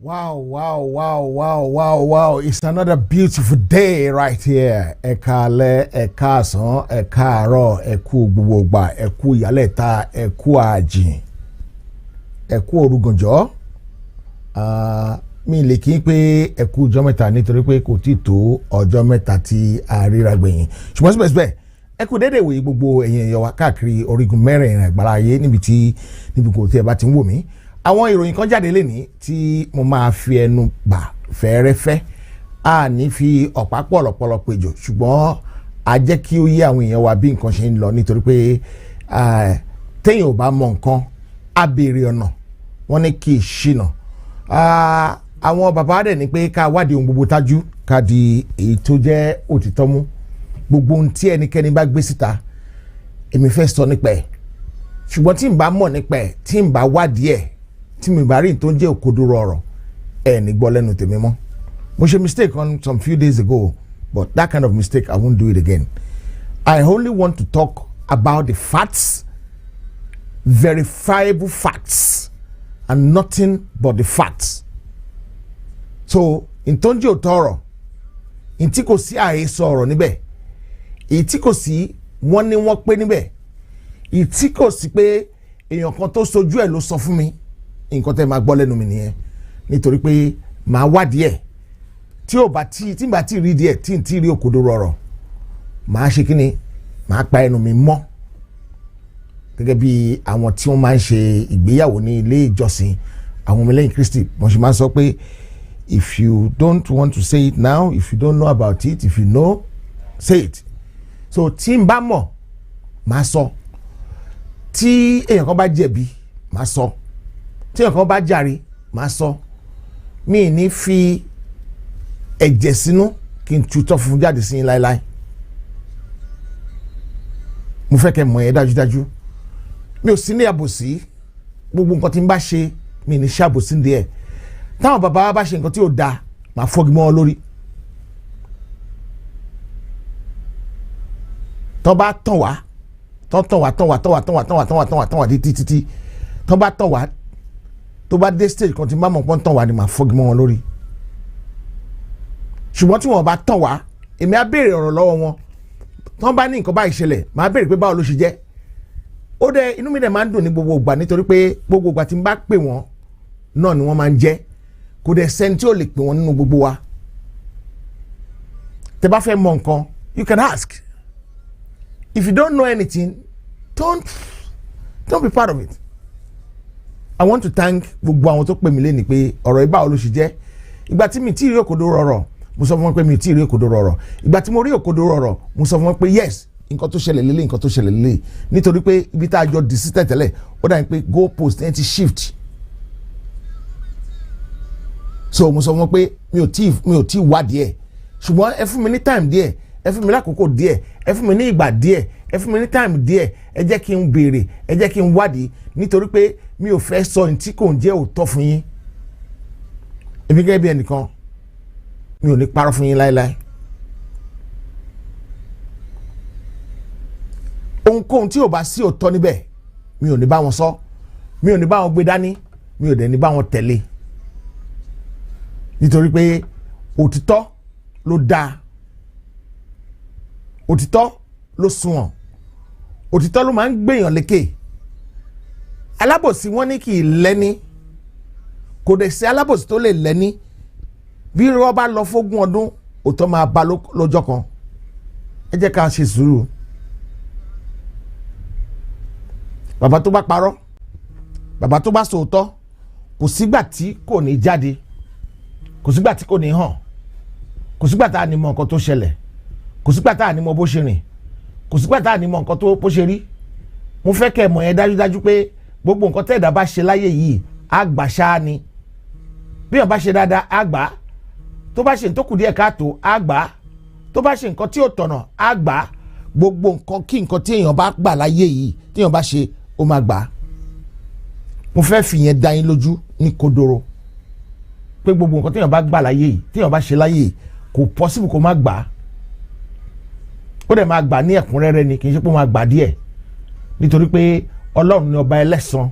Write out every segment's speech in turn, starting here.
Wow. It's another beautiful day right here. Ekale, ekason, ekaro, eku gbogba, eku yaleta, eku aji. Eku orugunjo. Mi lè kí pé eku ọjọ́ mẹ́ta nítorí pé kò tí tó ọjọ́ mẹ́ta tí a ríra gbẹ̀yìn. Ṣùgbọ́n síbẹ̀síbẹ̀ eku dédé wòye gbogbo ẹ̀yin èèyàn wa káàkiri orígun mẹ́rẹ̀ẹ̀rin àgbáláyé níbi kò tí ẹ bá ti ń wò mí. Àwọn ìròyìn kan jáde lénìí tí mo máa fi ẹnu bà fẹ́rẹ́fẹ́ a ní fi ọ̀pá pọ̀lọpọ̀lọ péjọ ṣùgbọ́n a jẹ́ kí ó yé àwọn èèyàn wa bí nǹkan ṣe ń lọ nítorí pé téèyàn ò bá mọ nǹkan á béèrè ọ̀nà wọ́n ní kì í ṣìnà. Àwọn bàbá dẹ̀ ní pé ká wádìí ohun gbogbo tájú ká di èyí tó jẹ́ òtítọ́ mú gbogbo ohun tí ẹnikẹ́ni bá gbé síta èmi fẹ́ sọ nípa ẹ̀ ṣùgbọ́n tí n bá mọ̀ nípa ẹ̀ tí n bá wádìí ẹ̀ tí mi bá rí n tó ń jẹ́ òkodoro ọ̀rọ̀ ẹ̀ ní gbọ́ lẹ́nu tèmi mọ́. Mo ṣe mistake on some few days ago but that kind of mistake I won't do it again. I only want to talk about the facts, verifiable facts and nothing but the facts. So n tó ń jẹ́ òótọ́ ọ̀rọ̀ n tí kò sí àhesọ ọ̀rọ̀ níbẹ̀ èyí tí kò sí wọ́n ní wọ́n pé níbẹ̀ èyí tí kò sí pé èèyàn kan tó sojú ẹ̀ ló sọ fún mi nǹkan tẹ́ máa gbọ́ lẹ́nu mi nìyẹn nítorí pé màá wádìí ẹ̀ tí n bá ti rí díẹ̀ tí n ti rí òkodoro ọ̀rọ̀ màá ṣe kí ni màá pa ẹnu mi mọ́ gẹ́gẹ́ bí àwọn tí wọ́n máa ń ṣe ìgbéyàwó ní ilé ìjọsìn àwọn ọmọlẹ́yìn Kristi wọ́n ṣe máa ń sọ pé if you don't want to say it now if you don't know about it if you know say it. So tí n bá mọ̀ màá sọ tí èèyàn kan bá jẹ̀bi màá sọ tí èèyàn kan bá jàre màá sọ mi ní fi ẹ̀jẹ̀ sínú kí n tutọ́ funfun jáde sí yín láéláé mo fẹ́ kẹ́ mọ̀ ẹ́ dájúdájú mi ò sí ní àbòsí gbogbo nǹkan tí n bá ṣe mi ní ṣàbòsí ní ẹ̀ táwọn bàbá wa bá ṣe nǹkan tí ò dáa màá fọ́gi mọ́ ọ lórí tọ́ bá tàn wá títí tọ́ bá tàn wá tó bá dé stage kan tí má mọ̀ pọ́n tàn wá ni màá fọ́gi mọ́ wọn lórí ṣùgbọ́n tí wọ́n bá tàn wá èmi á béèrè ọ̀rọ̀ lọ́wọ́ wọn tọ́ bá ní nǹkan báyìí ṣẹlẹ̀ màá béèrè pé báwo ló ṣe jẹ́ ó dẹ inú mi dẹ̀ máa ń dùn ní gbogbo ìgbà nítorí pé gbogbo ìgbà tí n bá pè wọ́n náà ni wọ́n máa ń jẹ́ kò dẹ̀ sẹ́ni tí ò lè pè wọ́n nínú gbogbo wa tẹ́ bá fẹ́ mọ̀ nǹkan you can ask. If you don't know anything, don't be part of it. I want to thank gbogbo àwọn tó pè mí lẹ́ni pé ọ̀rọ̀ ibà ló ṣe jẹ́. Ìgbà tí mi tí rí òkodoro ọ̀rọ̀, mo sọ fún wọn pé mi tí rí òkodoro ọ̀rọ̀. Ìgbà tí mo rí òkodoro ọ̀rọ̀, mo sọ fún wọn pé yes, nǹkan tó ṣẹlẹ̀ lélẹ̀, nǹkan tó ṣẹlẹ̀ lélẹ̀. Nítorí pé ibi tá a jọ dì sí tẹ̀tẹ̀lẹ̀, ó dà ní pé goal post ẹ̀ ti shift. So mo sọ fún wọn pé mi ò tí wádìí ẹ̀. Ṣùgbọ́n ẹ fún mi ní time díẹ̀, ẹ fún mi lákòókò díẹ̀, ẹ fún mi ní ìgbà díẹ̀, ẹ fún mi ní time díẹ̀, ẹ jẹ́ kí n béèrè, ẹ jẹ́ kí n wádìí nítorí pé mi ò fẹ́ sọ ní tí kò ń jẹ́ òótọ́ fún yín. Èmi gẹ́gẹ́ bí ẹnìkan mi ò ní parọ́ fún yín láéláé. Ohunkóhun tí ò bá sí òótọ́ níbẹ̀ mi ò ní bá wọn sọ, mi ò ní bá wọn gbé dání, mi ò dẹ̀ ní bá wọn tẹ̀lé nítorí pé òtítọ́ ló dáa. Òtítọ́ ló sunwọ̀n òtítọ́ ló máa ń gbèyàn lékè alábòsí wọ́n ní kì í lẹ́ni kò dẹ̀ sí alábòsí tó lè lẹ́ni bí irọ́ bá lọ fógún ọdún òótọ́ máa bá lọ́jọ́ kan ẹ jẹ́ ká ṣe sùúrù. Bàbá tó bá parọ́ bàbá tó bá sòótọ́ kò sígbà tí kò ní jáde kò sígbà tí kò ní hàn kò sígbà tá a ní mọ nǹkan tó ṣẹlẹ̀ kò sígbà tá a ní mọ bó ṣe rìn kò sígbà tá a ní mọ nǹkan tó bó ṣe rí. Mo fẹ́ kẹ́ mọ̀ yẹn dájúdájú pé gbogbo nǹkan tẹ́ẹ̀dá bá ṣe láyé yìí á gbà ṣáá ni bí wọ́n bá ṣe dáadáa á gbà tó bá ṣe nǹkan tó kù díẹ̀ káàtó á gbà tó bá ṣe nǹkan tí ò tọ̀nà á gbà gbogbo nǹkan kí nǹkan tí èèyàn bá gbà láyé yìí tí èèyàn bá ṣe ó máa gbà. Mo fẹ́ fi yẹn dá yín lójú ní kodoro pé gbogbo nǹkan tí èèyàn bá gbà láyé yìí tí èèyàn bá ṣe láyé yìí kò possible kó má gbà ó dẹ̀ máa gbà ní ẹ̀kúnrẹ́rẹ́ ni kì í ṣe pé ó máa gbà díẹ̀ nítorí pé Ọlọ́run ni ọba ẹlẹ́san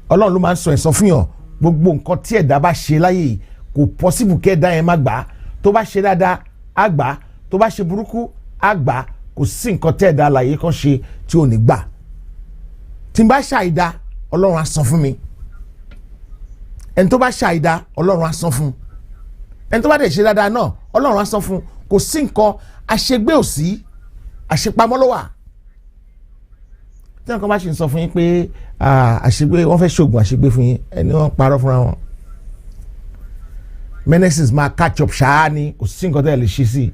Ọlọ́run ló máa ń sọ ẹ̀san fún yàn gbogbo nǹkan tí ẹ̀dá bá ṣe láyé kò possible kí ẹ̀dá yẹn má gbà, tó bá ṣe dáadáa á gbà, tó bá ṣe burúkú á gbà, kò sí nǹkan tí ẹ̀dá alààyè kan ṣe tí ò ní gbà. tí n bá ṣàìdá Ọlọ́run á san fún mi, ẹni tó bá ṣàìdá Ọlọ́run á san fún, ẹni tó bá dẹ̀ ṣe dáadáa náà Ọlọ́run á san fún. kò sí nǹkan àṣegbé ò sí, àṣepamọ́ ló wà. tí nǹkan bá ṣe ń sọ fún yín pé àṣegbé wọ́n fẹ́ ṣoògùn àṣegbé fún yín, ẹni wọ́n parọ́ fúnra wọn. menaces máa catch up ṣáá ni, kò sí nǹkan tẹ́ ẹ lè ṣe sí,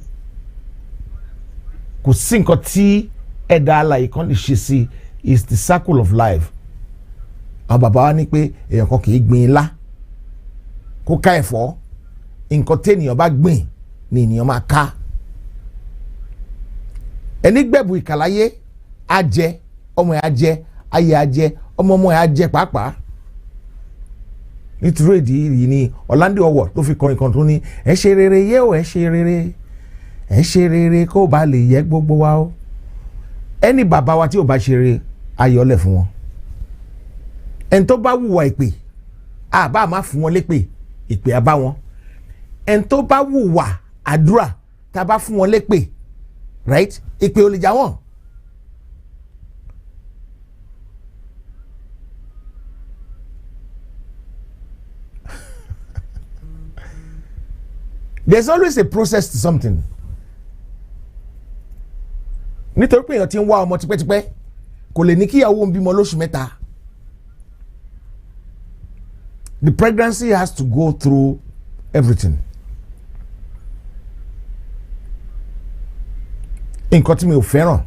kò sí nǹkan tí ẹ̀dá alààyè kan lè ṣe sí. Is the circle of life. àwọn bàbá wa ní pé èèyàn kan kì í gbin ilá kó ká ẹ̀fọ́, nǹkan tí ènìyàn bá gbìn ni ènìyàn máa ká. ẹni gbẹ̀bù ìkàláyé á jẹ, ọmọ ẹ̀ á jẹ, ayé á jẹ, ọmọ ẹ̀ á jẹ pàápàá. nítorí èdè yìí ni Ọ̀làndé Ọwọ̀ tó fi kọrin kan tó ní ẹ ṣe rere yé o, ẹ ṣe rere, ẹ ṣe rere kó ba lè yẹ gbogbo wa o. ẹni bàbá wa tí ò bá ṣe rere ayọ̀lẹ̀ fún wọn. ẹni tó bá wùwà ìpè àbá máa fún wọn lépè, ìpè àbá wọn. ẹni tó bá wùwà àdúrà tá a bá fún wọn lépè, right, ìpè ò lè jà wọ́n. There's always a process to something. nítorí pé èèyàn ti ń wá ọmọ tipẹ́tipẹ́ kò lè ní kí ìyàwó ń bímọ lóṣù mẹ́ta. The pregnancy has to go through everything. nǹkan tí mi ò fẹ́ràn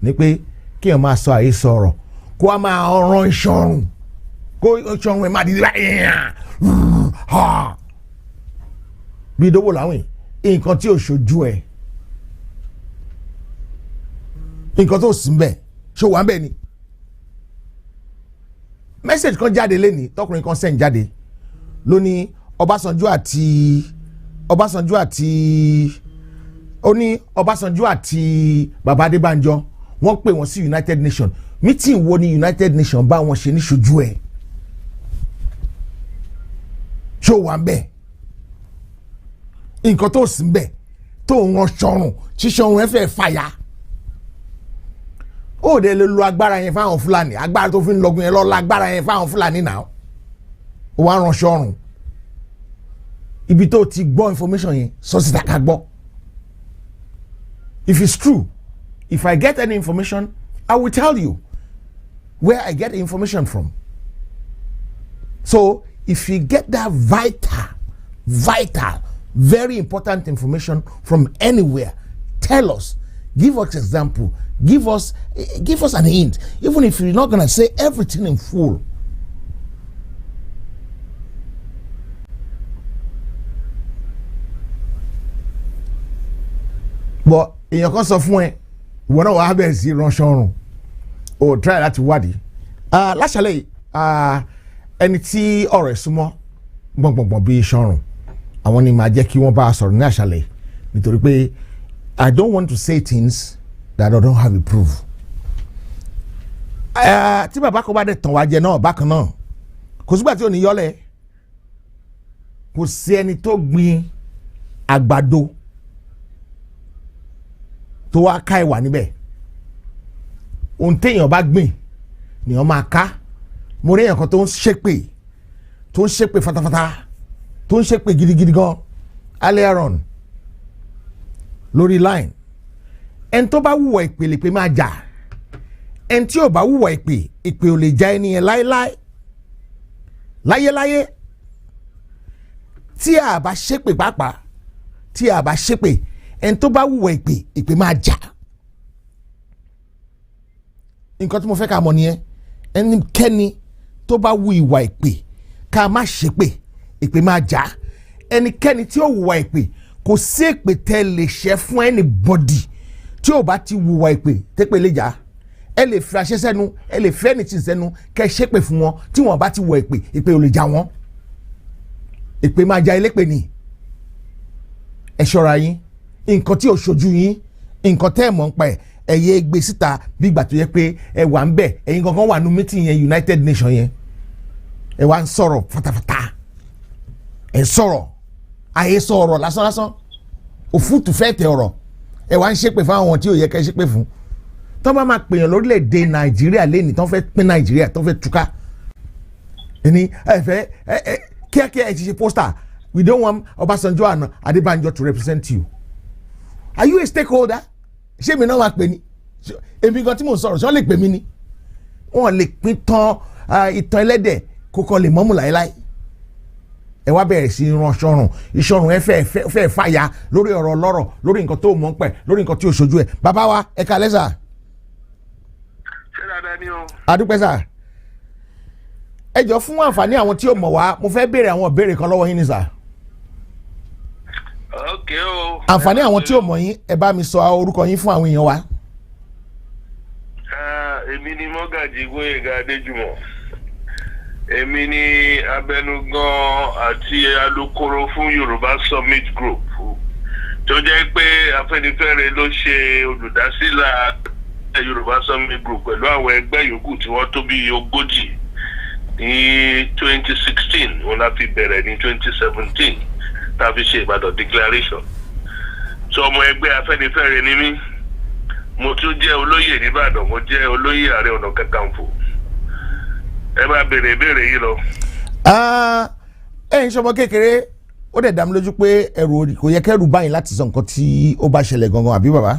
ni pé kí èèyàn máa sọ àhesọ ọ̀rọ̀ kó a máa rán iṣan kó iṣan ẹ̀ máa di bí ìdówó làwìn, nǹkan tí ò ṣojú ẹ̀, nǹkan tó sì ń bẹ̀ ṣó wà ń bẹ̀ ni. message kan jáde lẹ́ni tọkùnrin kan send jáde ló ní Ọbásanjọ́ àti bàbá Adébánjọ wọ́n pè wọ́n sí United Nations. meeting wo ni United Nations bá wọn ṣe ní ṣojú ẹ̀, ṣó wà ń bẹ̀, nǹkan tó sì ń bẹ̀ tó ń rán ṣọrùn ṣíṣọrùn ẹ̀ fẹ́ fàyà. ó de lè lo agbára yẹn fáwọn Fúlàní, agbára tó fi ń lọgun yẹn lọ la agbára yẹn fáwọn Fúlàní náà. ó wá rán ṣọrùn, ibi tó ti gbọ́ information yẹn sọ síta ká gbọ́. If it's true, if I get any information, I will tell you where I get the information from. So if you get that vital, very important information from anywhere, tell us, give us example, give us an hint, even if you're not going to say everything in full. But èèyàn kan sọ fún ẹ ìwọ náà wàá bẹ̀rẹ̀ sí ránṣọ ọrùn o try láti wádìí. láṣàlẹ̀ ẹni tí ọ̀rọ̀ ẹ̀ súnmọ́ gbọ̀ngbọ̀ngbọ̀n bíi ṣọrùn àwọn ni màá jẹ́ kí wọ́n bá a sọ̀rọ̀ ní àṣàlẹ̀ nítorí pé I don't want to say things that I don't have a proof. tí bàbá kan bá dẹ̀ tàn wá jẹ náà bákan náà kò sígbà tí ò ní yọ́lẹ̀, kò sí ẹni tó gbin àgbàdo tó wá ká ìwà níbẹ̀. ohun téèyàn bá gbìn nìyẹn máa ká. mo rí èèyàn kan tó ń ṣépè fatafata, tó ń ṣépè gidigidi gan earlier on lórí line. ẹni tó bá wùwà ìpè lè pè máa jà, ẹni tí ò bá wùwà ìpè ò lè já ẹni yẹn láyéláyé. tí a bá ṣépè pàápàá, tí a bá ṣépè, ẹni tó bá wùwà ìpè máa jà. nǹkan tí mo fẹ́ ká mọ̀ nìyẹn. ẹnikẹ́ni tó bá wù ìwà ìpè ká má ṣépè, ìpè máa jà. ẹnikẹ́ni tí ó wùwà ìpè, kò sí èpè tẹ́ lè ṣẹ́ fún anybody tí ò bá ti wùwà ìpè tẹ́pẹ́ lè jà. ẹ lè fi aṣẹ́ sẹ́nu, ẹ lè fi anything sẹ́nu kẹ́ ẹ ṣépè fún wọn, tí wọ́n bá ti wùwà ìpè ò lè jà wọ́n. ìpè máa jà elépè ni. ẹ ṣọ́ra yín, nǹkan tí ò ṣojú yín, nǹkan tẹ́ ẹ̀ mọ̀ ń pa ẹ̀, ẹ̀yẹ gbé síta bí ìgbà tó yẹ pé ẹ wà ń bẹ̀, ẹ̀yin gangan wà nù meeting yẹn United Nations yẹn. ẹ wá ń sọ̀rọ̀ fatafata ẹ sọ̀rọ̀ àyè sọ̀rọ̀ lásán òfútù fẹ́ tẹ ọ̀rọ̀ ẹ wá ń ṣépè fún àwọn tí ò yẹ kẹ́ ṣépè fún tó bá máa pèèyàn lórílẹ̀‐èdè Nàìjíríà lẹ́ni tó fẹ́ pín Nàìjíríà tó fẹ́ túká ẹni ẹ fẹ́ kíákíá ẹ ti ṣe pósítà we don't want Ọbásanjọ́ and Adébánjọ to represent you are you a stakeholder ṣé mi náà wá pè ní èmi gan tí mò ń sọ̀rọ̀ ṣọ́ lè pè mí ni wọ́n lè pín tán ìtàn ẹlẹ́dẹ̀ kó kàn lè mọ́mú láéláé ẹ wá bẹ̀rẹ̀ sí ran ìṣọ̀rùn ẹ fẹ́ fàyà lórí ọ̀rọ̀ ọlọ́rọ̀ lórí nǹkan tó mọ̀ ń pẹ̀ lórí nǹkan tí ò ṣojú ẹ̀ bàbá wa ẹ kálẹ́ sà. ṣé dáadáa ni o. adúpẹ́ sà. ẹ jọ fún àǹfààní àwọn tí ò mọ̀ wá mo fẹ́ béèrè àwọn ìbéèrè kan lọ́wọ́ yín ni sà. ok o. àǹfààní àwọn tí ò mọ̀ yín ẹ bá mi sọ orúkọ yín fún àwọn èèyàn wa. èmi ni Mọ́gàjí Gbóyèga Adéjùmọ̀ èmi ni abẹnugan àti alukoro fún Yorùbá Summit Group tó jẹ́ pé Afẹ́nifẹ́re ló ṣe olùdásílẹ̀ Yorùbá Summit Group pẹ̀lú àwọn ẹgbẹ́ yòókù tí wọ́n tó bí 40 ní 2016 wọn la fi bẹ̀rẹ̀ ní 2017 tá a fi ṣe Ìbàdàn declaration tó ọmọ ẹgbẹ́ Afẹ́nifẹ́re ni mí mo tún jẹ́ olóyè nìbàdàn mo jẹ́ olóyè Ààrẹ Ọ̀nà Kakanfò ẹ bá béèrè ìbéèrè yìí lọ. ẹ ń ṣọmọ kékeré ó dẹ̀ dá mi lójú pé ẹrù kò yẹ kẹ́rù báyìí láti sọ nǹkan tí ó bá ṣẹlẹ̀ gangan àbí bàbá.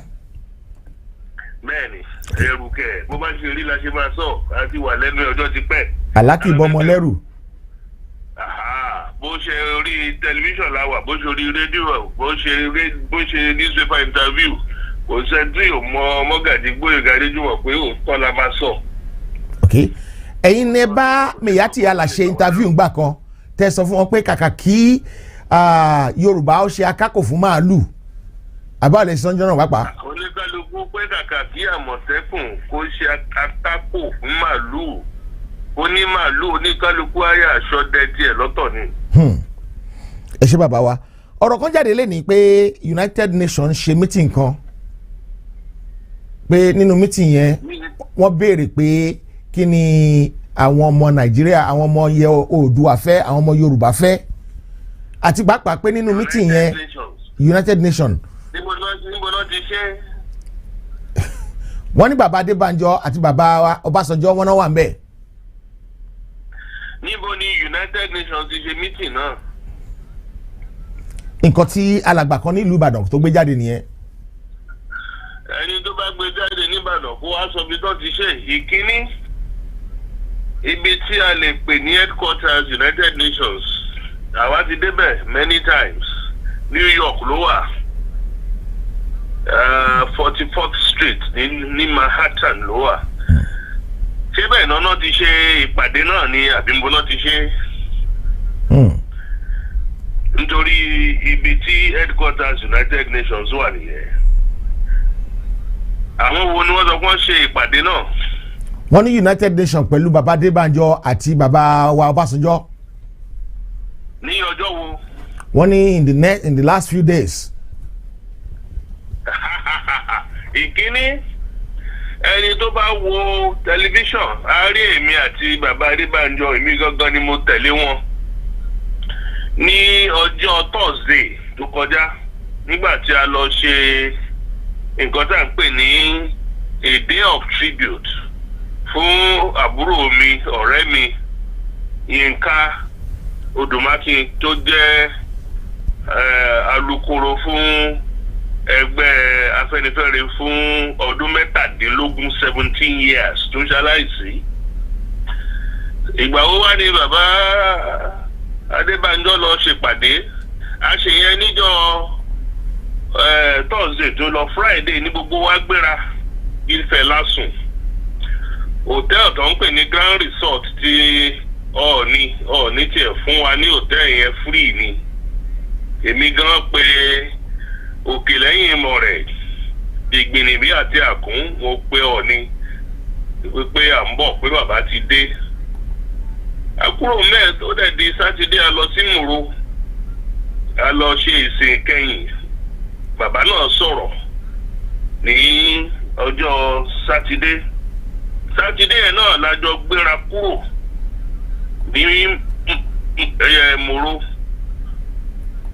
bẹ́ẹ̀ni ẹrù kẹ bó bá ṣe rí la ṣe máa sọ àti wà lẹ́nu ọjọ́ ti pẹ́. àlákì ìbọmọ lẹ́rù. bó ṣe orí tẹlifíṣàn la wà bó ṣe orí rédíò bó ṣe newspaper interview kò sẹ́ńtì ò mọ Mọ́gàjí Gbóyèga Adéjùmọ̀ pé òótọ́ la máa sọ. okay ẹ̀yin ní bá Mèyátì Àlà ṣe interview ńgbà kan tẹ́ sọ fún wọn pé kàkà kí Yorùbá ó ṣe akákò fún màálù àbáwọlẹ̀ sanjọ́ náà pàápàá. oníkálukú pé kàkà kí Àmọ̀tẹ́kùn kó ṣe akákò fún màálù ó ní màálù oníkálukú ayé àṣọdẹ tiẹ̀ lọ́tọ̀ ni. ẹ ṣé bàbá wa ọ̀rọ̀ kan jáde lẹ́nìí pé United Nations ṣe meeting kan pé nínú meeting yẹn wọ́n béèrè pé kí ni àwọn ọmọ Nàìjíríà àwọn ọmọ Oòduà fẹ́ àwọn ọmọ Yorùbá fẹ́ àti pàápàá pé nínú meeting yẹn United Nations. níbo ló ti ṣe. wọ́n ní bàbá Adébánjọ àti bàbá Ọbásanjọ́ wọn náà wà ń bẹ̀. níbo ni United Nations ti ṣe meeting náà. nǹkan tí alàgbà kan nílùú Ìbàdàn tó gbé jáde nìyẹn. ẹni tó bá gbé jáde nìbàdàn kó wá sọ bí tó ti ṣe ìkíní ibi tí a lè pè ní headquarters United Nations àwa ti débẹ̀ many times New York ló wà 44th Street ní Manhattan ló wà ṣé bẹ́ẹ̀ náà ti ṣe ìpàdé náà ní àbímbó náà ti ṣe nítorí ibi tí headquarters United Nations wà nìyẹn. àwọn wo ni wọ́n sọ pé wọ́n ṣe ìpàdé náà. wọ́n ní United Nations pẹ̀lú bàbá Adébánjọ àti bàbá wa Ọbásanjọ́. ní ọjọ́ wo. wọ́n ní in the last few days. ìkíní ẹni tó bá wo tẹlifíṣàn á rí èmi àti bàbá Adébánjọ èmi gangan ni mo tẹ̀lé wọn ní ọjọ́ Thursday tó kọjá nígbà tí a lọ ṣe nǹkan tá à ń pè ní a day of tribute fún àbúrò mi ọ̀rẹ́ mi Yínká Odòmákin tó jẹ́ alukoro fún ẹgbẹ́ Afẹ́nifẹ́re fún ọdún 17 years tó ṣaláìsí. ìgbà wo wá ní bàbá Adébánjọ lọ ṣèpàdé a ṣe yẹn níjọ́ Thursday tó lọ Friday ní gbogbo wa gbéra Ifẹ̀ lásùn hòtẹ́ẹ̀lì tó ń pè ní Grand Resort ti Ọọ̀ni tiẹ̀ fún wa ní hòtẹ́ẹ̀lì yẹn free ni èmi gan pé òkè lẹ́yìn ìmọ̀ rẹ̀ ìgbìnìbí àti àkún mo pé Ọọ̀ni pé à ń bọ̀ pé bàbá ti dé àkúrò mẹ́ẹ̀ tó dẹ̀ di sátidé a lọ sí Mòro a lọ ṣe ìsìn kẹ́yìn bàbá náà sọ̀rọ̀ ní ọjọ́ sátidé yẹn náà lájọ gbéra kúrò ní Mòró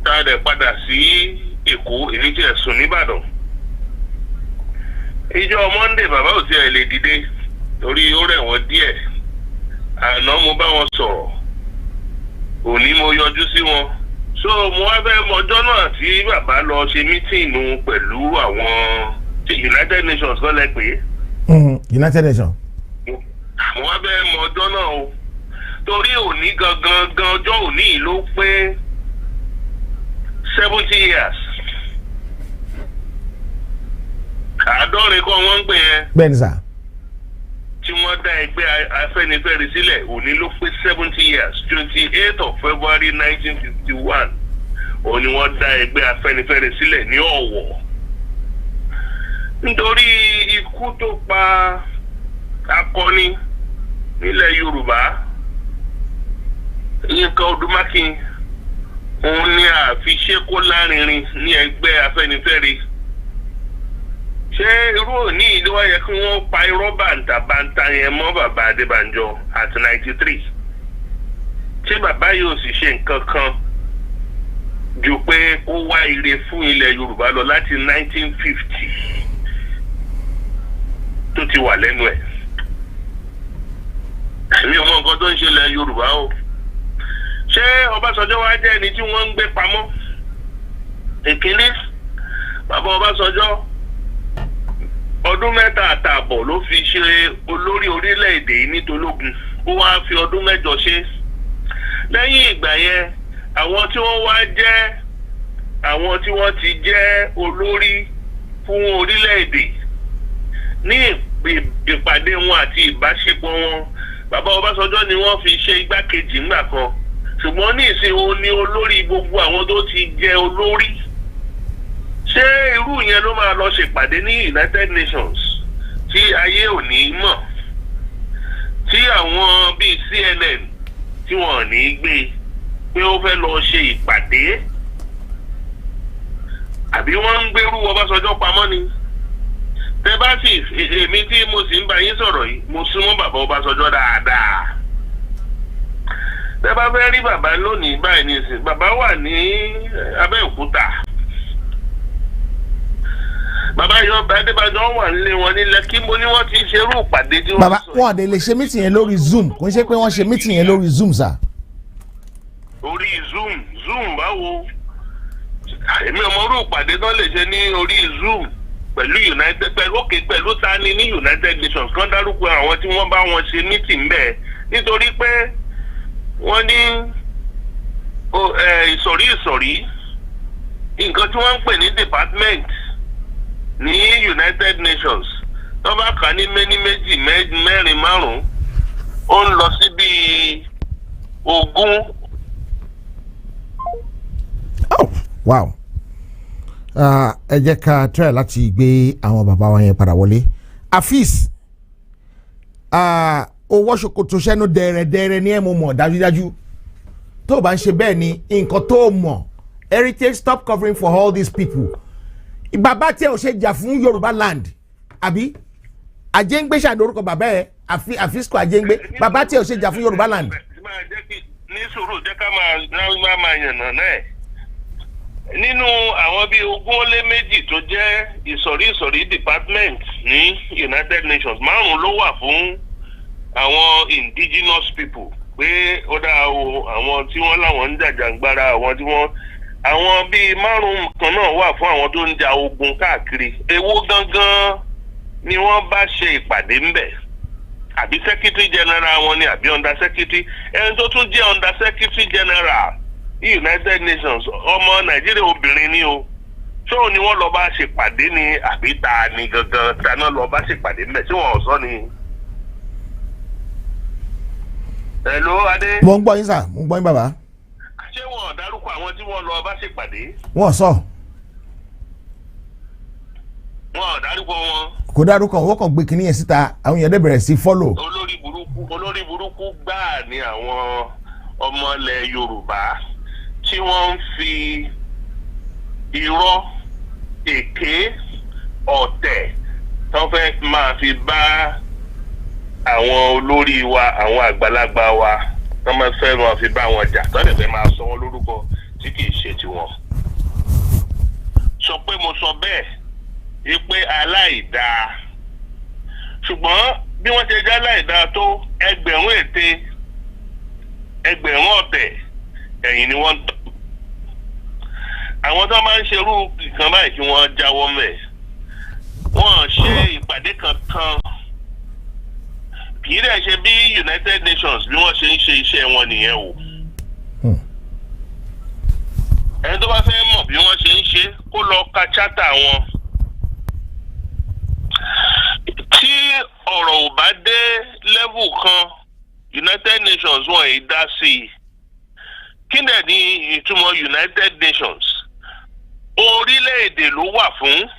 tá a dẹ̀ padà sí Èkó èyí tí ẹ̀ sùn nìbàdàn. Ìjọ Monday bàbá ò tiẹ̀ lè dìde torí ó rẹ̀ wọ́n díẹ̀. Àná mo bá wọn sọ̀rọ̀, òní mo yọjú sí wọn. So mo wá fẹ́ mọjọ́ náà tí bàbá lọ ṣe mítìnù pẹ̀lú àwọn United Nations kọ́ lẹ pé. United Nations. Mo wá fẹ́ mọjọ́ náà o torí òní gangan ọjọ́ òní ló pé 70 years. Àádọ́rin kan wọ́n ń pè yẹn. Bẹ́ẹ̀ni sà. Tí wọ́n dá ẹgbẹ́ Afẹ́nifẹ́re sílẹ̀ òní ló pé 70 years 28th of February 1951 òní wọ́n dá ẹgbẹ́ Afẹ́nifẹ́re sílẹ̀ ní Ọ̀wọ̀. Nítorí ikú tó pa akọni nílẹ̀ Yorùbá Yínká Odúmákin òun ni àfiṣe kó lárinrin ní ẹgbẹ́ Afẹ́nifẹ́re. Ṣé irú òní ìlú wa yẹ kí wọ́n pa irọ́ bàǹtàbàǹtà yẹn mọ́ bàbá Adébánjọ at 93? Ṣé bàbá yóò sì ṣe nǹkan kan ju pé ó wá ire fún ilẹ̀ Yorùbá lọ láti 1950 tó ti wà lẹ́nu ẹ̀? Èmi ò mọ nǹkan tó ń ṣe ilẹ̀ Yorùbá o. Ṣé Ọbásanjọ́ wá jẹ́ ẹni tí wọ́n ń gbé pamọ́? Èkínní, bàbá Ọbásanjọ́ ọdún 3 àtààbọ̀ ló fi ṣe olórí orílẹ̀-èdè yìí nítológun, ó wá fi ọdún 8 ṣe. Lẹ́yìn ìgbà yẹn àwọn tí wọ́n wá jẹ́ àwọn tí wọ́n ti jẹ́ olórí fún orílẹ̀-èdè ní ìpàdé wọn àti ìbáṣepọ̀ wọn, bàbá Ọbásanjọ́ ni wọ́n fi ṣe igbákejì ńgbà kan, ṣùgbọ́n ní ìsìn òun ni olórí gbogbo àwọn tó ti jẹ́ olórí. Ṣé irú yẹn ló máa lọ ṣèpàdé ní United Nations tí ayé ò ní mọ̀, tí àwọn bíi CNN tí wọ́n ní gbé pé ó fẹ́ lọ ṣe ìpàdé, àbí wọ́n ń gbérú Ọbásanjọ́ pamọ́ ni? Tẹ́ bá sì èmi tí mo sì ń bá yín sọ̀rọ̀ yìí mo súnmọ́ bàbá Ọbásanjọ́ dáadáa. Tẹ́ bá fẹ́ rí bàbá lónìí báyìí nísìnyí, bàbá wà ní Abẹ́òkúta. Bàbá Yorùbá Adébánjọ wà nílé wọn ní Lẹ́kí, mo ní wọ́n ti ṣe irú ìpàdé tí wọ́n sọ. Bàbá wọn àdé lè ṣe mítìn yẹn lórí Zoom, kò ń ṣe pé wọ́n ṣe mítìn yẹn lórí Zoom sà. Orí Zoom báwo? Èmi ọmọ irú ìpàdé tán lè ṣe ní orí Zoom pẹ̀lú pẹ̀lú tani ní United Nations kan dárúkọ àwọn tí wọ́n bá wọn ṣe mítìn bẹ́ẹ̀, nítorí pé wọ́n ní ìsọ̀rí nǹkan tí wọ́n ń pè ní department ní United Nations tó bá kà ní méjì mẹ́rin márùn-ún ó ń lọ sí bíi 20. Oh wow. Ẹ jẹ́ ká try láti gbé àwọn bàbá wa yẹn padà wọlé. Afis owó ṣòkòtò sẹ́nu dẹ̀rẹ̀dẹ̀rẹ̀ ní ẹ̀mú mọ̀ dájúdájú tó bá ń ṣe bẹ́ẹ̀ ni nǹkan tó mọ̀. Heritage, stop covering for all these people. Bàbá tí ẹ ò ṣe jà fún Yorùbá land àbí Àjẹ́ngbé ṣàdórúkọ bàbá ẹ àfisco Àjẹ́ngbé, bàbá tí ẹ ò ṣe jà fún Yorùbá land. Ní sùúrù jẹ́ ká máa yànnà náà. Nínú àwọn bíi 20 tó jẹ́ ìsọ̀rí department ní United Nations, 5 ló wà fún àwọn indigenous people, pé ó dáa o àwọn tí wọ́n láwọn ń jàjàǹgbara, àwọn bíi 5 kan náà wà fún àwọn tó ń ja ogun káàkiri. Èwo gangan ni wọ́n bá ṣe ìpàdé ńbẹ̀? Àbí secretary general wọn ni àbí under secretary? Ẹni tó tún jẹ́ under secretary general United Nations ọmọ Nàìjíríà obìnrin ni o. Ṣó ni wọ́n lọ bá ṣèpàdé ni àbí ta ni gangan taná lọ bá ṣèpàdé ńbẹ̀ tí wọ́n sọ ni? Hello Adé. Mo ń gbọ́ yín sà, mo ń gbọ́ yín bàbá. Ṣé wọ́n dárúkọ àwọn tí wọ́n lọ bá ṣèpàdé? Wọ́n sọ. Wọ́n dárúkọ wọn. Kò dárúkọ wọ́n kàn gbé kinní yẹn síta, àwọn èèyàn dẹ̀ bẹ̀rẹ̀ sí follow. Olórí burúkú gbáà ni àwọn ọmọ ilẹ̀ Yorùbá tí wọ́n ń fi irọ́, èké, ọ̀tẹ̀ tó fẹ́ máa fi bá àwọn olórí wa, àwọn àgbàlagbà wa wọ́n máa fẹ́ wọn fi bá wọn jà tó lè fẹ́ máa sọ wọn lórúkọ tí kì í ṣe tiwọn. Sọ pé mo sọ bẹ́ẹ̀ wípé aláìdáa ṣùgbọ́n bí wọ́n ṣe jẹ́ aláìdáa tó ẹgbẹ̀rún ète ẹgbẹ̀rún ọ̀tẹ̀ ẹ̀yìn ni wọ́n ń tọ́. Àwọn tó máa ń ṣerú nǹkan báyìí kí wọ́n jáwọ́ mẹ́. Wọ́n ṣe ìpàdé kankan kì í dẹ̀ ṣe bí United Nations bí wọ́n ṣe ń ṣe iṣẹ́ wọn nìyẹn o. Ẹni tó bá fẹ́ mọ̀ bí wọ́n ṣe ń ṣe kó lọ ka charter wọn. Tí ọ̀rọ̀ ò bá dé level kan United Nations wọn ì dá sí i. Kí ni ìtumọ̀ United Nations? Orílẹ̀-èdè ló wà fún.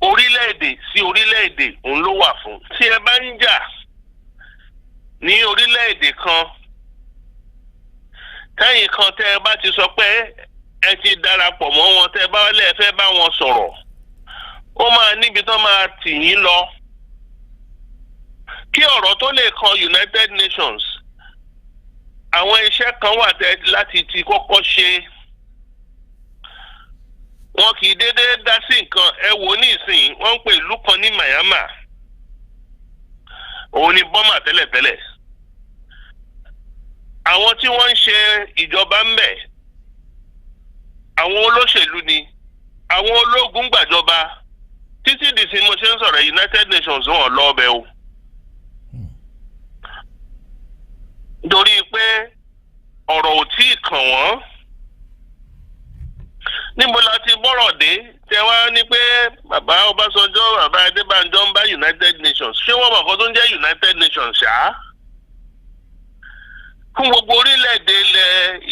Orílẹ̀-èdè sí orílẹ̀-èdè òun ló wà fún. Tí ẹ bá ń jà ní orílẹ̀-èdè kan tẹ́yìn kan tẹ́ ẹ bá ti sọ pé ẹ ti darapọ̀ mọ́ wọn tẹ́ ẹ bá lè fẹ́ bá wọn sọ̀rọ̀ ó máa níbi tó máa tì yín lọ. Kí ọ̀rọ̀ tó lè kan United Nations àwọn iṣẹ́ kan wà láti ti kọ́kọ́ ṣe. Wọn kì í dédé dá sí nǹkan ẹ wò ní ìsìn wọ́n ń pè ìlú kan ní Myanmar òun ni Burma tẹ́lẹ̀tẹ́lẹ̀. Àwọn tí wọ́n ń ṣe ìjọba ń bẹ̀ àwọn olóṣèlú ni àwọn ológun gbàjọba títí dìsí mo ṣe ń sọ̀rọ̀ United Nations wọn lọ ọbẹ̀ o. Nítorí pé ọ̀rọ̀ ò tí ì kàn wọ́n. Níbo la ti bọ́rọ̀ dé tẹ wá ní pé bàbá Ọbásanjọ́ bàbá Adébánjọ ń bá United Nations ṣé wọ́n mọ̀ kó tó ń jẹ́ United Nations ṣá? Fún gbogbo orílẹ̀-èdè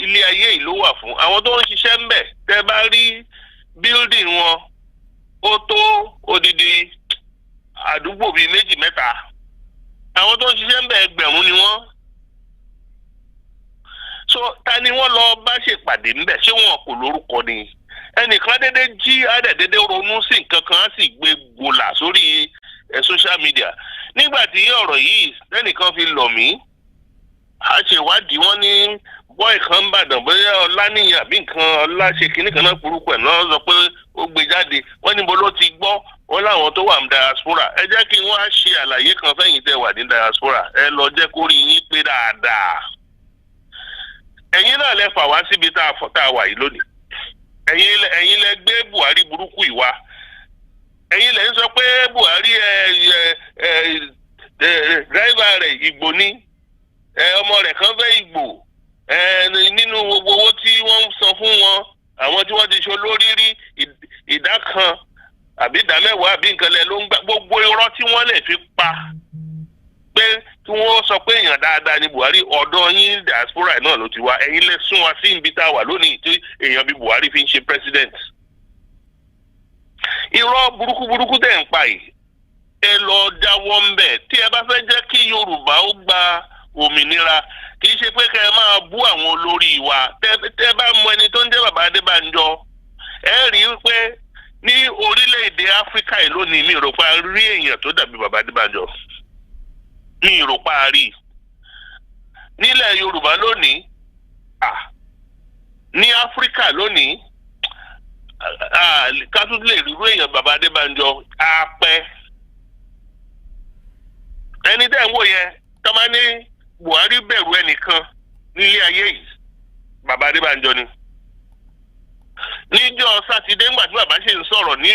ilé ayé yìí ló wà fún. Àwọn tó ń ṣiṣẹ́ ń bẹ̀ tẹ bá rí building wọn ó tó odidi àdúgbò bíi méjì mẹ́ta. Àwọn tó ń ṣiṣẹ́ ń bẹ̀ ẹgbẹ̀rún ni wọ́n. So ta ni wọ́n lọ bá ṣèpàdé ńbẹ̀ ṣé wọn kò lórúkọ ni? Ẹnìkan dédé jí àdẹ̀dédé ronú sí nǹkan kan á sì gbé gbòlà sórí social media. Nígbà tí ọ̀rọ̀ yìí lẹ́nìkan fi lọ̀ mí a ṣe ìwádìí wọn ní bọ́ì kan ń bàdàn bóyá Ọláníyàn àbí nǹkan ọlá ṣe kínní kan náà burúkú ẹ̀ náà sọ pé ó gbé jáde wọ́n níbo ló ti gbọ́ wọn láwọn tó wà ní diaspora. Ẹ jẹ́ kí wọ́n á ṣe àlàyé kan fẹ́yìn tẹ́ wà ní diaspora ẹ lọ jẹ́ kó rí yín pé dáadáa. Ẹ̀yin náà lẹ fà wá síbi tá a wà yìí lónìí. Ẹ̀yin lẹ gbé Buhari burúkú yìí wá. Ẹ̀yin lẹ ń sọ pé Buhari dráìvà rẹ̀ Ìgbò ní ọmọ rẹ̀ kan fẹ́ Ìgbò nínú gbogbo owó tí wọ́n ń san fún wọn àwọn tí wọ́n ti ṣe olórí rí ìdá kan àbí ìdá mẹ́wàá àbí nǹkan lẹ ló ń gbà gbogbo irọ́ tí wọ́n lè fi pa pé tí wọ́n sọ pé èèyàn dáadáa ni Buhari ọ̀dọ̀ yín diaspora náà ló ti wá. Ẹ̀yin lè sún wa sí ibi tá a wà lónìí tí èèyàn bíi Buhari fi ń ṣe president. Irọ́ burúkú tẹ̀ ń pa yìí ẹ lọ jáwọ́ ń bẹ̀. Tí ẹ bá fẹ́ jẹ́ kí Yorùbá ó gba òmìnira kì í ṣe pé kẹ́ ẹ máa bú àwọn olórí wa. Tẹ́ bá mọ ẹni tó ń jẹ́ bàbá Adébánjọ ẹ rí i pé ní orílẹ̀-èdè Áfíríkà yìí lónìí mi rò pé a rí èèyàn tó dàbí bàbá Adébánjọ. Mi rò pé a rí nílẹ̀ Yorùbá lónìí ní Áfíríkà lónìí ká tún lè rí èèyàn bàbá Adébánjọ á pẹ́. Ẹni tẹ́ ń wò yẹn tó máa ní Buhari bẹ̀rù ẹnìkan nílé ayé yìí bàbá Adébánjọ ni. Níjọ́ Sátidé ńgbà tí bàbá ṣe ń sọ̀rọ̀ ní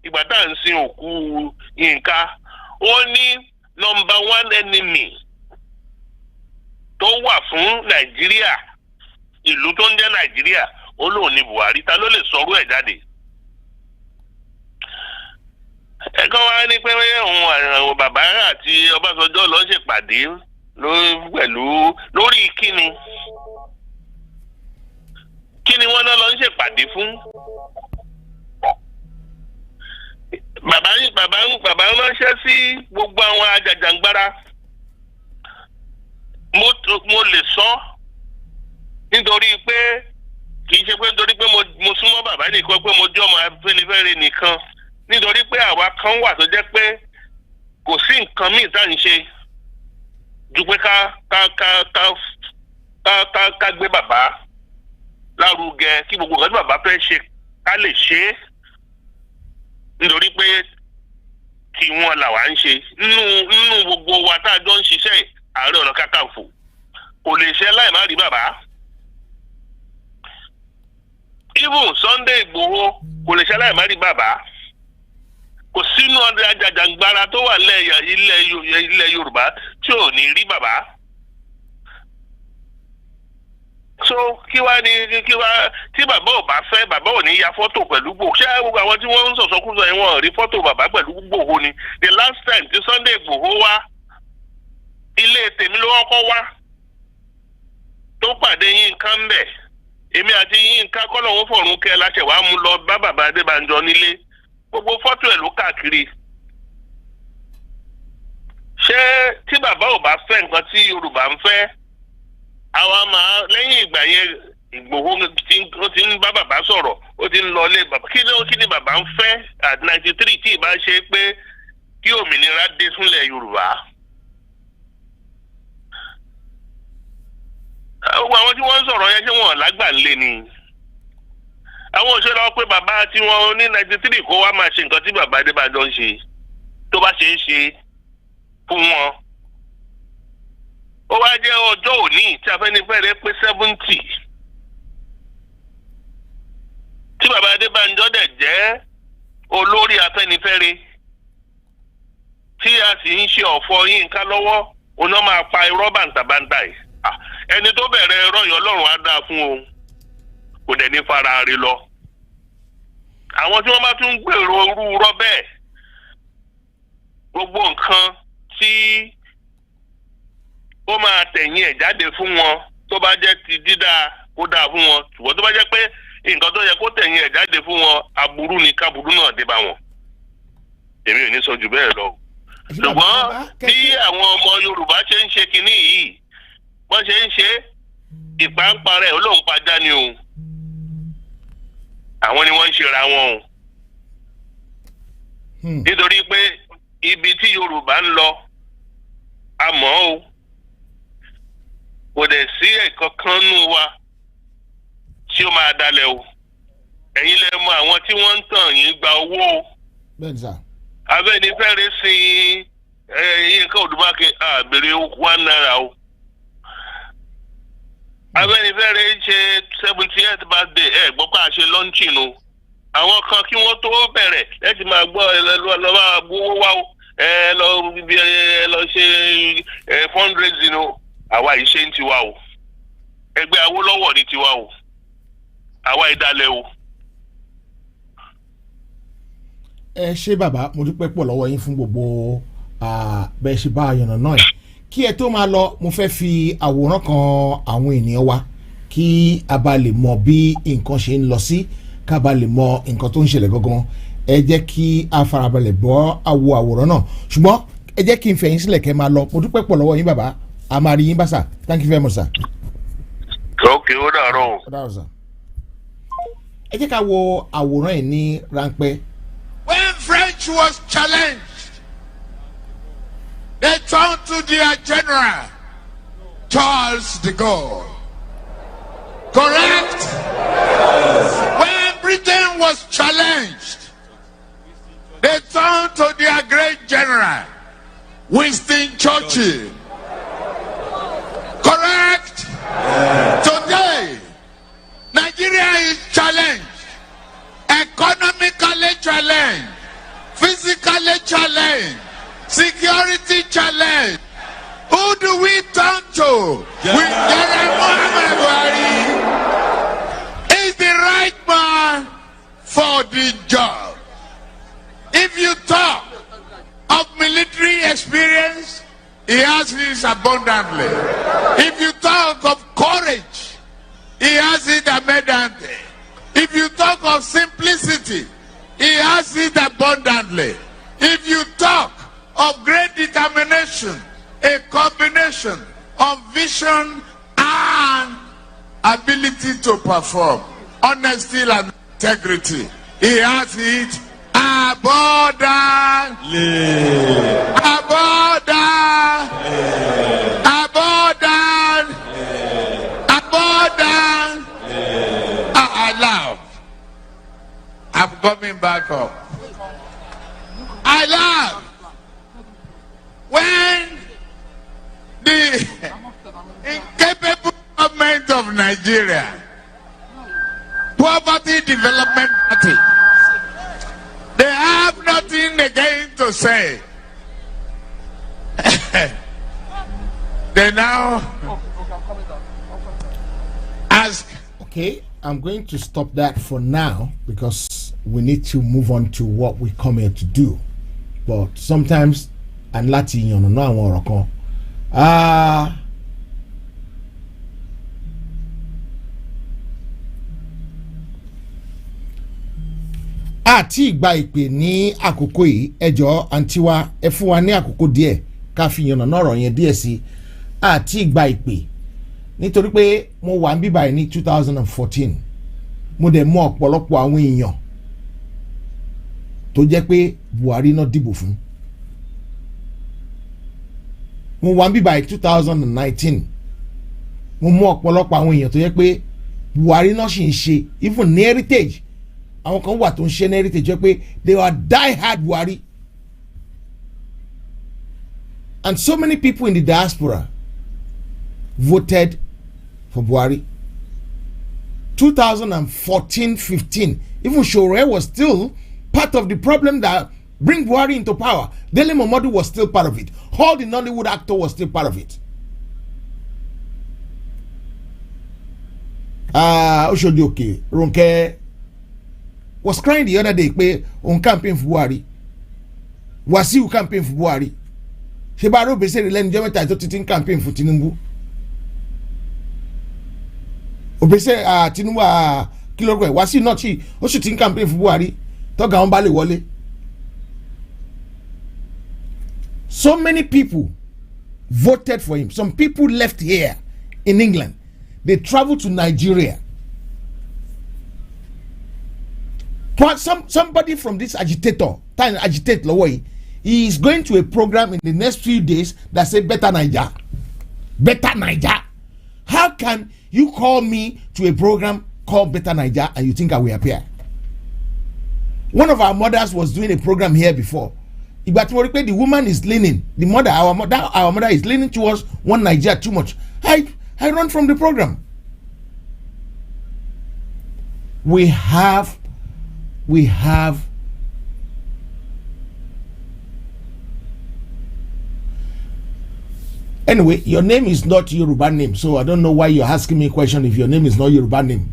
ìgbà tá à ń sin òkú Yínká ó ní number one enemy tó wà fún Nàìjíríà ìlú tó ń jẹ́ Nàìjíríà ó lóun ní Buhari. Ta ló lè sọ̀rọ̀ ẹ̀ jáde? Ẹ̀kan wá ní pé àwọn bàbá àti Ọbásanjọ́ lọ ṣèpàdé pẹ̀lú lórí kíni wọ́n náà lọ ń ṣèpàdé fún. Bàbá ránṣẹ́ sí gbogbo àwọn ajàjàngbara. Mo lè sọ nítorí pé kì í ṣe pé nítorí pé mo súnmọ́ bàbá nìkan pé mo jẹ́ ọmọ Afẹ́nifẹ́re nìkan nítorí pé àwa kan wà tó jẹ́ pé kò sí nǹkan míì tá à ń ṣe ju pé ká gbé bàbá lárugẹ kí gbogbo nǹkan tí bàbá fẹ́ ṣe ká lè ṣe é nítorí pé tí wọ́n là wá ń ṣe nínú gbogbo wa tá a jọ ń ṣiṣẹ́ Ààrẹ Ọ̀nà Kakanfò kò lè ṣe láì má rí bàbá. Even Sunday Igboho kò lè ṣe láì má rí bàbá. Kò sínú ọdẹ ajàjàngbara tó wà ilẹ̀ Yorùbá tí ò ní rí bàbá. So tí bàbá ò bá fẹ́ bàbá ò ní ya fọ́tò pẹ̀lú Igboho. Ṣé gbogbo àwọn tí wọ́n ń sọ̀sọ́kúsọ yẹn wọ́n rí fọ́tò bàbá pẹ̀lú Igboho ni? The last time tí Sunday Igboho wá ilé tèmi ló kọ́kọ́ wá tó pàdé Yínká ń bẹ̀. Èmi àti Yínká kọ́lọ́hún fọ̀run kẹ́ láṣẹ wàá mú lọ bá bàbá Adébánjọ nílé. Gbogbo fọ́tò ẹ̀ ló káàkiri. Ṣé tí bàbá ò bá fẹ́ nǹkan tí Yorùbá ń fẹ́ àwa máa lẹ́yìn ìgbà yẹn Ìgbòho ó ti ń bá bàbá sọ̀rọ̀ ó ti ń lọ ilé bàbá kí ni bàbá ń fẹ́ at 93 tí ìbá ṣe pé kí òmìnira dé súnlẹ̀ Yorùbá. Àwọn tí wọ́n ń sọ̀rọ̀ yẹn ṣé wọ́n lágbàlẹ̀ ni. Àwọn òṣèlú pé bàbá tí wọ́n ní 93 kó wá máa ṣe nǹkan tí bàbá Adébánjọ ń ṣe tó bá ṣe é ṣe fún wọn. Ó wá jẹ́ ọjọ́ òní tí Afẹ́nifẹ́re pé 70 tí bàbá Adébánjọ dẹ̀ jẹ́ olórí Afẹ́nifẹ́re tí a sì ń ṣe ọ̀fọ̀ Yínká lọ́wọ́ òun náà máa pa irọ́ bàǹtàbàǹtà yìí. Ẹni tó bẹ̀rẹ̀ ẹ̀rọ yìí Ọlọ́run á dáa fún o kò dẹ̀ ní fara rí lọ. Àwọn tí wọ́n bá tún gbèrò orú rọ́ bẹ́ẹ̀ gbogbo nǹkan tí ó máa tẹ̀yìn ẹ̀ jáde fún wọn tó bá jẹ́ ti dídá kó dáa fún wọn ṣùgbọ́n tó bá jẹ́ pé nǹkan tó yẹ kó tẹ̀yìn ẹ̀ jáde fún wọn aburú ni káburú náà dé bá wọn. Èmi ò ní sọ jù bẹ́ẹ̀ lọ. Ṣùgbọ́n bí àwọn ọmọ Yorùbá ṣe ń ṣe kinní yìí wọ́n ṣe ń ṣe ìpàǹparẹ̀ olóhùn padà ni o. Àwọn ni wọ́n ń ṣera wọn o. Nítorí pé ibi tí Yorùbá ń lọ àmọ́ o kò dẹ̀ sí ẹ̀kọ́ kan nù wa tí ó máa dalẹ̀ o. Ẹ̀yin lẹ mọ̀ àwọn tí wọ́n ń tàn yín gba owó o. Afẹ́nifẹ́re sin Yínká Odùmákin àbèrè 1 naira o. Afẹ́nifẹ́re ṣe 78th birthday gbọ́ pé a ṣe launching o. Àwọn kan kí wọ́n tó bẹ̀rẹ̀ ẹ ti máa gbọ́ lọ́wọ́ gbówó wá o. Lọ ṣe fundraising o. Àwa yìí ṣe ń tiwa o. Ẹgbẹ́ Awólọ́wọ̀ ni tiwa o. Àwa ìdálẹ̀ o. Ẹ ṣé bàbá mo dúpẹ́ pọ̀ lọ́wọ́ yín fún gbogbo bẹ́ẹ̀ ṣe bá àyànnà náà yìí. Kí ẹ tó máa lọ mo fẹ́ fi àwòrán kan àwọn ènìyàn wa kí a bá lè mọ bí nǹkan ṣe ń lọ sí ká bá lè mọ nǹkan tó ń ṣẹlẹ̀ gangan. Ẹ jẹ́ kí a farabalẹ̀ bọ́ àwòrán náà ṣùgbọ́n ẹ jẹ́ kí n fẹ̀yìn sílẹ̀ kẹ́ máa lọ mo dúpẹ́ pọ̀ lọ́wọ́ yín bàbá a máa rí yín bá sà. Thank you very much sir. Okay, ó dàárọ̀ o. Ó dàárọ̀ sà. Ẹ jẹ́ ká wo àwòrán yìí ní ráńpẹ́. When French was challenged, they turned to their general, Charles de Gaulle. Correct? Yes. When Britain was challenged, they turned to their great general, Winston Churchill. Correct? Yes. Today, Nigeria is challenged. Economically challenged, physically challenged, security challenged. Who do we turn to? General Muhammad Buhari is the right man for the job. If you talk of military experience, he has it abundantly. If you talk of courage, he has it abundantly. If you talk of simplicity, he has it abundantly. If you talk of great determination, a combination of vision and ability to perform, honesty and integrity, he has it abundantly. Abundantly. Abundant. Abundant. I love. I'm coming back up. I love when the incapable government of Nigeria, Poverty Development Party, they have nothing again to say. They now ask. Okay, I'm going to stop that for now because we need to move on to what we come here to do. But sometimes, and láti yànnà náà àwọn ọ̀rọ̀ kan. Àti ìgbà ìpè ní àkókò yìí ẹjọ́ àǹtí wa ẹ fún wa ní àkókò díẹ̀ ká fi yànnà náà ọ̀rọ̀ yẹn díẹ̀ sí àti ìgbà ìpè nítorí pé mo wà ń bíbáyìí ní 2014 mo dẹ̀ mọ̀ ọ̀pọ̀lọpọ̀ àwọn èèyàn tó jẹ́ pé Buhari náà dìbò fún. Mo wà ń bíbáyìí 2019 mo mọ̀ ọ̀pọ̀lọpọ̀ àwọn èèyàn tó jẹ́ pé Buhari náà sì ń ṣe even ní heritage àwọn kan wà tó ń ṣe ní heritage jẹ́ pé they were die hard Buhari. And so many people in the diaspora voted for Buhari. 2014-15, even Shore was still part of the problem that bring Buhari into power. Dele Momodu was still part of it. All the Nollywood actor was still part of it. Oshodioke, Ronke was crying the other day pé on campaign for Buhari. Wasiu campaign for Buhari. Shebaro Besere lẹ́nu jẹ́ mẹ́ta tó ti campaign for Tinubu. Obese Tinubu kilo rẹ̀ Wasiu náà tí ó sì ti campaign for Buhari tọ́gà wọn bá lè wọlé. So many people voted for him. Some people left here in England. They traveled to Nigeria. Somebody from this agitator, time agitate Lawai, he is going to a program in the next few days that say better Niger. Better Niger. How can you call me to a program called Better Niger and you think I will appear? One of our mothers was doing a program here before. But the woman is leaning, the mother, our mother is leaning towards one Niger too much. I run from the program. We have anyway, your name is not Yoruba name, so I don't know why you're asking me a question if your name is not Yoruba name.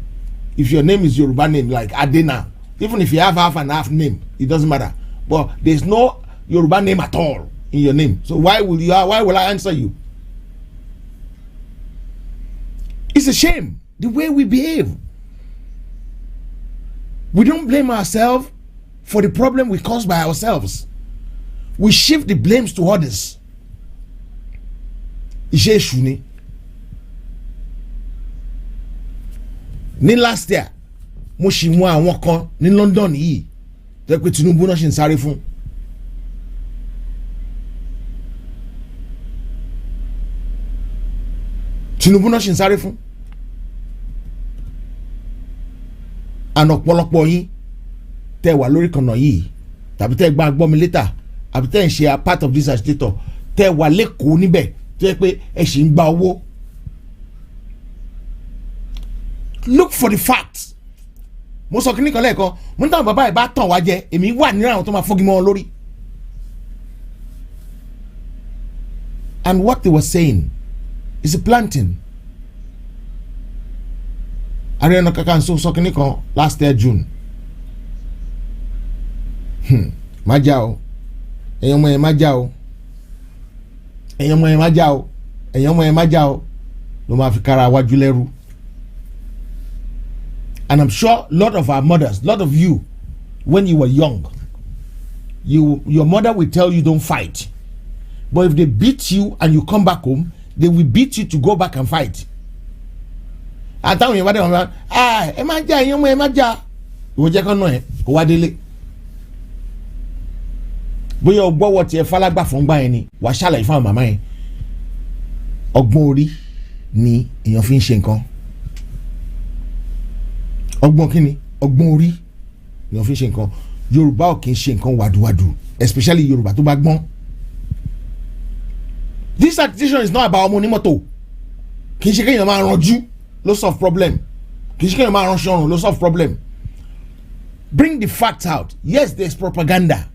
If your name is Yoruba name like Adena, even if you have half and half name, it doesn't matter. But there's no Yoruba name at all in your name. So why will I answer you? It's a shame the way we behave. We don't blame ourselves for the problem we caused by ourselves. We shift the blames to others. Iṣẹ́ èṣù ni. Ní last year, mo ṣì mú àwọn kan ní London yìí tó pé Tinubu náà ṣì ń sáré fún. Tinubu náà ṣì ń sáré fún. And ọ̀pọ̀lọpọ̀ yín tẹ́ wà lórí kan náà yìí tàbí tẹ́ gbọ́ mi later àbí tẹ́ ń ṣe a part of this agitator tẹ́ wà lẹ́kọ̀ọ́ níbẹ̀ tó yẹ pé ẹ ṣì ń gba owó. Look for the facts. Mo sọ kíní kan lẹ́ẹ̀kan mo ní táwọn bàbá ẹ̀ bá tàn wá jẹ èmi wà nínú àwọn tó máa fọ́gi mọ́ wọn lórí. And what they were saying is a planting. Ààrẹ Ọ̀nà Kakanfò sọ kíní kan last year June. Má já o ẹ̀yin ọmọ yẹn má já o ẹ̀yin ọmọ yẹn má já o ẹ̀yin ọmọ yẹn má já o ló máa fi kára wájú lẹ́rú. And I'm sure a lot of our mothers, a lot of you, when you were young, your mother will tell you don't fight. But if they beat you and you come back home, they will beat you to go back and fight. Àtàwọn yẹn bá dé wọn bá ẹ má já ẹ̀yin ọmọ ẹ má já ìwọ jẹ́ kán náà ẹ kó wá délé. bóyá ọgbọ́wọ́ tiẹ̀ falágbà fún gbà yẹn ni wàá ṣàlàyé fún àwọn màmá yẹn ọgbọ́n orí ni èèyàn fi ń ṣe nǹkan ọgbọ́n kíni ọgbọ́n orí ni èèyàn fi ń ṣe nǹkan Yorùbá ò kì í ṣe nǹkan wàdùwàdù especially Yorùbá tó bá gbọ́n. This accusation is not about ọmọ onímọ́tò kì í ṣe kéèyàn máa ranjú ló solve problem kì í ṣe kéèyàn máa ránṣẹ́ ọ̀run ló solve problem. Bring the facts out. Yes, there's propaganda,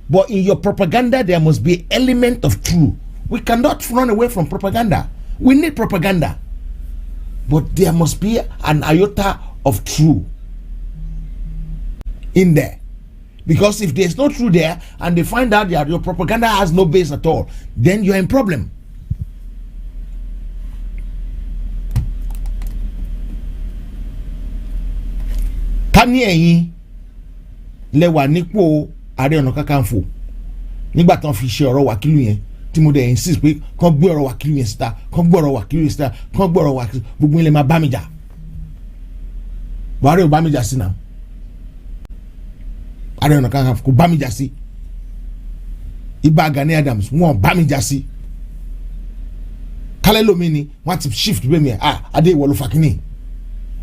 but in your propaganda there must be an element of truth. We cannot run away from propaganda. We need propaganda, but there must be an iota of truth in there, because if there's no truth there and they find out that your propaganda has no base at all, then you're in problem. Tani ẹ̀yin lẹ́wà nípò Ààrẹ Ọ̀nà Kakanfò nígbà tán fi ṣe ọ̀rọ̀ wákìlù yẹn tí mo dẹ̀ insist pé kán gbé ọ̀rọ̀ wákìlù yẹn síta kán gbé ọ̀rọ̀ wákìlù yẹn síta kán gbé ọ̀rọ̀ wákìlù gbogbo ilẹ̀ máa bá mi jà Buhari ò bá mi jà sí náà Ààrẹ Ọ̀nà Kakanfò kò bá mi jà sí Ìbà Gani Adams wọn bá mi jà sí kálẹ̀ lómi ni wọ́n ti shift bẹ́ẹ̀ mi adé ìwọ ló fà kínní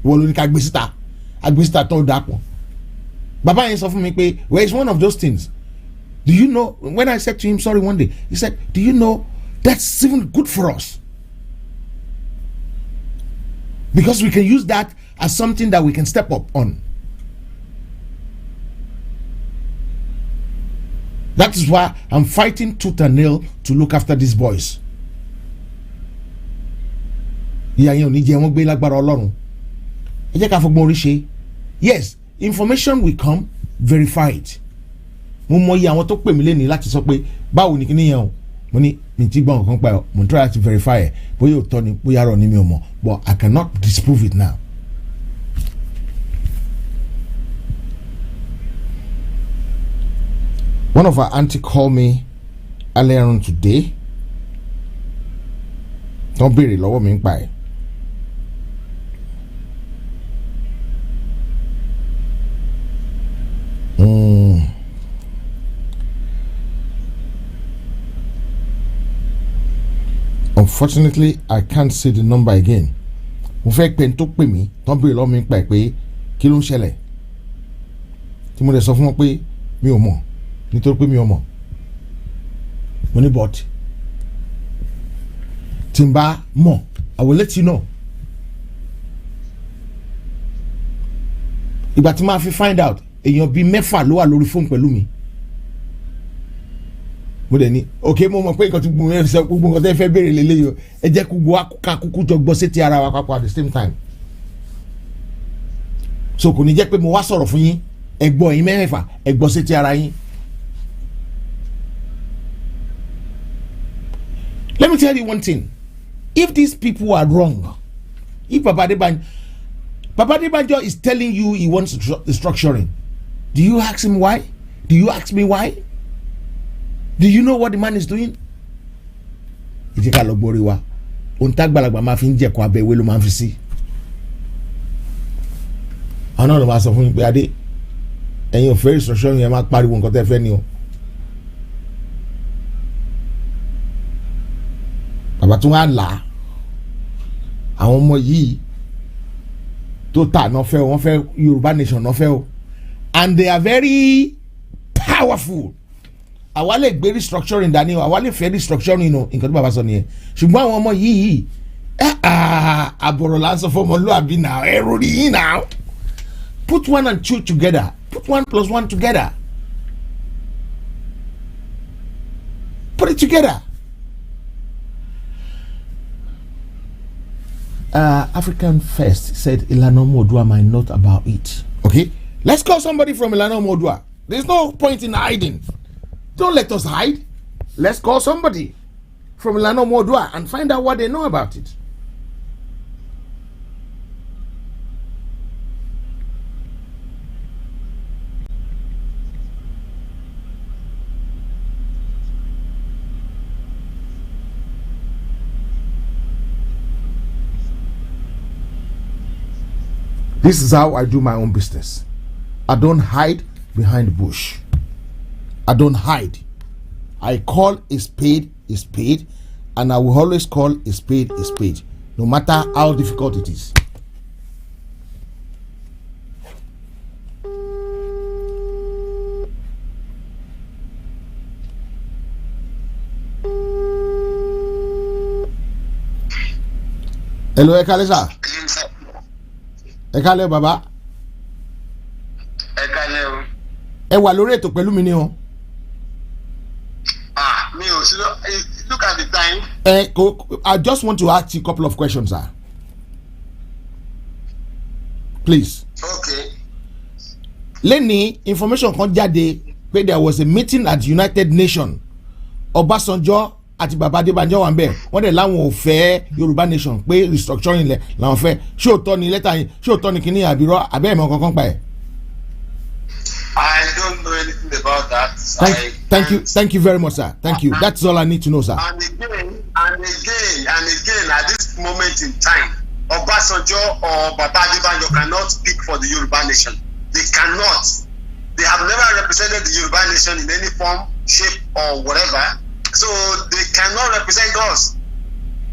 ìwọ ló ní ká gbé síta agbésítà tó dàpọ̀ bàbá yẹn sọ fún mi pé well it's one of those things. Do you know, when I said to him sorry one day, he said, do you know that's even good for us, because we can use that as something that we can step up on. That is why I'm fighting tooth and nail to look after these boys. Ìyá yẹn ò ní jẹ́ wọ́n gbé lágbára Ọlọ́run. Ẹ jẹ́ ká fọgbọ́n orí ṣe. Yes, information will come, verify it. Mo mọ iye àwọn tó pè mí lẹ́ni láti sọ pé báwo ni kíní yẹn o mo ní mi ti gbọ́n nǹkan pa ọ́ mo n try to verify ẹ̀ bóyá òótọ́ ni bóyá rọ̀ ni mi ò mọ̀, but I cannot disprove it now. One of our auntie called me earlier on today. Don't béèrè lọ́wọ́ mi ń pa ẹ̀. Unfortunately, I can't see the number again. Mo fẹ́ pé n tó pè mí tán béèrè lọ́wọ́ mi ń pa ẹ̀ pé kí ló ń ṣẹlẹ̀ tí mo lè sọ fún wọn pé mi ò mọ̀ nítorí pé mi ò mọ̀ mo ní but tí n bá mọ̀ I will let you know. Ìgbà tí máa fi find out èèyàn bíi mẹ́fà ló wà lórí fóònù pẹ̀lú mi mo dẹ̀ ní ok mo mọ̀ pé nǹkan tí gbogbo nǹkan tẹ́ fẹ́ béèrè lélẹ́yìí o ẹ jẹ́ gbogbo akúkú jọ gbọ́ sétí ara wa papọ̀ at the same time, so kò ní jẹ́ pé mo wá sọ̀rọ̀ fún yín ẹ gbọ́ yín mẹ́fà ẹ gbọ́ sétí ara yín. Let me tell you one thing, if these people are wrong, if Baba Adebanjo is telling you he wants structuring, do you ask him why? Do you ask me why? Do you know what the man is doing? Ìdí ká lọ gbórí wa ohun tágbàlagbà máa fi ń jẹ̀kọ́ abẹ́ ìwé ló máa ń fi sí. àwọn náà ló máa sọ fún mi pé adé ẹ̀yin ò fẹ́ restructuring yẹn máa pariwo nǹkan tẹ́ fẹ́ ni o. bàbá tó wá là á àwọn ọmọ yìí tó tà náà fẹ́ o wọ́n fẹ́ Yorùbá nation náà fẹ́ o and they are very powerful. Àwa lè gbé restructuring dání o àwa lè fẹ́ restructuring o nǹkan tó bàbá sọ nìyẹn ṣùgbọ́n àwọn ọmọ yìí àbọ̀rọ̀ là ń sọ fún ọmọlúwàbí náà ẹ̀rọ nìyí náà. Put 1 and 2 together, put 1 plus 1 together, put it together. African First said Ilana Modua might not about it. Okay, let's call somebody from Ilana Modua. There's no point in hiding. Don't let us hide. Let's call somebody from Ilana Modua and find out what they know about it. This is how I do my own business. I don't hide behind the bush. I don't hide. I call a spade, and I will always call a spade, no matter how difficult it is. Hello, Ekale sir. Ekale baba. Ekale o. Ẹ wà lórí ètò pẹ̀lú mi ni o. Mi ò sí look at the time. I just want to ask you a couple of questions, sir. Please. Okay. Lẹ́ni information kan jáde pé there was a meeting at United Nations. Ọbásanjọ́ àti bàbá Adébánjọ wà ńbẹ̀. Wọ́n dẹ̀ láwọn ò fẹ́ Yorùbá nation pé restructuring lẹ̀ làwọn fẹ́. Ṣé òótọ́ ni lẹ́tà yìí? Ṣé òótọ́ ni kíní àbírọ́ àbẹ́ ìmọ̀ kankan pa ẹ̀? I don't know anything about that. Thank you very much, sir. Thank you. That's all I need to know, sir. And again, at this moment in time, Obasanjo or Baba Adébánjọ cannot speak for the Yoruba nation. They cannot. They have never represented the Yoruba nation in any form, shape, or whatever. So they cannot represent us.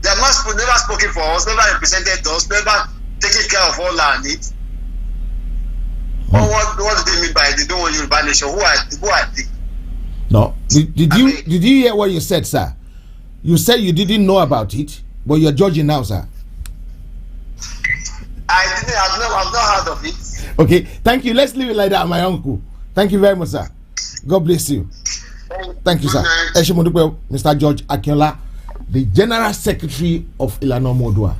They have never spoken for us, never represented us, never taken care of all our needs. What do they mean by they don't want Yoruba nation? Who are they? No. Did you hear what you said, sir? You said you didn't know about it, but you're judging now, sir. I've not heard of it. Okay, thank you. Let's leave it like that, my uncle. Thank you very much, sir. God bless you. Thank you, sir. Mr. George Akinola, the General Secretary of Ilana Modua.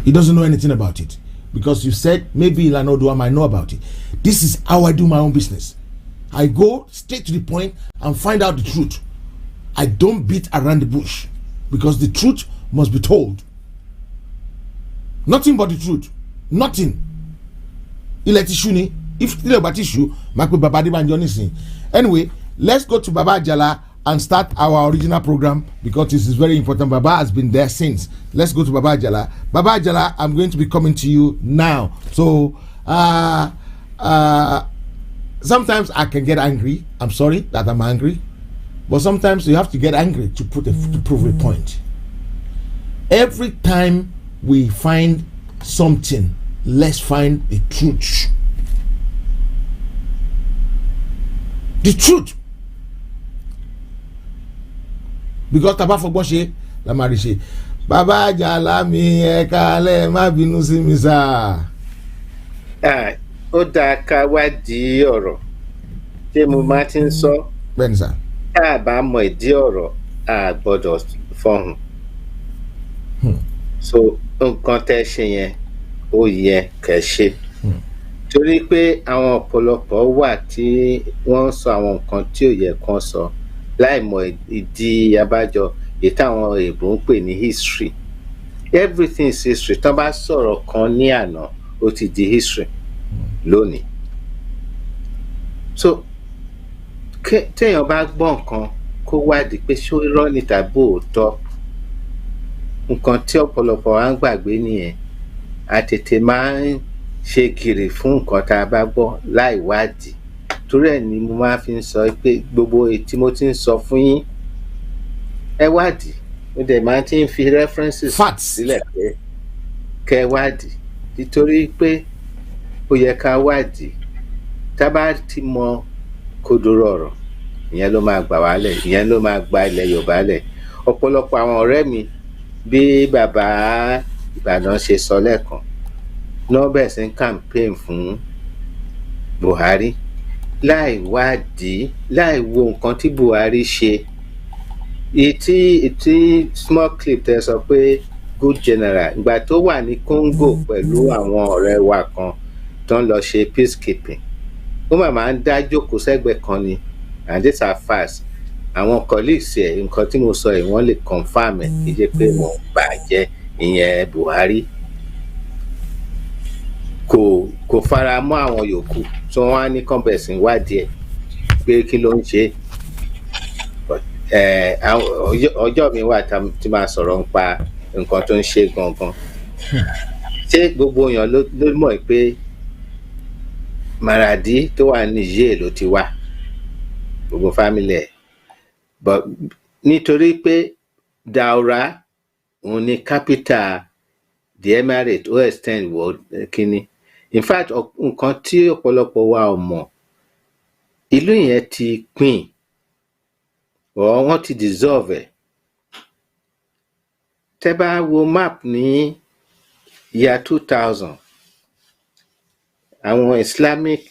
He doesn't know anything about it because you said maybe Ilana Modua might know about it. This is how I do my own business. I go straight to the point and find out the truth. I don't beat around the bush because the truth must be told. Nothing but the truth. Nothing. Iletishuni. If you about issue, Baba Adébánjọ nisin. Anyway, let's go to Baba Ajala and start our original program because this is very important. Baba has been there since. Let's go to Baba Ajala. Baba Ajala, I'm going to be coming to you now. So, sometimes I can get angry. I'm sorry that I'm angry, but sometimes you have to get angry to prove a point. Every time we find something, let's find the truth. The truth. Because taba fogbon ṣe la ma rí ṣe. Baba Ajala mi ẹ káalẹ́ má bínú sí mi sá. Ó dáa ká wádìí ọ̀rọ̀ tí mo máa ti ń sọ. Bẹ́ẹ̀ni sá. Tá a bá mọ ìdí ọ̀rọ̀ a gbọ́dọ̀ fọhùn. So nǹkan tẹ́ ṣe yẹn ó yẹ kẹ́ ṣe. Torí pé àwọn ọ̀pọ̀lọpọ̀ wà tí wọ́n sọ àwọn nǹkan tí ò yẹ kán sọ láì mọ ìdí abájọ èyí táwọn èèbó ń pè ní history. Everything is history. Tán bá sọ̀rọ̀ kan ní àná ó ti di history lónìí. So téèyàn bá gbọ́ nǹkan kó wádìí pé ṣó irọ́ ni tàbí òótọ́. Nǹkan tí ọ̀pọ̀lọpọ̀ wa ń gbàgbé nìyẹn. A tètè máa ń ṣe kiri fún nǹkan tá a bá gbọ́ láì wádìí. Torí ẹ̀ ni mo máa fi ń sọ pé gbogbo tí mo ti ń sọ fún yín ẹ wádìí. Mo dẹ̀ máa ti ń fi references sílẹ̀ pé kẹ́ wádìí. Nítorí pé ó yẹ ká wádìí. Tá bá ti mọ kòdòrò ọ̀rọ̀ ìyẹn ló máa gbà wálẹ̀, ìyẹn ló máa gba ilẹ̀ Yorùbá lẹ̀. Ọ̀pọ̀lọpọ̀ àwọn ọ̀rẹ́ mi bí bàbá Ìbàdàn ṣe sọ lẹ́ẹ̀kan nọ́bẹ̀ sí campaign fún Buhari láì wádìí láì wo nǹkan tí Buhari ṣe. Ìtí small clip tẹ sọ pé good general ìgbà tó wà ní Congo pẹ̀lú àwọn ọ̀rẹ́ wa kan tó ń lọ ṣe peacekeeping ó máa ń dá jókòó sẹ́gbẹ̀ẹ́ kan ni and these are fast. Àwọn colleagues ẹ̀ nǹkan tí mo sọ yìí wọ́n lè confirm ẹ̀ kì í ṣe pé mo bàjẹ́ ìyẹn Buhari kò fara mọ́ àwọn yòókù tí wọ́n á ní kọ́ńbẹ̀sì wádìí ẹ̀ pé kí ló ń ṣe. Ọjọ́ mi wà tí máa sọ̀rọ̀ nípa nǹkan tó ń ṣe gangan. Ṣé gbogbo èèyàn ló mọ̀ pé Maradi tó wà ní Niger ló ti wá gbogbo family ẹ̀, but nítorí pé Daura òun ni capital the emirate ó extend wọ kíní. In fact nǹkan tí ọ̀pọ̀lọpọ̀ wa ò mọ̀, ìlú yẹn ti pín or wọ́n ti dissolve ẹ̀. Tẹ́ bá wo map ní year 2000, àwọn Islamic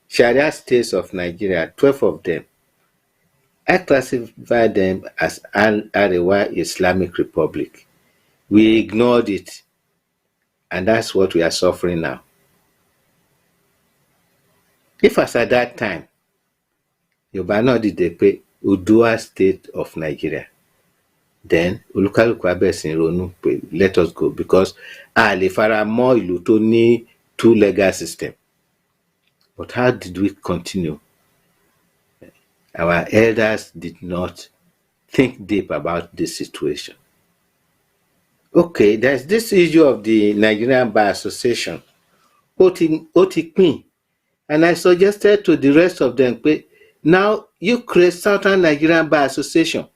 Sharia states of Nigeria, 12 of them, I classify them as Arewa Islamic Republic. We ignored it, and that's what we are suffering now. If as at that time, Yoruba náà dìde pé Oòduà state of Nigeria, then olúkálùkù á bẹ̀rẹ̀ sí ronú pé let us go, because a lè fara mọ́ ìlú tó ní two legal system. But how did we continue? Our elders did not think deep about this situation. Okay, there's this issue of the Nigerian Bar Association. Ó ti pín, and I suggested to the rest of them, now you create Southern Nigerian Bar Association.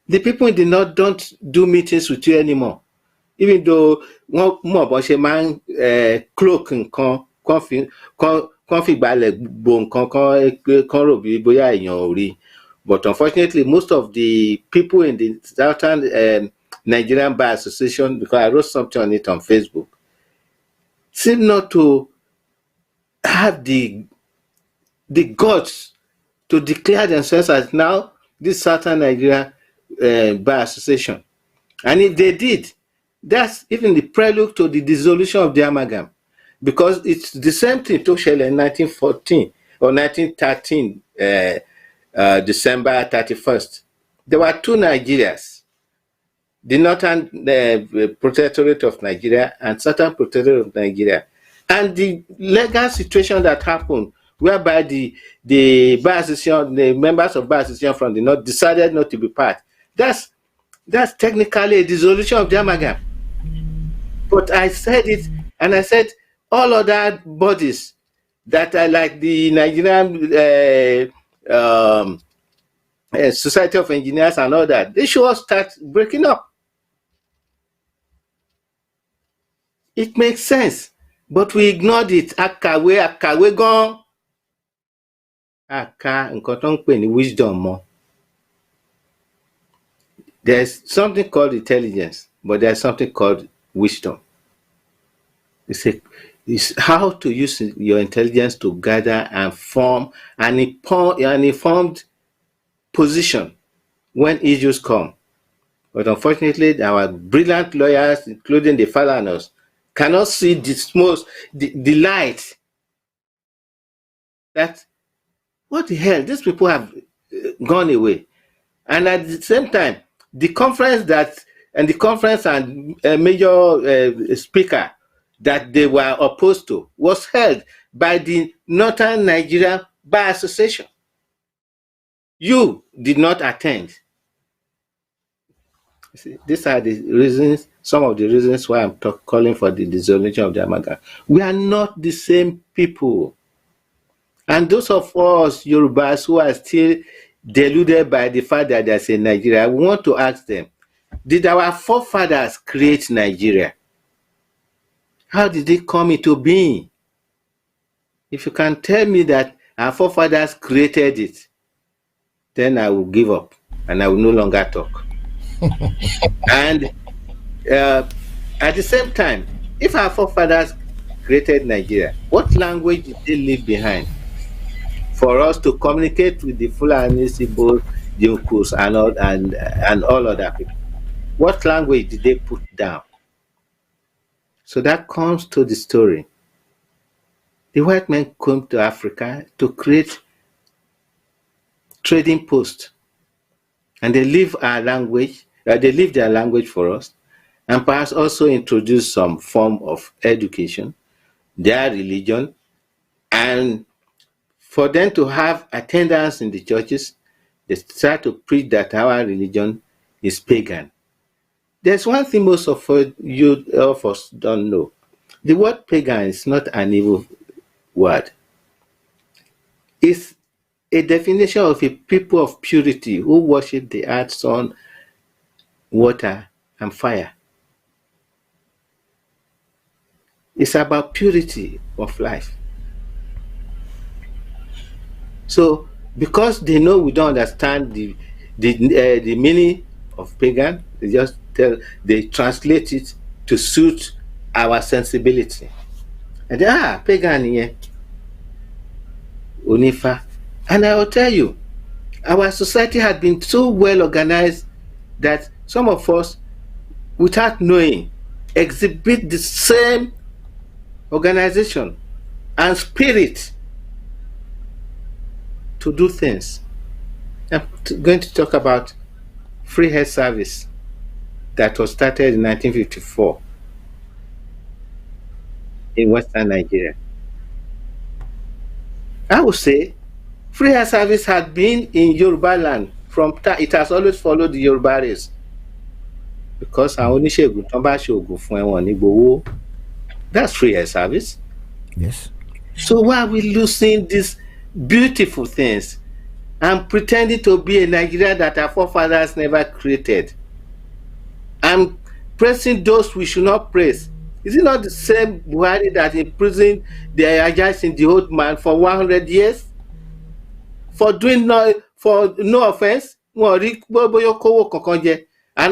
The people in the north don't do meetings with you anymore. Even though wọ́n mọ̀ bọ́n ṣe máa ń cloak nǹkan kan fi gbalẹ̀ gbo nǹkan kan rò bí bóyá èèyàn ò rí. But unfortunately, most of the people in the Southern Nigerian Bar Association, because I wrote something on it on Facebook, seem not to have the guts to declare themselves as now this Southern Nigeria Bar Association. And if they did, that's even the prelude to the dissolution of the amalgam, because it's the same thing to Shell in 1914 or 1913, December 31st. There were two Nigerias, the Northern Protectorate of Nigeria and Southern Protectorate of Nigeria. And the legal situation that happened, whereby the Bar Association, the members of Bar Association from the North decided not to be part, that's technically a dissolution of the amalgam. But I said it, and I said all other bodies that are like the Nigerian Society of Engineers and all that, they should all start breaking up. It makes sense, but we ignored it. Akawe gan. Aka nǹkan tó ń pè ní wisdom mọ́. There's something called intelligence, but there's something called wisdom. It's how to use your intelligence to gather and form an informed position when issues come. But unfortunately, our brilliant lawyers, including the Falanos, cannot see the light that, what the hell, these people have gone away. And at the same time, the conference and major speaker that they were opposed to was held by the Northern Nigeria Bar Association. You did not attend. See, these are the reasons, some of the reasons why I'm calling for the dissolution of the amalgam. We are not the same people. And those of us Yorubas who are still deluded by the fact that there's a Nigeria, we want to ask them, did our forefathers create Nigeria? How did it come into being? If you can tell me that our forefathers created it, then I will give up and I will no longer talk. And at the same time, if our forefathers created Nigeria, what language did they leave behind for us to communicate with the Fulani, Igbo, Dinkus, and all other people? What language did they put down? So that comes to the story. The white men came to Africa to create trading posts, and they leave our language. They leave their language for us, and perhaps also introduce some form of education, their religion, and for them to have attendance in the churches, they start to preach that our religion is pagan. There's one thing most of us don't know. The word pagan is not an evil word. It's a definition of a people of purity who worship the earth, sun, water, and fire. It's about purity of life. So, because they know we don't understand the meaning of pagan, they translate it to suit our sensibility. And pagan, yeah, Onifa. And I will tell you, our society had been so well organized that some of us, without knowing, exhibit the same organization and spirit to do things. I'm going to talk about free health service that was started in 1954 in Western Nigeria. I would say free health service had been in Yoruba land from time. It has always followed the Yoruba race, because that's free health service. Yes. So why are we losing these beautiful things and pretending to be a Nigeria that our forefathers never created, and praising those we should not praise? Is it not the same Buhari that imprisoned the Ajax in the old man for 100 years for doing for no offense? And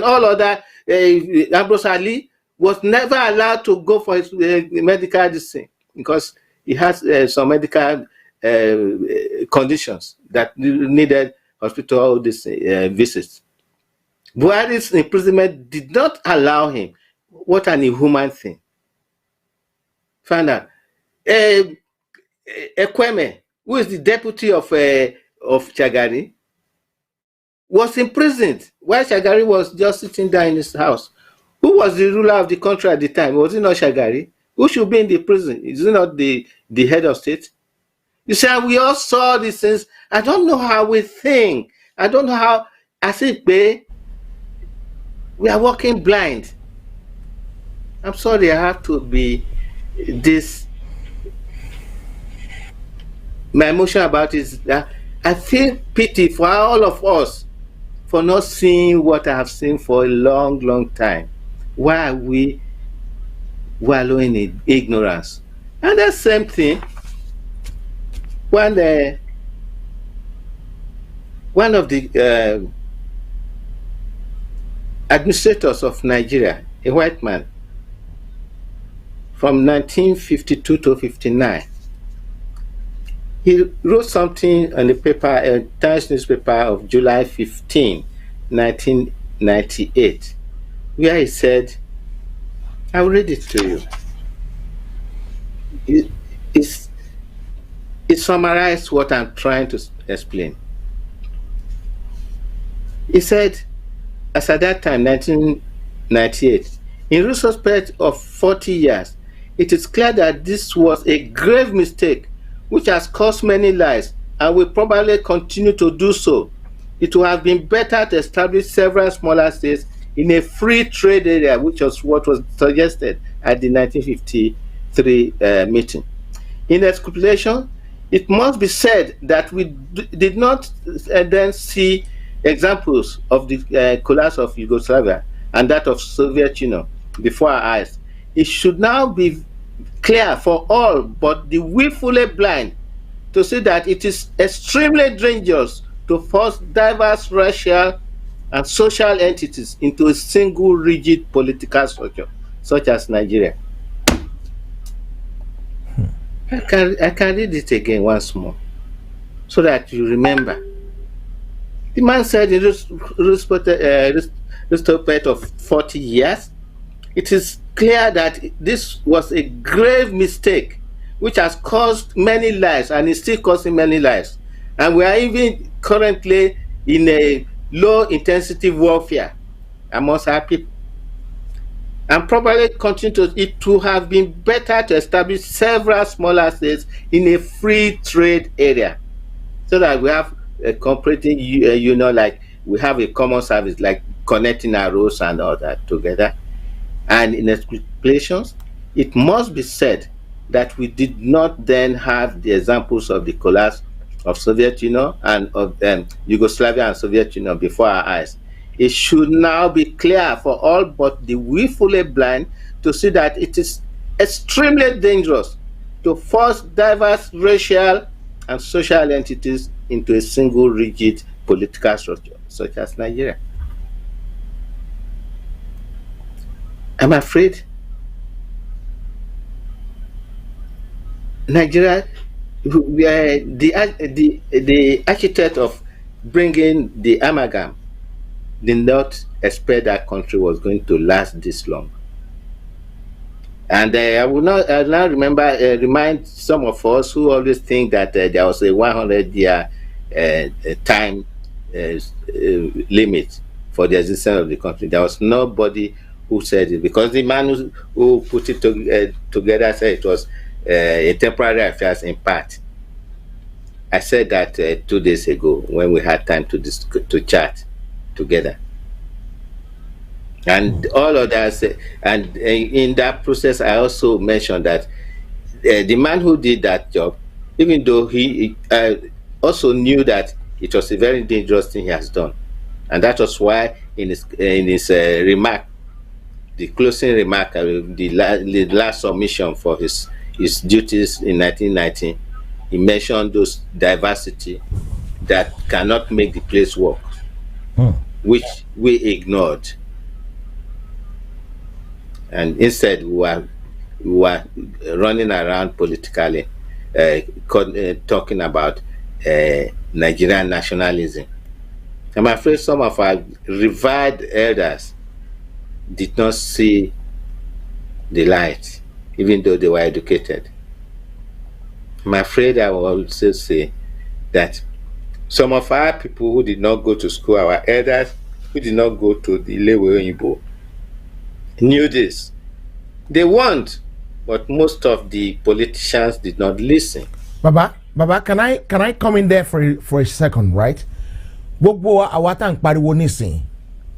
all other Ambrose Ali was never allowed to go for his medical disease because he has some medical conditions that needed hospital visits. Buhari's imprisonment did not allow him. What an inhuman thing. Find out. Ekweme, who is the deputy of Shagari, was imprisoned while Shagari was just sitting down in his house. Who was the ruler of the country at the time? Was it not Shagari? Who should be in the prison? Is it not the head of state? You see, we all saw these things. I don't know how we think. I don't know how, as if we are walking blind. I'm sorry, I have to be this. My emotion about it is that I feel pity for all of us for not seeing what I have seen for a long, long time. Why are we wallowing in ignorance? And the same thing, one of the administrators of Nigeria, a white man, from 1952 to 59, he wrote something on the paper, a Times newspaper of July 15, 1998, where he said, I'll read it to you. It summarized what I'm trying to explain. He said, as at that time, 1998, in retrospect of 40 years, it is clear that this was a grave mistake which has cost many lives and will probably continue to do so. It would have been better to establish several smaller states in a free trade area, which was what was suggested at the 1953 meeting. In exculpation, it must be said that we did not then see examples of the collapse of Yugoslavia and that of Soviet Union before our eyes. It should now be clear for all but the willfully blind to see that it is extremely dangerous to force diverse racial and social entities into a single rigid political structure, such as Nigeria. I can read it again once more, so that you remember. The man said in retrospect of 40 years, it is clear that this was a grave mistake which has caused many lives and is still causing many lives. And we are even currently in a low-intensity warfare amongst our people. And probably continue to have been better to establish several smaller states in a free trade area, so that we have a cooperating, like we have a common service, like connecting our roads and all that together. And in explanations, it must be said that we did not then have the examples of the collapse of Soviet Union and of Yugoslavia and Soviet Union before our eyes. It should now be clear for all but the willfully blind to see that it is extremely dangerous to force diverse racial and social entities into a single rigid political structure, such as Nigeria. I'm afraid Nigeria, the architect of bringing the amalgam, did not expect that country was going to last this long. And I will not now remind some of us who always think that there was a 100-year time limit for the existence of the country. There was nobody who said it, because the man who put it together said it was a temporary affairs in part. I said that 2 days ago when we had time to chat together. And all of that, and in that process, I also mentioned that the man who did that job, even though he also knew that it was a very dangerous thing he has done, and that was why in his remark, the closing remark, the last submission for his duties in 1990, he mentioned those diversity that cannot make the place work, which we ignored. And instead, we were running around politically, talking about Nigerian nationalism. I'm afraid some of our revered elders did not see the light, even though they were educated. I'm afraid I will also say that some of our people who did not go to school, our elders who did not go to the Ilewe Oyinbo, knew this. They want, but most of the politicians did not listen. Baba, can I come in there for a second, right? Gbogbo awata pariwo nisin,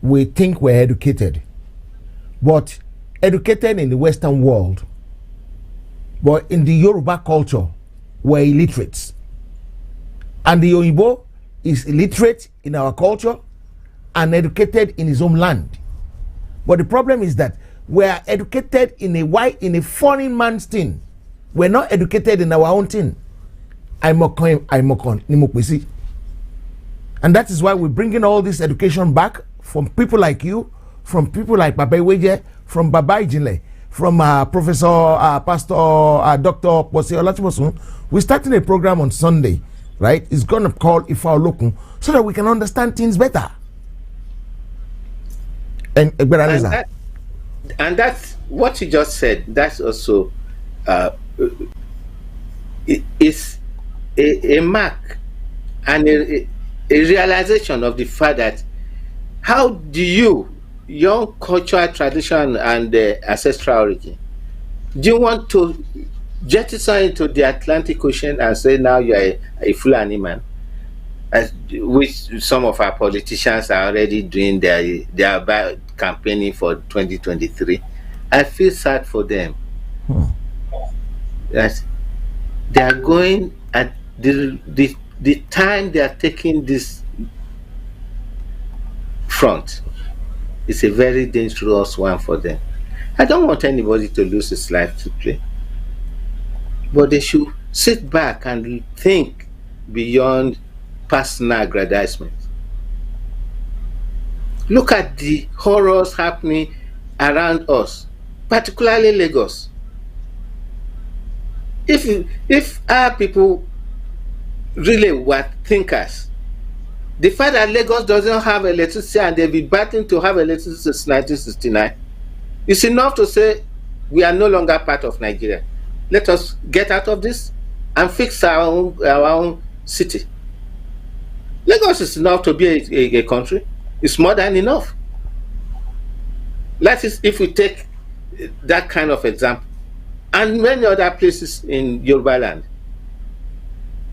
we think we're educated, but educated in the Western world, but in the Yoruba culture, we're illiterates, and the Oyinbo is illiterate in our culture and educated in his own land. But the problem is that we are educated in a foreign man's thing. We're not educated in our own thing. And that is why we're bringing all this education back from people like you, from people like Baba Iweje, from Baba Ijinle, from Professor, Pastor, Dr. Pose Olatibosun. We're starting a program on Sunday, right? It's going to call Ifa Olokun, so that we can understand things better. And that's what you just said. That's also is a mark and a realization of the fact that how do you, your cultural tradition and ancestral origin, do you want to jettison into the Atlantic Ocean and say now you are a Fulani man? Which some of our politicians are already doing their campaigning for 2023. I feel sad for them. That they are going at the time they are taking this front. It's a very dangerous one for them. I don't want anybody to lose his life to play, but they should sit back and think beyond personal aggrandizement. Look at the horrors happening around us, particularly Lagos. If our people really were thinkers, the fact that Lagos doesn't have electricity and they've been battling to have electricity since 1969 is enough to say we are no longer part of Nigeria. Let us get out of this and fix our own city. Lagos is enough to be a country. It's more than enough. That is, if we take that kind of example, and many other places in Yoruba land.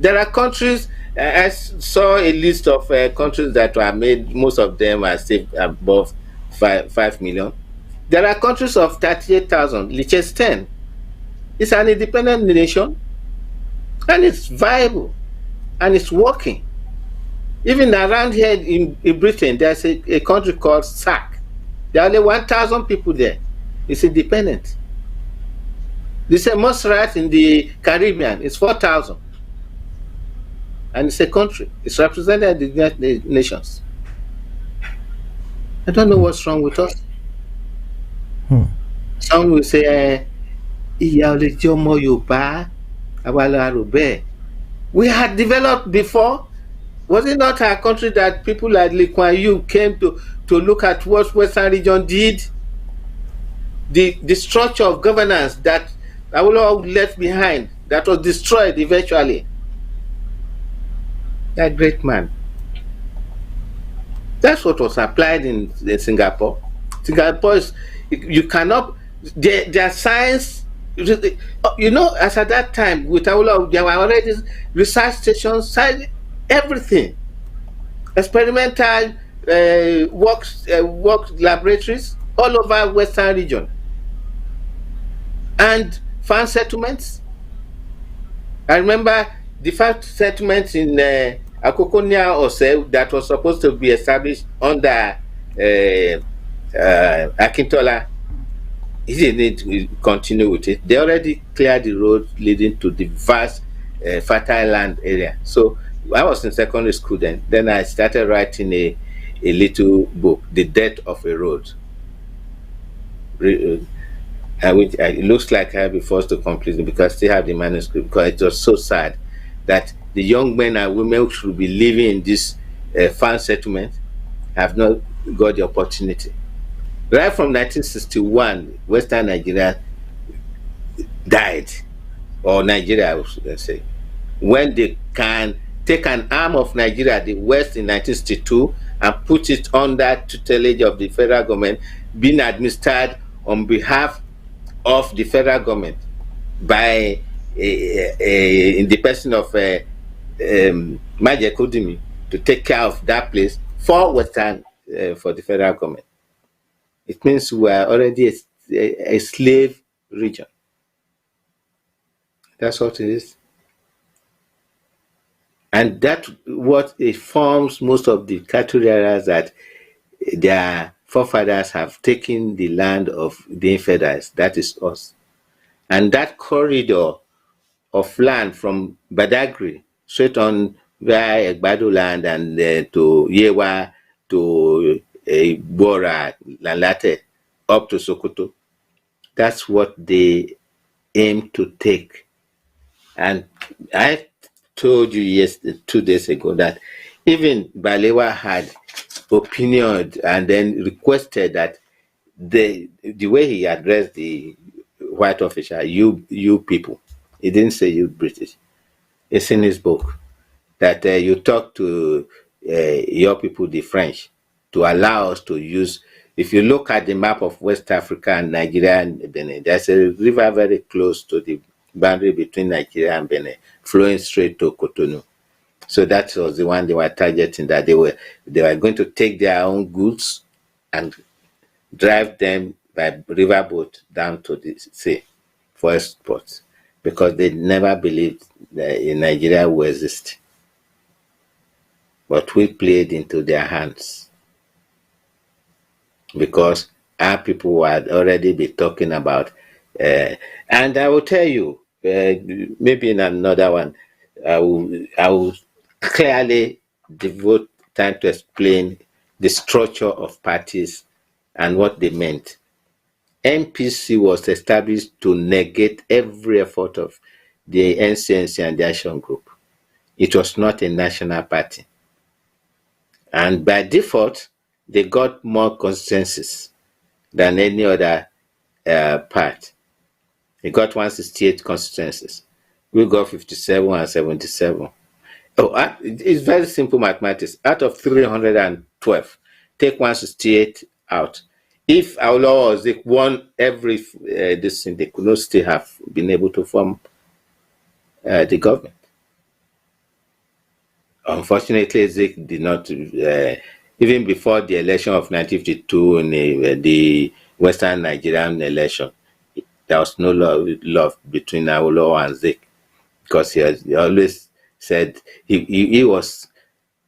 There are countries, I saw a list of countries that were made, most of them are still above 5 million. There are countries of 38,000, Liechtenstein. It's an independent nation, and it's viable, and it's working. Even around here in Britain, there's a country called SAC. There are only 1,000 people there. It's independent. The same Montserrat in the Caribbean is 4,000. And it's a country. It's represented in the United Nations. I don't know what's wrong with us. Some will say, we had developed before. Was it not our country that people like Lee Kuan Yew came to look at what Western region did? The structure of governance that Awolowo left behind, that was destroyed eventually. That great man. That's what was applied in Singapore. Singapore is, you cannot, their science, you know, as at that time, with Awolowo, there were already research stations, everything. Experimental work laboratories all over Western region. And farm settlements. I remember the farm settlements in Akokonia Ose that was supposed to be established under Akintola. He didn't continue with it. They already cleared the road leading to the vast fertile land area. So I was in secondary school then. Then I started writing a little book, The Death of a Road. It looks like I'll be forced to complete it because I still have the manuscript, because it was so sad that the young men and women who should be living in this farm settlement have not got the opportunity. Right from 1961, Western Nigeria died, or Nigeria, I should say, when they can take an arm of Nigeria, the West, in 1962, and put it under tutelage of the federal government, being administered on behalf of the federal government by in the person of Maje Kodimi, to take care of that place for Western, for the federal government. It means we are already a slave region. That's what it is. And that's what it forms most of the cattle areas that their forefathers have taken the land of the infidels. That is us. And that corridor of land from Badagry straight on via Egbado land and to Yewa, to Bora, Lalate, up to Sokoto. That's what they aim to take. And I told you 2 days ago that even Balewa had opinion and then requested that the way he addressed the white official, you people, he didn't say you British. It's in his book that you talk to your people, the French, to allow us to use. If you look at the map of West Africa and Nigeria and Benin, there's a river very close to the boundary between Nigeria and Benin, flowing straight to Cotonou. So that was the one they were targeting, that they were going to take their own goods and drive them by riverboat down to the sea for exports, because they never believed that in Nigeria will exist. But we played into their hands, because our people had already been talking about, and I will tell you, maybe in another one, I will clearly devote time to explain the structure of parties and what they meant. MPC was established to negate every effort of the NCNC and the Action Group. It was not a national party. And by default, they got more consensus than any other part. They got 168 constituencies. We got 57 and 77. Oh, it's very simple mathematics. Out of 312, take 168 out. If our law was won every this thing, they could not still have been able to form the government. Unfortunately, Zik did not, even before the election of 1952 in the Western Nigerian election, there was no love between Awolowo and Zik, because he always said he was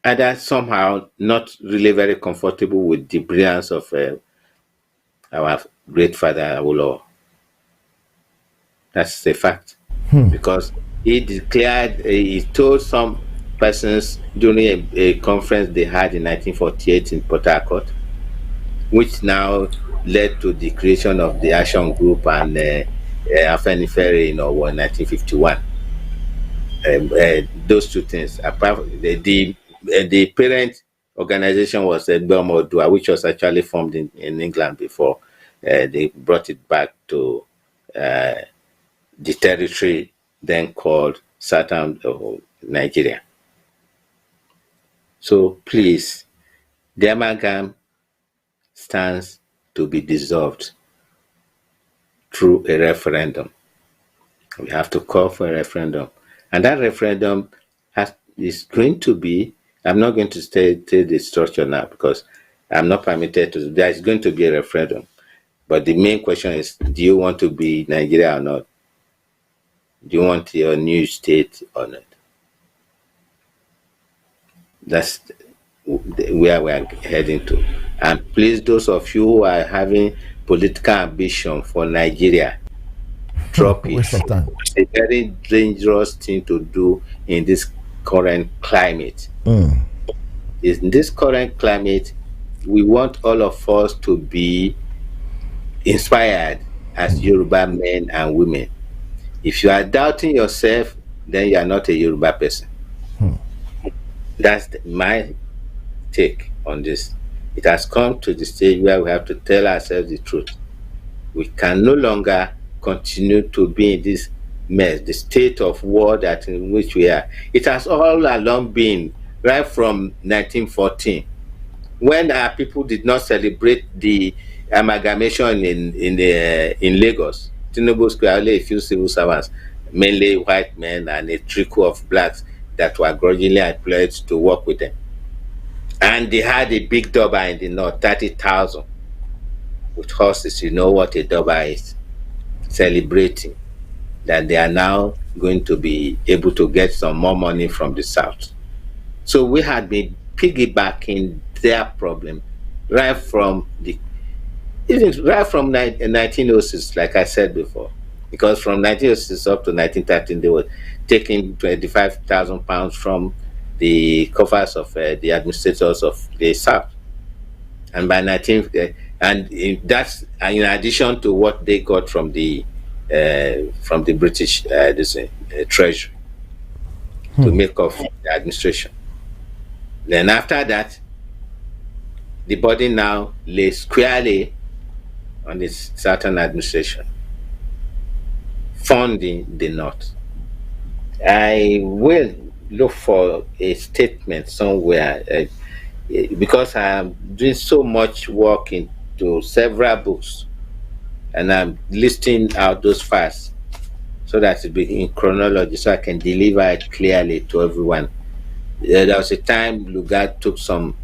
either somehow not really very comfortable with the brilliance of our great father Awolowo. That's a fact. Because he declared, he told some persons during a conference they had in 1948 in Port Harcourt, which now led to the creation of the Action Group and Afenifere in 1951. Those two things. Apart the parent organization was Belmo Dua, which was actually formed in England before they brought it back to the territory then called Southern Nigeria. So please, the amalgam stands to be dissolved through a referendum. We have to call for a referendum. And that referendum is going to be, I'm not going to state the structure now because I'm not permitted to. There is going to be a referendum. But the main question is, do you want to be Nigeria or not? Do you want your new state or not? That's where we are heading to. And please, those of you who are having political ambition for Nigeria, drop it. Waste of time. It's a very dangerous thing to do in this current climate. In this current climate, we want all of us to be inspired as Yoruba men and women. If you are doubting yourself, then you are not a Yoruba person. That's my take on this. It has come to the stage where we have to tell ourselves the truth. We can no longer continue to be in this mess, the state of war that in which we are. It has all along been right from 1914, when our people did not celebrate the amalgamation in Lagos. Tinubu Square, only a few civil servants, mainly white men and a trickle of blacks that were grudgingly employed to work with them. And they had a big Durbar in the north, 30,000 with horses. You know what a Durbar is? Celebrating that they are now going to be able to get some more money from the south. So we had been piggybacking their problem right from 1906, like I said before, because from 1906 up to 1913 they were taking 25,000 pounds from the coffers of the administrators of the south, and by 19 and that's in addition to what they got from the British treasury to make up the administration. Then after that, the body now lays squarely on the southern administration, funding the north. I will look for a statement somewhere because I am doing so much work into several books, and I'm listing out those facts so that it be in chronology, so I can deliver it clearly to everyone. There was a time Lugard took some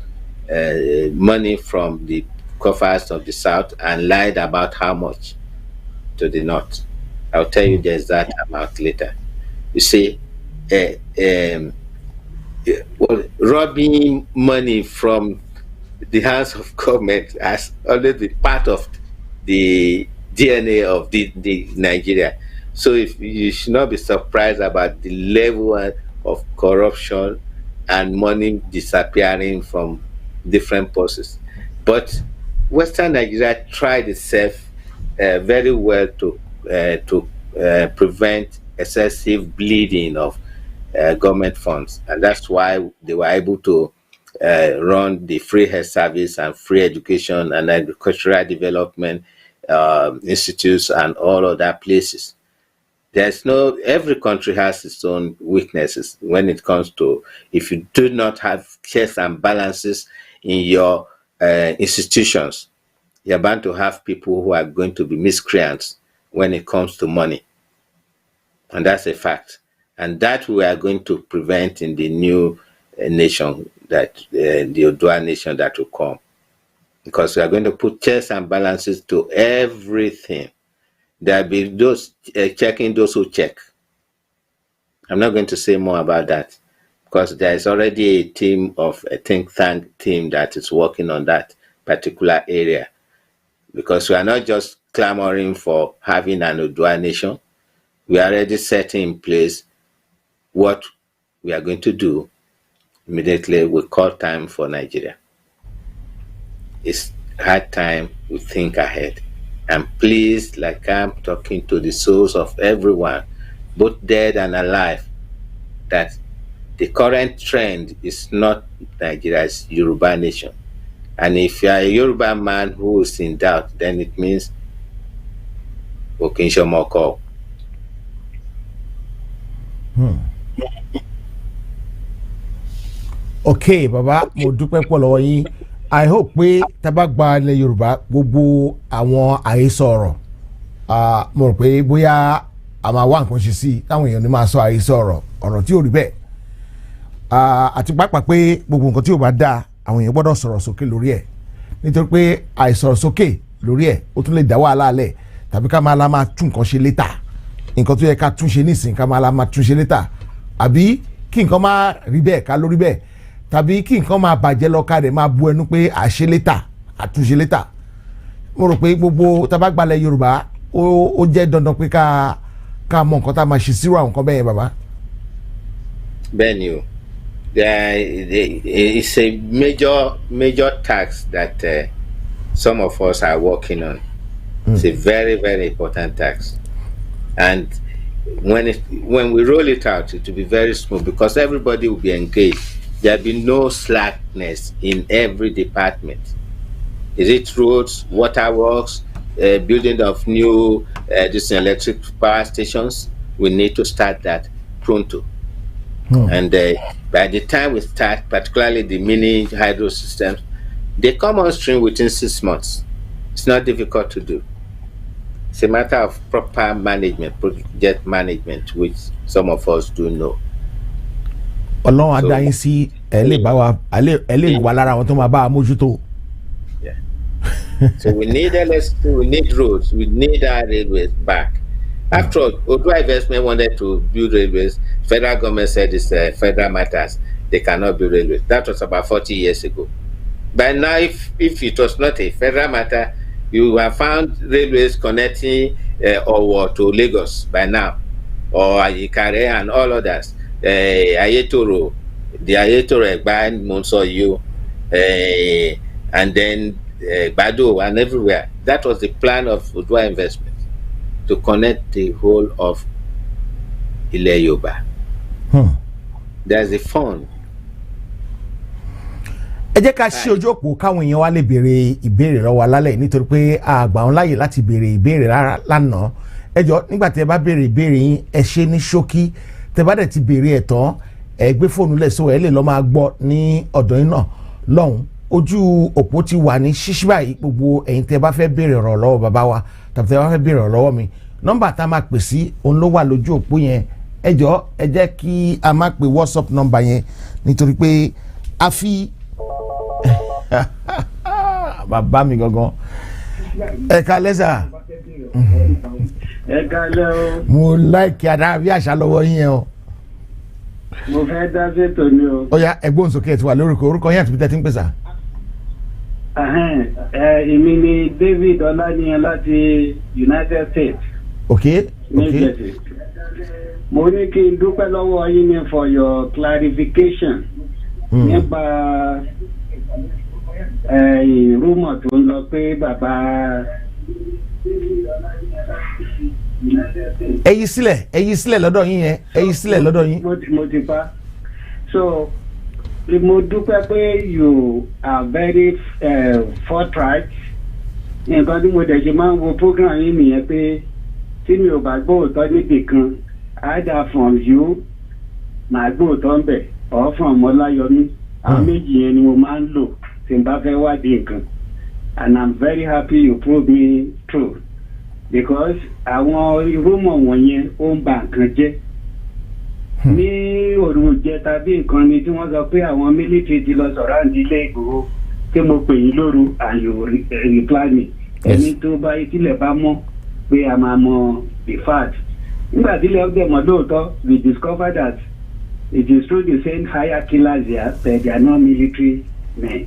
money from the coffers of the south and lied about how much to the north. I'll tell you the exact amount later. You see, robbing money from the hands of government has always been part of the DNA of the Nigeria. So if you should not be surprised about the level of corruption and money disappearing from different places. But Western Nigeria tried itself very well to prevent excessive bleeding of government funds, and that's why they were able to run the free health service and free education and agricultural development institutes and all other places. Every country has its own weaknesses when it comes to, if you do not have checks and balances in your institutions, you're bound to have people who are going to be miscreants when it comes to money. And that's a fact. And that we are going to prevent in the new nation, that the Odua nation that will come. Because we are going to put checks and balances to everything. there'll be those checking those who check. I'm not going to say more about that because there is already a team of a think tank team that is working on that particular area. Because we are not just clamoring for having an Odua nation. We are already setting in place what we are going to do immediately. We call time for Nigeria. It's high time we think ahead. And please, like I'm talking to the souls of everyone, both dead and alive, that the current trend is not Nigeria's Yoruba nation. And if you are a Yoruba man who is in doubt, then it means Okinshomoko. Okay, baba, mo dúpẹ́ pọ̀ lọ́wọ́ yín. I hope pé tábà gba ilẹ̀ Yorùbá gbogbo àwọn àhesọ ọ̀rọ̀ mo rò pé bóyá a máa wá nǹkan ṣe sí táwọn èèyàn ní máa sọ àhesọ ọ̀rọ̀ tí ò rí bẹ́ẹ̀ àti pàápàá pé gbogbo nǹkan tí ò bá dáa àwọn èèyàn gbọ́dọ̀ sọ̀rọ̀ sókè lórí ẹ̀ nítorí pé àìsọ̀rọ̀ sókè lórí ẹ̀ ó tún lè dá wàhálà lẹ̀ tàbí ká máa la máa tún nǹkan ṣe létà nǹkan tó yẹ ká tún ṣe nísìn ká máa la máa tún ṣe létà àbí kí nǹkan máa rí bẹ́ẹ̀ ká lórí bẹ́ẹ̀ tàbí kí nǹkan máa bàjẹ́ lọ ká rẹ̀ máa bu ẹnu pé àṣe létà àtúnṣe létà mo rò pé gbogbo tábà gbalẹ̀ Yorùbá ó jẹ́ dandan pé ká mọ nǹkan tá a máa ṣe sírò àwọn nǹkan bẹ́ẹ̀ yẹn bàbá. Bẹ́ẹ̀ni o. It's a major task that some of us are working on. It's a very, very important task. And when we roll it out, it will be very smooth because everybody will be engaged. There will be no slackness in every department. Is it roads, waterworks, building of new electric power stations? We need to start that pronto. And by the time we start, particularly the mini hydro systems, they come on stream within 6 months. It's not difficult to do. It's a matter of proper management, project management, which some of us do know. Ọlọ́run adáyín sí ẹ lè wà lára àwọn tó máa bá a mójútó. So we need electricity, we need roads, we need our railways back. After all, Odua Investment wanted to build railways. Federal government said it's federal matters. They cannot build railways. That was about 40 years ago. By now, if it was not a federal matter, you have found railways connecting Owo to Lagos by now, or Ayikare and all others. Ayetoro, the Ayetoro Egba, Monsoyo, and then Bado and everywhere. That was the plan of Odua Investment, to connect the whole of Ilẹ̀ Yorùbá. There's a fund. Ẹ jẹ́ ká ṣí ojú òpó káwọn èèyàn wá lè béèrè ìbéèrè lọ́wọ́ alálẹ̀ nítorí pé àgbà wọn láàyè láti béèrè ìbéèrè lánàá. Ẹ jọ̀ọ́ nígbà tí ẹ bá béèrè ìbéèrè yín ẹ ṣe ní ṣókí tẹ́ bá dẹ̀ ti béèrè ẹ̀ tán ẹ gbé fóònù lẹ̀ sọ ẹ lè lọ máa gbọ́ ní ọ̀dọ̀ yín náà lọ́hùn. Ojú òpó ti wà ní ṣíṣí báyìí gbogbo ẹ̀yin tẹ́ bá fẹ́ béèrè ọ̀rọ̀ lọ́wọ́ bàbá wa tàbí tẹ́ bá fẹ́ béèrè ọ̀rọ̀ lọ́wọ́ mi nọ́mbà tá a máa pè sí òun ló wà lójú òpó yẹn ẹ jọ̀ọ́ ẹ jẹ́ kí a máa pè WhatsApp nọ́mbà yẹn nítorí pé a fi bàbá mi gangan ẹ kálẹ́ sà. Ẹ kálẹ́ o. Mo láìkí adá bí àṣà lọ́wọ́ yín yẹn o. Mo fẹ́ dá sétò ni o. Ó yá ẹgbọ́n sókè ẹ̀ ti wà lórúkọ orúkọ yẹn àti bí tẹ́tí ń pèsè. Èmi ni David Ọláníyan láti United States. Okay. Mo ní kí n dúpẹ́ lọ́wọ́ yín ni for your clarification nípa rúmọ̀ tó ń lọ pé bàbá. Ẹ yí sílẹ̀ lọ́dọ̀ yín yẹn ẹ yí sílẹ̀ lọ́dọ̀ yín. Mo ti pa. So mo dúpẹ́ pé you are very forthright. Nǹkan tí mo dẹ̀ ṣe máa ń wo program yín nìyẹn pé tí mi ò bá gbọ́ òótọ́ níbì kan either from you màá gbọ́ òótọ́ ń bẹ̀ or from Ọláyọmí àwọn méjì yẹn ni mo máa ń lò tí n bá fẹ́ wádìí nǹkan and I'm very happy you prove me true because àwọn rúmọ̀ wọ̀nyẹn ó ń ba nǹkan jẹ́. Ní òru jẹ tàbí nǹkan ni tí wọ́n sọ pé àwọn military ti lọ sọ̀rọ̀ àǹdí ilé Ìgbòho tí mo pè yín lóru and you reply me ẹni tó bá tilẹ̀ bá mọ́ pé a máa mọ the fact. Nígbà tí ilé ọgbẹ́ mọ̀ lóòótọ́, we discovered that it is through the same higher killers here, but they are not military men.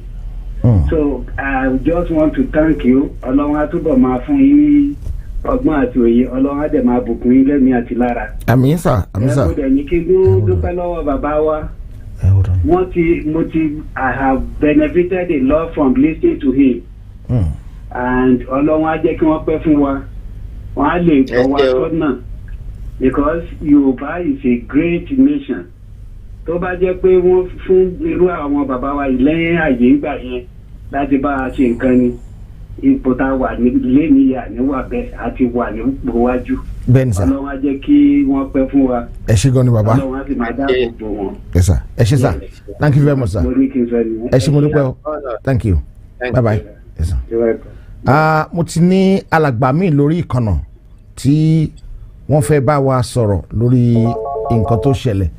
So I just want to thank you. Ọlọ́run á túbọ̀ máa fún yín ní ọgbọ́n àti òye. Ọlọ́run á dẹ̀ máa bùkún yín lẹ́mìí àti lára. Àmín sà, àmín sà. Ẹ kò dẹ̀ ní kí n dúpẹ́ lọ́wọ́ bàbá wa. I have benefited a lot from listening to him. And Ọlọ́run á jẹ́ kí wọ́n pẹ́ fún wa. Wọ́n á lè bọ̀ wá sọ́nà. Because Yoruba is a great nation. Tó bá jẹ́ pé wọ́n fún irú àwọn bàbá wa lẹ́yìn àyè ìgbà yẹn láti bá a ṣe nǹkan ni ipò tá a wà lẹ́yìn ìyá níwà bẹ́ẹ̀ àti wà ní gbòwájú. Bẹ́ẹ̀ni sà. Ọlọ́run á jẹ́ kí wọ́n pẹ́ fún wa. Ẹ ṣé gan ni bàbá. Ọlọ́run á sì máa dáàbò bò wọ́n. Yes sir. Ẹ ṣé sà. Thank you very much sir. Ẹ ṣé mo dúpẹ́ o. Thank you. Bye bye. Yes sir. Mo ti ní alàgbà mi lórí ìkànnà tí wọ́n fẹ́ bá wa sọ̀rọ̀ lórí nǹkan tó ṣẹlẹ̀.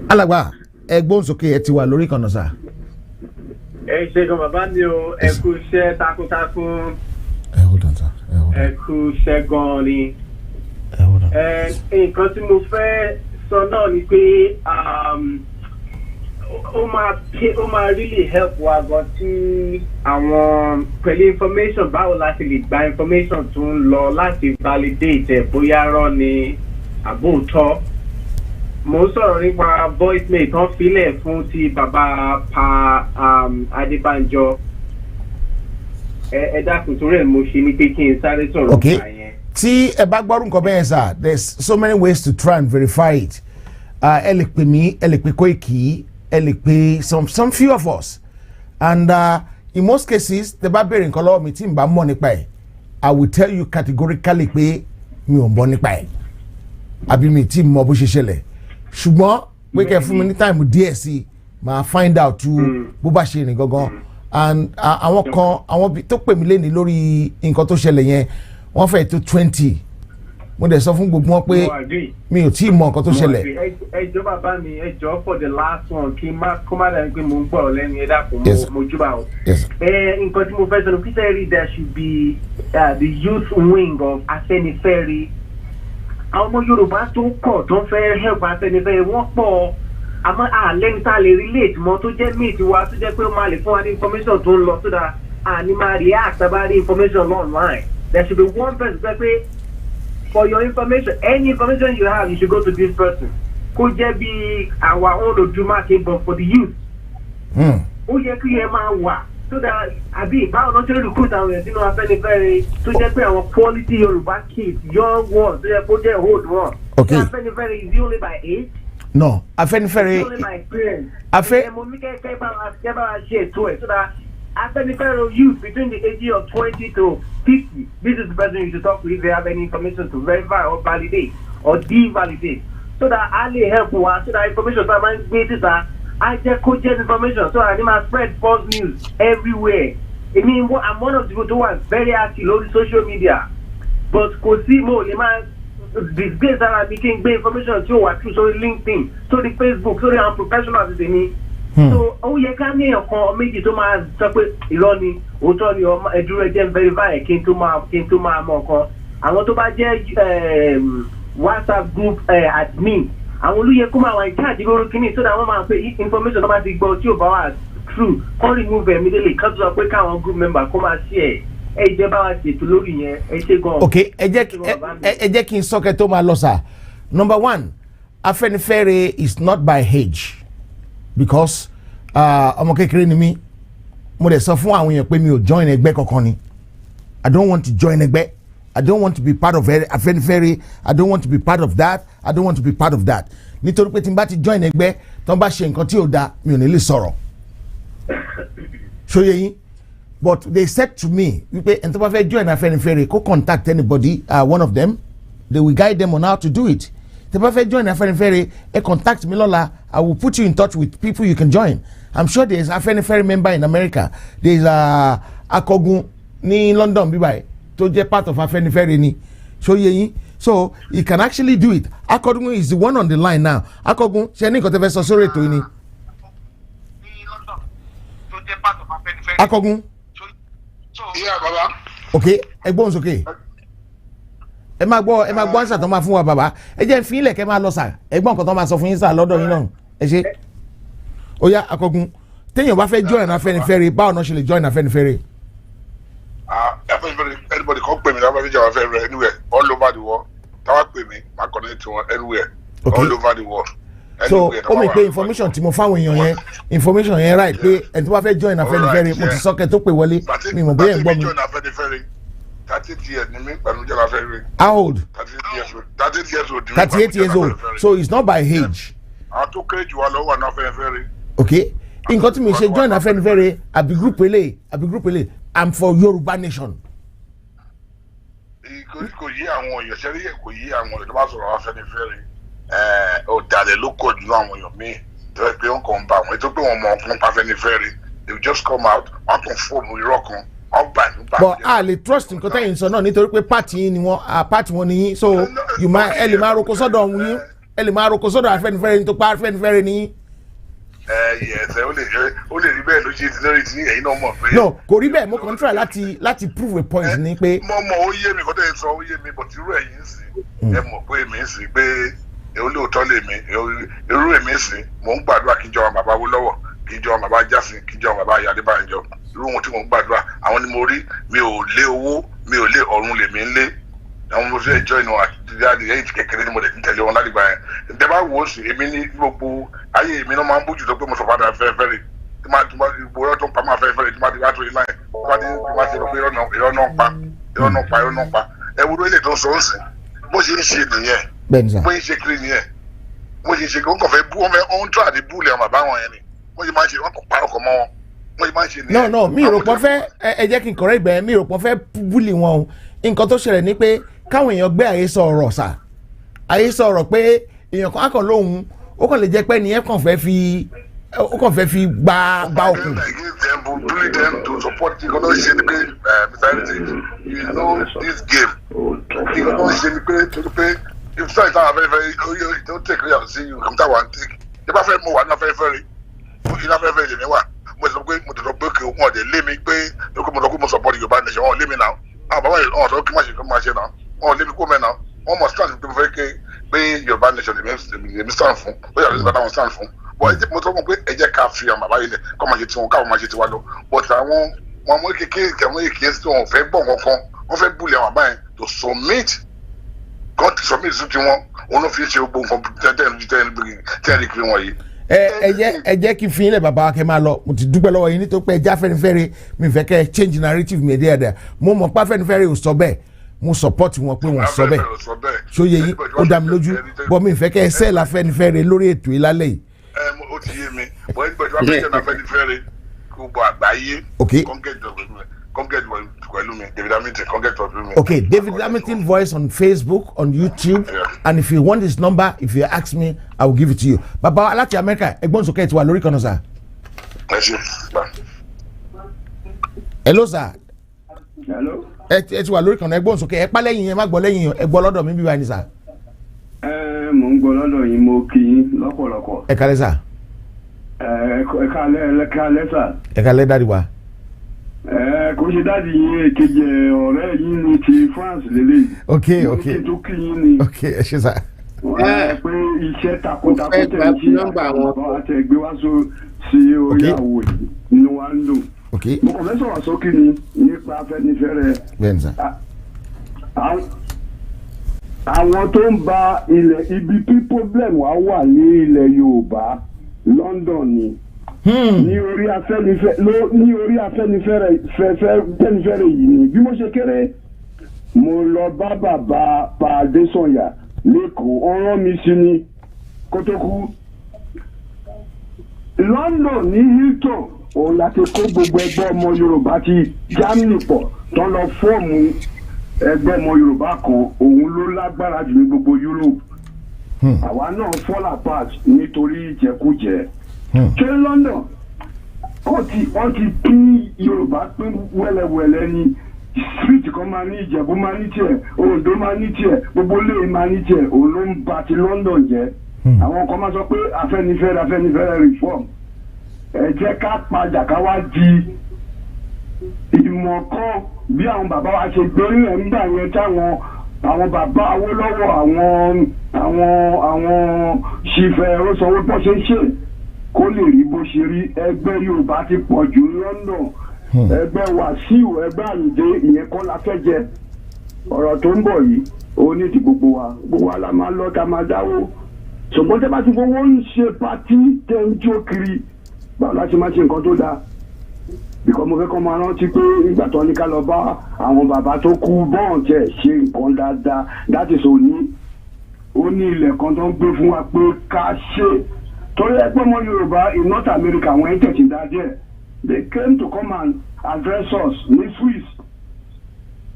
Alàgbà ẹgbọ́n sókè ẹ ti wà lórí ìkànnà sà. Ẹ ṣe gan bàbá mi o, ẹ kú iṣẹ́ takuntakun. Hold on sir. Ẹ kú iṣẹ́ gan ni. Nǹkan tí mo fẹ́ sọ náà ni pé ó máa really help wa gan tí àwọn pẹ̀lú information báwo la ṣe lè gba information tó ń lọ láti validate ẹ̀ bóyá rọ́ ni àbóòtọ́. Mo ń sọ̀rọ̀ nípa voicemail tán filẹ̀ fún ti bàbá pa Adébánjọ. Ẹ dákun torí ẹ̀ mo ṣe ní pé kí n sáré sọ̀rọ̀ nípa yẹn. Tí ẹ bá gbọ́rù nǹkan bẹ́ẹ̀ sà, there's so many ways to try and verify it. Ẹ lè pè mí, ẹ lè pè Koiki, ẹ lè pè some few of us. And in most cases, tẹ bá béèrè nǹkan lọ́wọ́ mi tí n bá mọ̀ nípa ẹ̀, I will tell you categorically pé mi ò mọ̀ nípa ẹ̀. Àbí mi tí mọ̀ bó ṣe ṣẹlẹ̀. Ṣùgbọ́n pé kẹ́ fún mi ní time díẹ̀ sí máa find out bó bá ṣe rìn gangan. And àwọn tó pè mí léni lórí nǹkan tó ṣẹlẹ̀ yẹn wọ́n fẹ́ tó 20. Mo dẹ̀ sọ fún gbogbo wọn pé mi ò tí ì mọ nǹkan tó ṣẹlẹ̀. Ẹjọ́ bàbá mi ẹjọ́ for the last one kí kó má dàbí pé mo ń gbọ́rọ̀ lẹ́nu ẹ̀dá kò mo júbà o. Nǹkan tí mo fẹ́ sọ ní Peter rí there should be the youth wing of Afẹ́nifẹ́re. Àwọn ọmọ Yorùbá tó kọ̀ tó ń fẹ́ help Afẹ́nifẹ́re wọ́n pọ̀ àmọ́ àlẹ́ni tá a lè relate mọ́ tó jẹ́ mate wa tó jẹ́ pé ó máa lè fún wa ní information tó ń lọ so that àní máa react about the information online. There should be one person pé for your information, any information you have, you should go to this person. Kó jẹ́ bí our own Odùmarè but for the youth. Ó yẹ kí ẹ máa wà so that àbí báwo ló ṣe recruit àwọn èèyàn sínú Afẹ́nifẹ́re tó jẹ́ pé àwọn quality Yorùbá kids, young ones, tó jẹ́ pé ó jẹ́ old ones. Okay. Afẹ́nifẹ́re is it only by age? No, Afẹ́nifẹ́re. It's only by experience. Mo ní kẹ́kẹ́ bá wa ṣe ètò ẹ̀ so that Afẹ́nifẹ́re youth between the age of 20 to 50, this is the person you should talk to if they have any information to verify or validate or devalidate. So that I will help one, so that information that man get it, I just could get information so I can spread false news everywhere. I mean, I'm one of the people who are very active on social media, but could see more. These days I'm making great information to what through so LinkedIn, so the Facebook, so the unprofessional as they need. So ó yẹ ká ní ọ̀kan méjì tó máa sọ pé irọ́ ni òótọ́ ni ẹ̀dúró ẹ̀jẹ̀ ń verify kí n tó máa mọ̀ ọ̀kan. Àwọn tó bá jẹ́ WhatsApp group admin àwọn olóyè kó máa wà ní charge lórí kínní so that wọ́n máa pè information tó bá ti gbọ́ tí ò bá wà true kọ́ remove immediately ká tó sọ pé káwọn group member kó máa share ẹ jẹ́ bá wa ṣètò lórí yẹn ẹ ṣe gan. Ok, ẹ jẹ́ kí n sọ́kẹ́ tó máa lọ sà. Number one, Afẹ́nifẹ́re is not by age because ọmọ kékeré ni mí mo dẹ̀ sọ fún àwọn èèyàn pé mi ò join ẹgbẹ́ kankan ni. I don't want to join ẹgbẹ́. I don't want to be part of Afẹ́nifẹ́re. I don't want to be part of that. I don't want to be part of that. Nítorí pé tí n bá ti join ẹgbẹ́ tó ń bá ṣe nǹkan tí ò da mi ò ní lè sọ̀rọ̀. Ṣóyè yín. But they said to me wípé ẹni tó bá fẹ́ join Afẹ́nifẹ́re kó contact anybody one of them. They will guide them on how to do it. Tí bá fẹ́ join Afẹ́nifẹ́re ẹ contact mi lọ́la. I will put you in touch with people you can join. I'm sure there is Afẹ́nifẹ́re member in America. There is Akogun ní London bíbáyìí tó jẹ́ part of Afẹ́nifẹ́re ni. Ṣóyè yín. So you can actually do it. Akogun is the one on the line now. Akogun ṣe ní nǹkan tẹ́ fẹ́ sọ sórí ètò yìí ni. Akogun. Yeah, Baba. ok ẹgbọ́n sókè ẹ máa gbọ́ àṣà tó máa fún wa bàbá ẹ jẹ́ fi ilẹ̀ kẹ́ máa lọ sà ẹgbọ́n nǹkan tó máa sọ fún yín sà lọ́dọ̀ yín náà ẹ ṣe ó yá Akọgun téèyàn bá fẹ́ join Afẹ́nifẹ́re báwo náà ṣe lè join Afẹ́nifẹ́re. Anybody come pè mí láwọn fẹ́ jẹ́ Afẹ́nifẹ́re anywhere all over the world táwa pè mí máa connect to wọn anywhere all over the world. So ó mi pé information tí mo fáwọn èèyàn yẹn information yẹn right pé ẹni tó bá fẹ́ join Afẹ́nifẹ́re mo ti sọ́kẹ́ tó pè wọlé mi mọ̀ bóyá ẹ̀ ń gbọ́ mi. 38 years ni mi pẹ̀lú jẹ́ Afẹ́nifẹ́re. How old? 38 years old. 38 years old so it's not by age. àwọn tó kéré jù wá lọ wà ní Afẹ́nifẹ́re. Okay nǹkan tí mi ṣe join Afẹ́nifẹ́re àbí group ele I'm for Yoruba nation. kò yí àwọn èèyàn ṣẹ́rí kò yí àwọn èèyàn tó bá sọ̀rọ̀ Afẹ́nifẹ́re ọ̀dàlẹ̀ ló kọ̀ jù àwọn èèyàn míì tó yẹ pé ó ń kàn bá àwọn ètò pé wọ́n mọ ọkùnrin Afẹ́nifẹ́re they will just come out wọ́n kàn fóònù irọ́ kan ọgbà nígbà. but a lè trust nǹkan tẹ́yìn sọ náà nítorí pé party yín ni wọ́n party wọn ni yín so ẹ lè máa roko sọ́dọ̀ ọ̀hún yín ẹ lè máa roko sọ́dọ̀ Afẹ́nifẹ́re nítorí pé Afẹ́nifẹ́re ni yín. Yes, ó lè rí bẹ́ẹ̀ ló ṣe ti lórí tí ẹ̀yin náà mọ̀ pé. No kò rí bẹ́ẹ̀ mo kàn ń try láti prove a point ni pé. mo ó yé mi kó tẹ̀ sọ ó yé mi but irú ẹ̀yin sì ẹ mọ̀ pé èmi sì pé olóòótọ́ lè mi irú èmi sì mò ń gbàdúrà kí n jọ bàbá wó lọ́wọ́ kí n jọ bàbá Jásìn kí n jọ bàbá Adébánjọ irú wọn tí mò ń gbàdúrà àwọn ni mo rí mi ò lé owó mi ò lé ọ̀run lèmi ń lé àwọn mo fẹ́ join wọn àti ẹ̀yìn kékeré ni mo lè tẹ̀lé wọn láti gbà yẹn ǹtẹ́ bá wò ó sì èmi ní gbogbo ayé èmi náà máa ń bójú tó pé mo sọ padà Afẹ́nifẹ́re tí máa gbogbo tó ń pa máa Afẹ́nifẹ́re tí máa ti wá tó ilá yẹn tí máa ti rọ pé irọ́ náà pa ẹ wúlò ilé tó ń sọ ń sìn bó ṣe ń ṣe nìyẹn bó ṣe ń ṣe kiri nìyẹn bó ṣe ń ṣe kó fẹ́ bú wọn tó àdé búlẹ̀ àwọn bàbá wọn yẹn ni bó ṣe máa ń ṣe wọn kò pa ọkọ̀ mọ́ wọn bó ṣe máa ń ṣe nìyẹn. no mi rò pọ̀ fẹ́ ẹ jẹ́ kí n correct bẹ́ẹ̀ mi rò pọ̀ fẹ́ búlì wọn o nǹkan tó ṣẹlẹ̀ ni pé káwọn èèyàn gbé àhesọ ọ̀rọ̀ sà àhesọ ọ̀rọ̀ pé èèyàn kan akọ̀ lóhun ó kàn lè jẹ́ pé nìyẹn kàn fẹ́ fi gba òkun. bully them to support the economic ṣe ni pé Mr. Heritage you know this game the economic ṣe ni pé if so ìtàn Afẹ́nifẹ́re don't take real see you come that one take if bá fẹ́ mo wà ní Afẹ́nifẹ́re ní Afẹ́nifẹ́re lèmi wà mo sọ pé mo tẹ̀sọ̀ pé kí wọ́n dé lé mi pé mo sọ pé mo support Yorùbá nation wọ́n lé mi náà àwọn bàbá yìí wọ́n sọ kí n má ṣe náà wọ́n lé mi kó mẹ́ náà wọ́n mọ̀ stand pé mo fẹ́ pé Yorùbá nation lèmi stand fún ó yàrá ìgbà táwọn stand fún but ẹ jẹ́ mo sọ fún pé ẹ jẹ́ ká fi àwọn bàbá yìí lẹ̀ kọ́ máa ṣe tiwọn káwọn máa ṣe tiwa lọ but àwọn ọmọ kékeré tí wọn fẹ́ gbọ́ kankan wọ́n fẹ́ búlẹ̀ àwọn bàbá yẹn to submit God to submit sí tiwọn òun ló fi ṣe gbogbo nǹkan tẹ́ẹ̀rì kiri wọn yìí. ẹ jẹ́ kí n fi ilẹ̀ bàbá kẹ́ máa lọ mo ti dúpẹ́ lọ́wọ́ yín nítorí pé ẹ jẹ́ Afẹ́nifẹ́re mi fẹ́ kẹ́ change narrative mi díẹ̀díẹ̀ mo mọ̀ pé Afẹ́nifẹ́re ò sọ bẹ́ẹ̀ mo support wọn pé wọ́n sọ bẹ́ẹ̀ ṣóye yín ó dá mi lójú bọ́ mi fẹ́ kẹ́ ẹ sẹ́ẹ̀lì Afẹ́nifẹ́re lórí ètò ìlálẹ́ yìí. ó ti yé mi bọ́ ẹni pẹ̀lú Afẹ́nifẹ́re gbogbo àgbáyé come get pẹ̀lú mi David Hamilton come get pẹ̀lú mi. Okay, David Hamilton voice on Facebook on YouTube and if you want his number if you ask me I will give it to you. Bàbá aláti Amẹ́ríkà ẹgbọ́n sókè ti wà lórí kan náà sà. ẹ ṣe bá. Hello sir. Hello. ẹ ti wà lórí kan náà ẹgbọ́n sókè ẹ pa lẹ́yìn yẹn má gbọ́ lẹ́yìn ẹ gbọ́ lọ́dọ̀ mi bí wàá ní sà. Mò ń gbọ́ lọ́dọ̀ yín mo kí yín lọ́pọ̀lọpọ̀. Ẹ kálẹ́ sà. Ẹ kálẹ́ sà. Ẹ kálẹ́ dáàdi wa. Kò ṣe dáàdi yín èkejì ọ̀rẹ́ yín ní ti France lélẹ̀. Ok. Mo ní kí n tó kí yín ni. Ok ẹ ṣe sà. Pé iṣẹ́ takuntakun tẹ̀ ń ṣe àwọn àtẹ̀gbé wá sí orí àwò yìí ni wọ́n á ń lò. Mo kàn fẹ́ sọ̀rọ̀ sókè ni nípa Afẹ́nifẹ́re. Bẹ́ẹ̀ni sà. Àwọn tó ń ba ibi tí problem wa wà ní ilẹ̀ Yorùbá London ni. Ní orí Afẹ́nifẹ́re yìí ni bí mo ṣe kéré mo lọ bá bàbá Adésànyà lẹ́kọ̀ọ́ ọ̀rọ̀ mi sí ni kótókù London ní Hilton òun láti kó gbogbo ẹgbẹ́ ọmọ Yorùbá ti Germany pọ̀ tó lọ fọ́ọ̀mù ẹgbẹ́ ọmọ Yorùbá kan òun ló lágbára jù ní gbogbo Europe àwa náà fall apart nítorí ìjẹkújẹ ṣé London wọ́n ti pín Yorùbá pín wẹ́lẹ́wẹ́lẹ́ ní street kan máa ní Ìjẹ̀bú máa ní tiẹ̀ Oǹdó máa ní tiẹ̀ gbogbo ilé máa ní tiẹ̀ òun ló ń ba ti London jẹ́ àwọn kan máa sọ pé Afẹ́nifẹ́re reform ẹ jẹ́ ká padà ká wá di ìmọ̀ kan bí àwọn bàbá wa ṣe gbórí ẹ̀ nígbà yẹn táwọn àwọn bàbá Awólọ́wọ̀ àwọn ṣìfẹ́ Orósanwó bọ́ ṣe ń ṣe kó lè rí bó ṣe rí. Ẹgbẹ́ Yorùbá ti pọ̀ jù London, ẹgbẹ́ Wàsíù, ẹgbẹ́ Àyìndé, ìyẹn kọ́ la fẹ́ jẹ. Ọ̀rọ̀ tó ń bọ̀ yìí ó ní ti gbogbo wa la máa lọ ká máa dáwó. Ṣùgbọ́n tẹ́ bá ti fowó ń ṣe pátí tẹ́ ń jó kiri, báwo la ṣe máa ṣe nǹkan tó dáa? Bìkọ́ mo fẹ́ kọ́ máa rántí pé ìgbà tó ní ká lọ bá àwọn bàbá tó kú bọ́ọ̀n jẹ́ ṣe nǹkan dáadáa láti sọ ó ní ilẹ̀ kan tó ń gbé fún wa pé ká ṣe. Torí ẹgbẹ́ ọmọ Yorùbá in North America àwọn ẹ̀ tẹ̀sí dáadẹ́. They came to come and address us ní Swiss.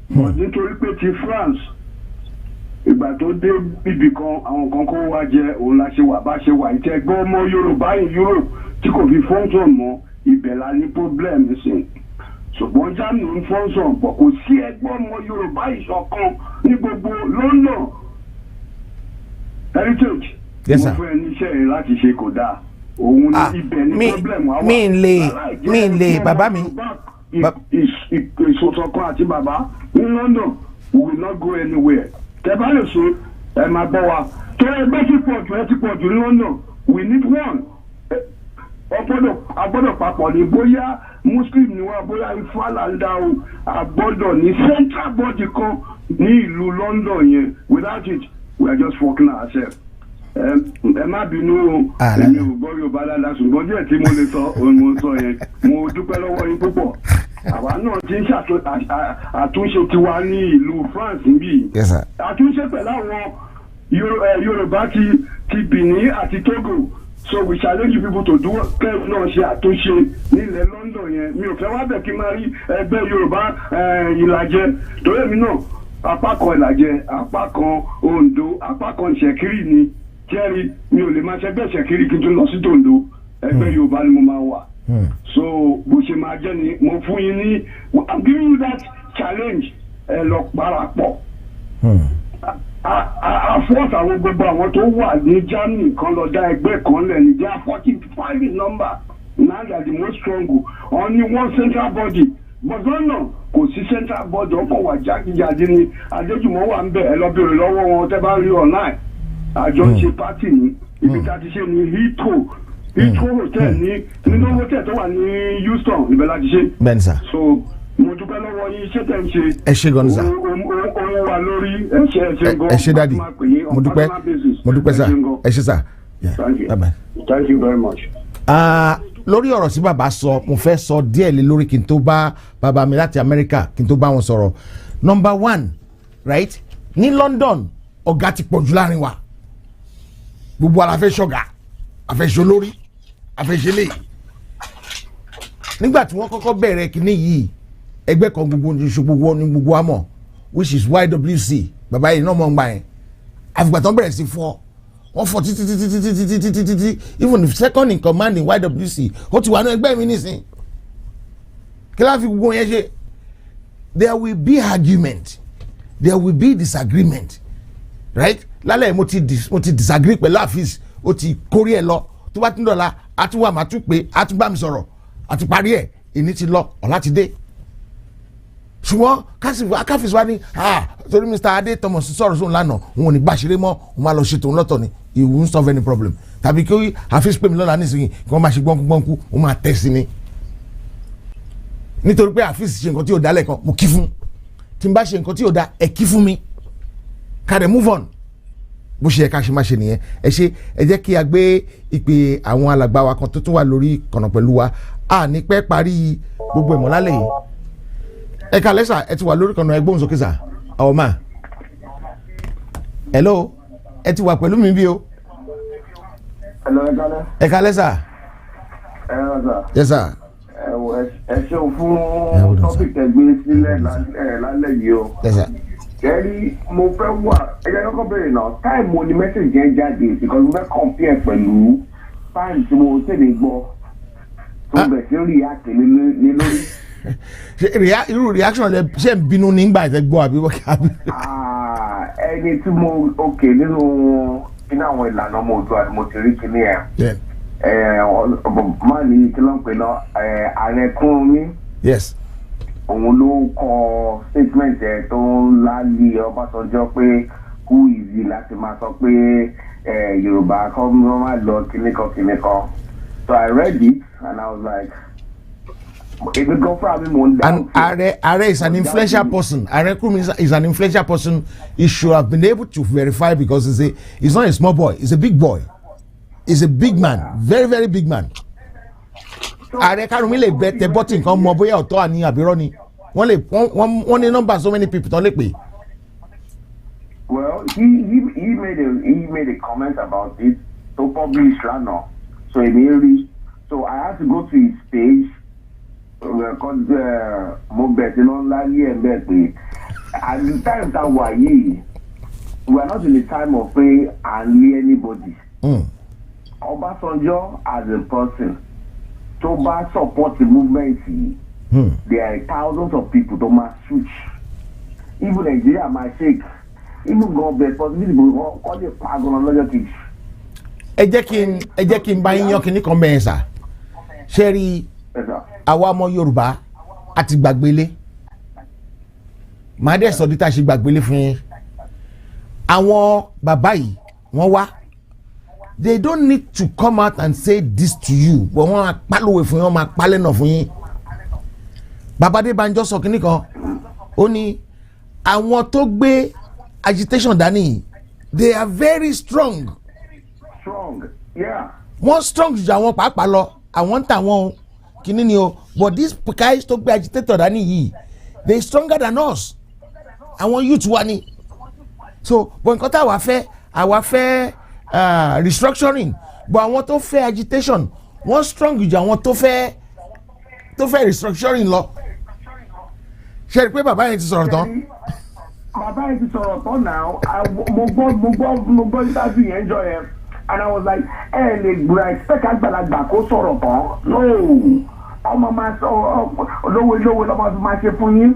But nítorí pé ti France ìgbà tó dé bíbí kan àwọn kan kó wá jẹ òun la ṣe wà bá ṣe wà ìtẹ́gbẹ́ ọmọ Yorùbá in Europe tí kò fi function mọ́ ibẹ̀ la ní problem sí. Ṣùgbọ́n Germany ń function pọ̀ kò sí ẹgbẹ́ ọmọ Yorùbá ìṣọ̀kan ní gbogbo London. Heritage mo fún ẹ níṣẹ́ rẹ láti ṣe kò dáa òun ní ibẹ̀ ní problem wa wà. mi ń lè bàbá mi. Ìṣọ̀kan àti bàbá ní London we will not go anywhere. Tẹ́ bá lè ṣe ẹ máa gbọ́ wa tó ẹgbẹ́ ti pọ̀ jù ní London we need one. Agbọ́dọ̀ papọ̀ ní bóyá Muslim ni wá bóyá Ifá là ń dá o agbọ́dọ̀ ní central body kan ní ìlú London yẹn. Without it we are just fucking ourselves. Ẹ má bínú o èmi ò gbọ́ Yorùbá dáadáa ṣùgbọ́n díẹ̀ tí mo lè sọ òun mo sọ yẹn mo dúpẹ́ lọ́wọ́ yín púpọ̀. Àwa náà ti ń àtúnṣe tiwa ní ìlú France níbí. Àtúnṣe pẹ̀lú àwọn Yorùbá ti Benin àti Togo. So we challenge you people to do kẹ́ẹ̀fù náà ṣe àtúnṣe nílẹ̀ London yẹn. Mi ò fẹ́ wá bẹ̀ kí n máa rí ẹgbẹ́ Yorùbá Ìlàjẹ torí èmi náà apá kan Ìlàjẹ apá kan Oǹdó apá kan Ṣẹ̀kírì ni jẹ́rìí mi ò lè máa ṣẹgbẹ́ Ṣẹ̀kírì kí n tó lọ sí Tòǹdó ẹgbẹ́ Yorùbá ni mo máa wà. So bó ṣe máa jẹ́ ni mo fún yín ní I'm giving you that challenge ẹ lọ parapọ̀. Àfọ́sà àwọn gbogbo àwọn tó wà ní Germany kan lọ dá ẹgbẹ́ kan lẹ̀ ní jẹ́ 45 in number now they are the most strong only one central body but lọ́nà kò sí central body ọkọ̀ wà jákèjádé ni Adéjùmọ̀ wà ń bẹ̀ ẹ lọ bèrè lọ́wọ́ wọn tẹ́ bá rí online àjọ ń ṣe party ní ibi tá a ti ṣe ní Heathrow hotel ní nínú hotel tó wà ní Houston ibẹ̀ la ti ṣe. bẹ́ẹ̀ni sá. So mo dúpẹ́ lọ́wọ́ yín iṣẹ́ tẹ̀ ń ṣe. ẹ ṣe gan ni sá. ohun wa lórí ẹ ṣe gan. ẹ ṣe dadi mo dúpẹ́ sá ẹ ṣe sá. Thank you very much. Lórí ọ̀rọ̀ tí bàbá sọ mo fẹ́ sọ díẹ̀ lé lórí kí n tó bá bàbá mi láti Amẹ́ríkà kí n tó bá wọn sọ̀rọ̀. Number one right ní London ọ̀gá ti pọ̀ jù láàrin wa gbogbo ara fẹ́ ṣọ̀gá àfẹ́ṣe olórí àfẹ́ṣe lè. Nígbà tí wọ́n kọ́kọ́ bẹ̀rẹ̀ kínní yìí ẹgbẹ́ kan gbogbo ní gbogbo àmọ́ which is YWC bàbá yìí náà mọ̀ ń gbà yẹn àfìgbà tó ń bẹ̀rẹ̀ sí fọ́ wọ́n fọ́ títí even if second in command in YWC ó ti wà ní ẹgbẹ́ mi nísìn kí láti fi gbogbo yẹn ṣe. There will be argument there will be disagreement right lálẹ́ mo ti disagree pẹ̀lú àfíìsì ó ti kórí ẹ̀ lọ tó bá tún dọ̀la a tún wà má tún pé a tún bá mi sọ̀rọ̀ a tún parí ẹ̀ èní ti lọ ọ̀la ti dé. Ṣùgbọ́n akáfíìsì wa ní torí Mr. Adé Thomas sọ̀rọ̀ sóun lánàá òun ò ní gbà ṣeré mọ́ òun máa lọ ṣe tòun lọ́tọ̀ ni he won't solve any problem tàbí kí àfíìsì pè mí lọ́la nísìnyí kí wọ́n máa ṣe gbọ́nkú òun máa tẹ̀ sí ni. Nítorí pé àfíìsì ṣe nǹkan tí yóò dá lẹ́ẹ̀kan mo kí fún tí n bá ṣe nǹkan tí yóò dá ẹ kí fún mi ká dẹ̀ move on bó ṣe yẹ ká ṣe má ṣe nìyẹn. Ẹ jẹ́ kí a gbé ìpè àwọn alàgbà wa kan tó tún wà lórí kànáà pẹ̀lú wa a ní pẹ́ parí gbogbo ìmọ̀lálẹ̀ yìí. Ẹ kálẹ́ sà ẹ ti wà lórí kànáà ẹgbọ́n sókè sà ọ̀ mà hello ẹ ti wà pẹ̀lú mi bí o. Hello, ẹ kálẹ́. Ẹ kálẹ́ sà. Ẹ rà sà. Yes sà. Ẹ ṣeun fún tọ́pìkì ẹgbẹ́ sílẹ̀ lálẹ́ yìí o. Yes sà. Kẹ́rí mo fẹ́ wà ẹgbẹ́ kọ́kọ́ bẹ̀rẹ̀ náà táìmù ni mẹ́sẹ̀jì yẹn jáde because mo fẹ́ compare pẹ̀lú táìmù tí mo tẹ̀lé gbọ́ tó bẹ̀ sí react ní lórí. Irú reaction rẹ ṣe ń bínú nígbà tẹ́ gbọ́ àbí wọ́n kí á bí. Ẹni tí mo òkè nínú àwọn ìlànà ọmọ òdua ni mo ti rí kíní ẹ̀. Máa ní kí ló ń pè náà ààrẹ kún mi. Yes. òun ló kọ statement ẹ̀ tó ń lálé Ọbásanjọ́ pé who is he láti máa sọ pé Yorùbá kọ́ máa lọ kìnìkan. So I read it and I was like, and Are is an influential person. Are is an influential person. He should have been able to verify because he's not a small boy. He's a big boy. He's a big man, very very big man. Are Karumi le bet the button kan mo bóyá ọ̀tọ̀ àní àbírọ́ ni. Wọ́n ní number so many people tó lè pè. Well, he made a comment about it to publish lánàá. So immediately, so I had to go to his page. Because mo bẹ̀ tí ló ń láyé ẹ̀ bẹ́ẹ̀ pé at the time that we are here, we are not in the time of pay and lay anybody. Obasanjo as a person tó bá support the movement yìí, there are thousands of people tó máa switch. Even Nigeria máa shake. Even government possibility kọ́ lè pa gan-an lọ́jọ́ kejì. Ẹ jẹ́ kí n bá yín yan kínní kan bẹ́ẹ̀ sà. Ṣé rí àwa ọmọ Yorùbá àti gbàgbélé? Màá dẹ̀ sọ díta ṣe gbàgbélé fún yín. Àwọn bàbá yìí wọ́n wá. They don't need to come out and say this to you. But wọ́n máa pálówè fún yín, wọ́n máa pálẹ̀ náà fún yín. Bàbá Adébánjọ sọ kínní kan. Ó ní àwọn tó gbé agitation dání, they are very strong. Wọ́n strong ju àwọn pàápàá lọ. Àwọn ń tà wọ́n kínní ni o. But these guys tó gbé agitator dání yìí, they stronger than us. Àwọn youth wa ni. So but nǹkan tá àwa fẹ́ restructuring. But àwọn tó fẹ́ agitation, wọ́n strong ju àwọn tó fẹ́ restructuring lọ. Ṣé rí pé bàbá yẹn ti sọ̀rọ̀ tán? Bàbá yẹn ti sọ̀rọ̀ tán now. Mo gbọ́ interview yẹn jọ yẹn. And I was like, lè gbúra expect àgbàlagbà kó sọ̀rọ̀ tán. No, ọmọ máa sọ olówó lọ́mọ máa ṣe fún yín.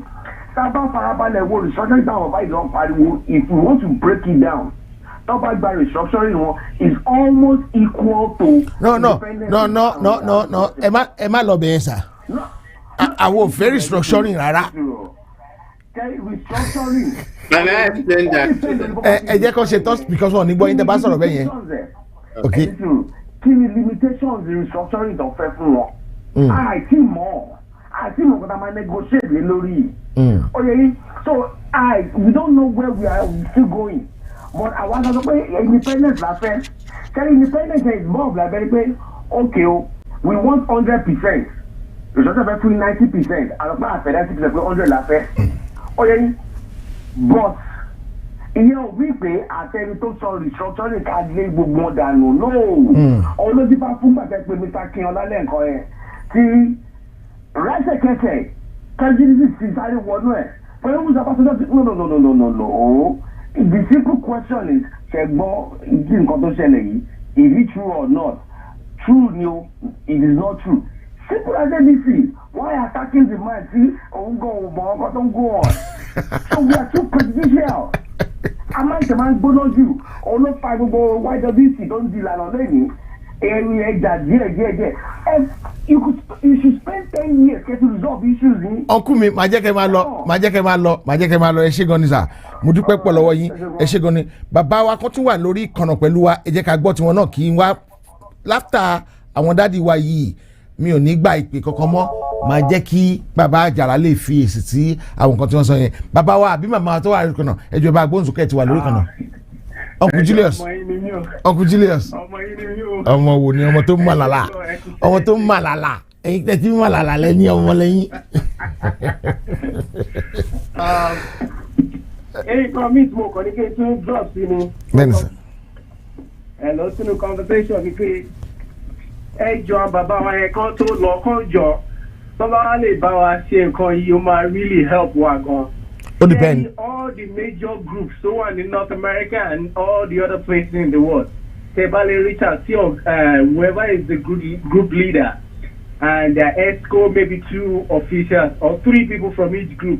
Sábà farabalẹ̀ wo restructuring táwọn bàbá ìjọ pariwo, if we want to break it down, tọ́ba gba restructuring wọn is almost equal to. No. Ẹ má lọ bẹ̀yẹn sà. Àwọn ò fẹ́ restructuring rárá. Restructuring. Can I explain that? Ẹ jẹ́ kó ṣe tọ́ because wọn ò ní gbọ́ yín tẹ́ bá sọ̀rọ̀ bẹ́yẹn. Okay. Kí ni limitations restructuring tó fẹ́ fún wọn? Àìtí mọ̀ kó tá máa negotiate lé lórí. Oye, so we don't know where we are still going. But àwọn sọ pé independence la fẹ́. Kẹ́lí independence is more of like very pé okay o, we want 100%. Restructuring fẹ́ fún 90%. Àlọ́pàá àfẹ́ 90% pé 100 la fẹ́. Oye, but ìyẹn ò wí pé àtẹni tó sọ restructuring ká lé gbogbo wọn dànù no. Olójú bá fún gbàgbé pé Mr. Kinyọlá lẹ́ǹkan yẹn tí rẹ́sẹ̀kẹsẹ̀ Machendise sì sáré wọnú ẹ̀ pẹ̀lú Musa Ọbásanjọ́ ti no. The simple question is ṣẹ̀gbọ́n ìdí nǹkan tó ṣẹlẹ̀ yìí is it true or not? True ni o, it is not true. Simple as ABC, why attacking the man tí òun gan òun mọ̀ ọkọ̀ tó ń go on? So we are too prejudicial. Amáyíṣẹ́ máa ń gbóná jù, òun ló fa gbogbo YWC tó ń di ìlànà lẹ́yìn ẹ̀rù ẹja díẹ̀. You should spend 10 years to resolve issues in. Ọkùnrin mi, màá jẹ́ kẹ́ máa lọ, ẹ ṣé gan ni sà. Mo dúpẹ́ pọ̀ lọ́wọ́ yín, ẹ ṣé gan ni. Bàbá wa kan tún wà lórí ìkànnà pẹ̀lú wa, ẹ jẹ́ ká gbọ́ tiwọn náà kí n wá láfta àwọn dádì wa yìí. Mi ò ní gba ìpè kankan mọ́, màá jẹ́ kí bàbá Àjàrà lè fi èsì sí àwọn nǹkan tí wọ́n sọ yẹn. Bàbá wa àbí màmá tó wà lórí ìkànnà, ẹ jọ̀ọ́ bá agbóhùnsókè ti wà lórí ìkànnà. Uncle Julius ọmọ wo ni ọmọ tó ń màlàlà ẹ̀yin tẹ́tí màlàlà lẹ́yìn ọmọ lẹ́yìn. Hey, promise mo kàn ní kí n tún drop sí ni. Bẹ́ẹ̀ni sir. Hello, sínú conversation ni pé ẹ jọ bàbá wa yẹn kan tó lọ kán jọ tọ́ba wa lè bá wa ṣe nǹkan yìí ó máa really help wa gan. Ó depend. All the major groups so one in North America and all the other places in the world. Tebale reach out to whoever is the group leader and ESCO, maybe 2 officials or 3 people from each group.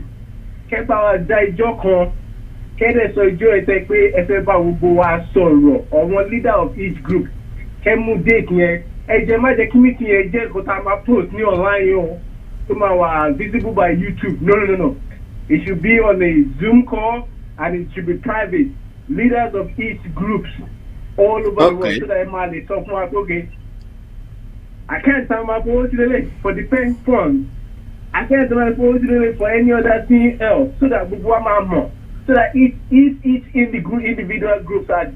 Kebawa Daijo kan, Kede so ijo ete pe efe ba gbogbo wa sọ̀rọ̀ or one leader of each group. Kemu date yẹn, ẹ jẹ́ má jẹ́ kí meeting yẹn jẹ́ kó tá máa post ní online o. visible by YouTube. No. It should be on a Zoom call and it should be private. Leaders of each groups all over the world so that they talk more. Okay, I can't tell my boy for defense funds. I can't tell my boy for any other thing else. So that so that each individual groups are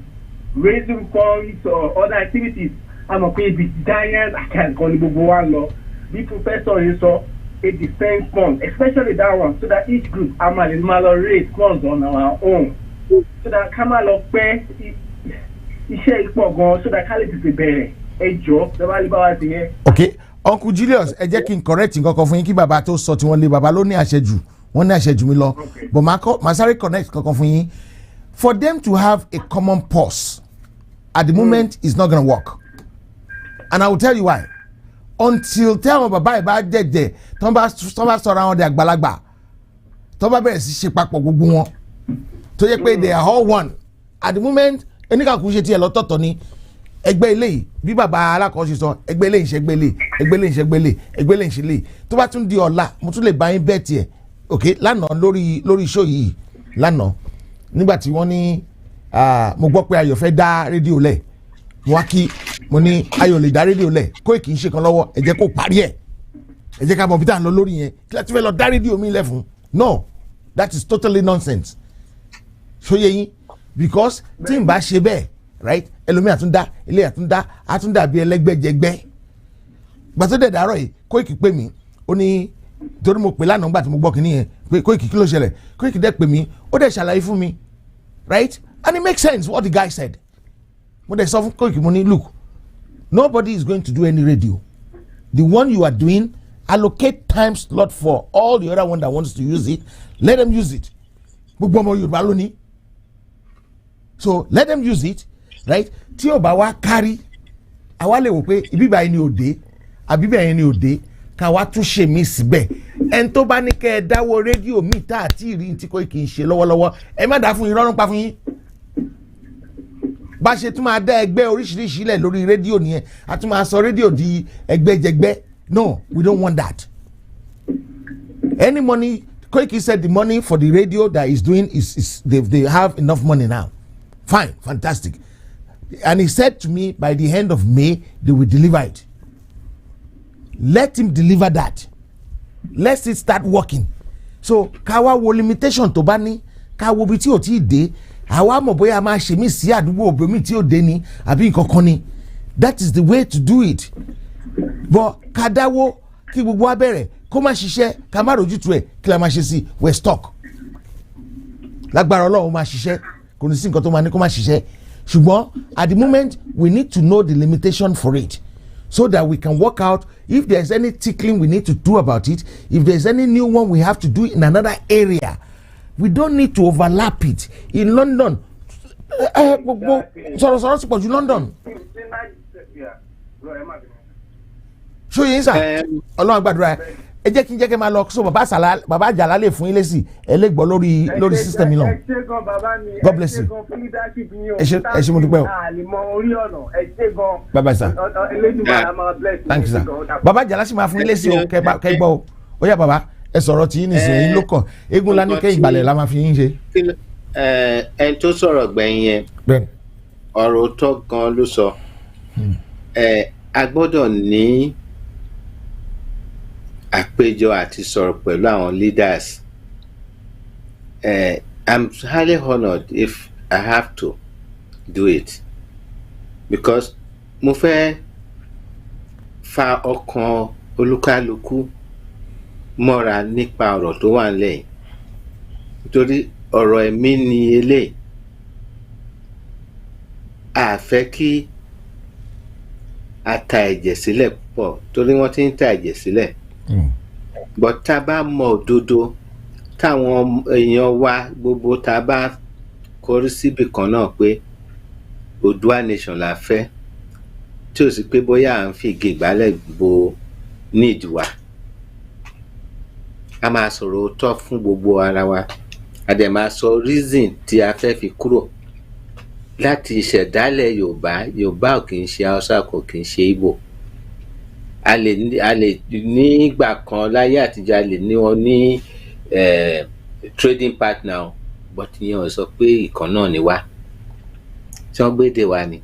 raising funds or other activities. I'm okay with giant. I can't call it one law. The professor is so a defense fund, especially that one, so that each group raise funds on our own. So that Kamalo pay iṣẹ́ ipò gan, so that Khalid is bẹ̀rẹ̀ ẹjọ́ lọ́wọ́ alibaba ti yẹn. Okay, Uncle Julius, ẹ jẹ́ kí n correct nǹkan kan fún yín kí bàbá tó sọ tí wọ́n lé bàbá ló ní àṣejù wọ́n ní àṣejù mi lọ but màá sáré connect kankan fún yín. For them to have a common purse at the moment is not gonna work, and I will tell you why. Until tell me bàbá ìbá jẹjẹ tó bá sọ̀rọ̀ àwọn ọdẹ àgbàlagbà tó bá bẹ̀rẹ̀ sí ṣe papọ̀ gbogbo wọn tó yẹ pé they are all one at the moment oníkàkú ṣe tiẹ̀ lọ́tọ̀ọ̀tọ̀ ni ẹgbẹ́ ilé yìí bí bàbá alákọ̀ọ́sí sọ ẹgbẹ́ ilé ìṣẹ́gbẹ́ ilé ẹgbẹ́ ilé ìṣẹ́gbẹ́ ilé ẹgbẹ́ ilé ìṣẹ́lẹ̀ tó bá tún di ọ̀la mo tún lè bá yín bẹ́ẹ̀ tiẹ̀ ok lánàá lórí show yìí lánàá nígbà tí wọ́n ní mo gbọ́ pé Ayọ̀ fẹ́ dá rédíò lẹ̀ mo wá kí mo ní Ayọ̀ lè dá rédíò lẹ̀ kó èkì ń ṣe kan lọ́wọ́ ẹ jẹ́ kó parí ẹ̀ ẹ jẹ́ ká mọ̀ bí tá à ń lọ lórí yẹn kí láti fẹ́ lọ dá rédíò mi lẹ̀ fún no that is totally nonsense ṣóyè yín because tí n bá ṣe bẹ́ẹ̀ right ẹlòmíì àtúndá ilé àtúndá bíi ẹlẹ́gbẹ́jẹgbẹ́ gbàtọ́ dẹ̀ dàárọ̀ yìí Kóìkì pè mí ó ní torí mo pè lánàá gbà tí mo gbọ́ kínní yẹn pé Kóìkì kí ló ṣẹlẹ̀ Kóìkì dẹ̀ pè mí ó dẹ̀ ṣàlàyé fún mi right and it makes sense what the guy said mo dẹ̀ sọ fún Kóìkì mo ní look nobody is going to do any radio the one you are doing allocate time slot for all the other one that wants to use it let them use it gbogbo ọmọ Yorùbá lónìí so let them use it right tí o bá wá kárí àwa lè wò pé ibi báyìí ni òde àbí bẹ́ẹ̀ ni òde ká wá tún ṣe mí síbẹ̀ ẹni tó bá ní kẹ́ ẹ dáwọ́ rédíò míì tá àti ìrìn tí kò kì í ṣe lọ́wọ́lọ́wọ́ ẹ má dá fún yín rọrùn pa fún yín bá ṣe tún máa dá ẹgbẹ́ oríṣiríṣi lẹ̀ lórí rédíò nìyẹn a tún máa sọ rédíò di ẹgbẹ́jẹgbẹ́ no we don't want that any money Koiki said the money for the radio that he's doing is they have enough money now fine fantastic and he said to me by the end of May they will deliver it let him deliver that let it start working so káwa wo limitation tó bá ní ká wo bí tí ò tí ì dé àwa mọ̀ bóyá a máa ṣe mí sí àdúgbò òbí tí ò dé ni àbí nǹkan kan ni that is the way to do it but ká dáwó kí gbogbo wa bẹ̀rẹ̀ kó má ṣiṣẹ́ ká má rojútu ẹ̀ kí la máa ṣe sí we stock lágbára Ọlọ́run máa ṣiṣẹ́ kò ní sí nǹkan tó máa ní kó má ṣiṣẹ́ ṣùgbọ́n at the moment we need to know the limitation for it so that we can work out if there is any tickling we need to do about it if there is any new one we have to do in another area we don't need to overlap it in London gbogbo sọ̀rọ̀sọ̀rọ̀ sì pọ̀ ju London ṣó yín sà Ọlọ́run gbàdúrà ẹ jẹ́ kí n jẹ́ kí n máa lọ so bàbá àjàlá lè fún yín lésì ẹ lè gbọ́ lórí system yìí náà God bless you ẹ ṣé mo dúpẹ́ o bye bye sir thank you sir bàbá àjàlá sì máa fún yín lésì o kẹ́ gbọ́ o ó yá bàbá ẹ sọ̀rọ̀ tí yín nìsín yín ló kàn eégún lání kẹ́ ìgbàlẹ̀ la máa fi yín ṣe. ẹni tó sọ̀rọ̀ gbẹ̀yìn yẹn ọ̀rọ̀ tó gan ló sọ a gbọ́dọ̀ ní àpéjọ àti sọ̀rọ̀ pẹ̀lú àwọn leaders. I'm highly honoured if I have to do it because mo fẹ́ fa ọkàn olúkálukú mọ́ra nípa ọ̀rọ̀ tó wà nílẹ̀ yìí nítorí ọ̀rọ̀ ẹ̀mí ni eléyìí a fẹ́ kí a ta ẹ̀jẹ̀ sílẹ̀ púpọ̀ torí wọ́n ti ń ta ẹ̀jẹ̀ sílẹ̀ but tá a bá mọ òdodo táwọn èèyàn wa gbogbo tá a bá kọrí síbì kan náà pé Oòduà nation la fẹ́ tí ó sì pé bóyá à ń fi igi ìgbálẹ̀ bo need wa a máa sọ̀rọ̀ òótọ́ fún gbogbo ara wa a dẹ̀ máa sọ reason tí a fẹ́ fi kúrò láti ìṣẹ̀dálẹ̀ Yorùbá ò kì í ṣe Hausa kò kì í ṣe Igbo a lè ní ìgbà kan láyé àtijọ́ a lè ní wọn ní trading partner, but ìyẹn ò sọ pé ìkan náà ni wá, tí wọ́n gbédè wa ni.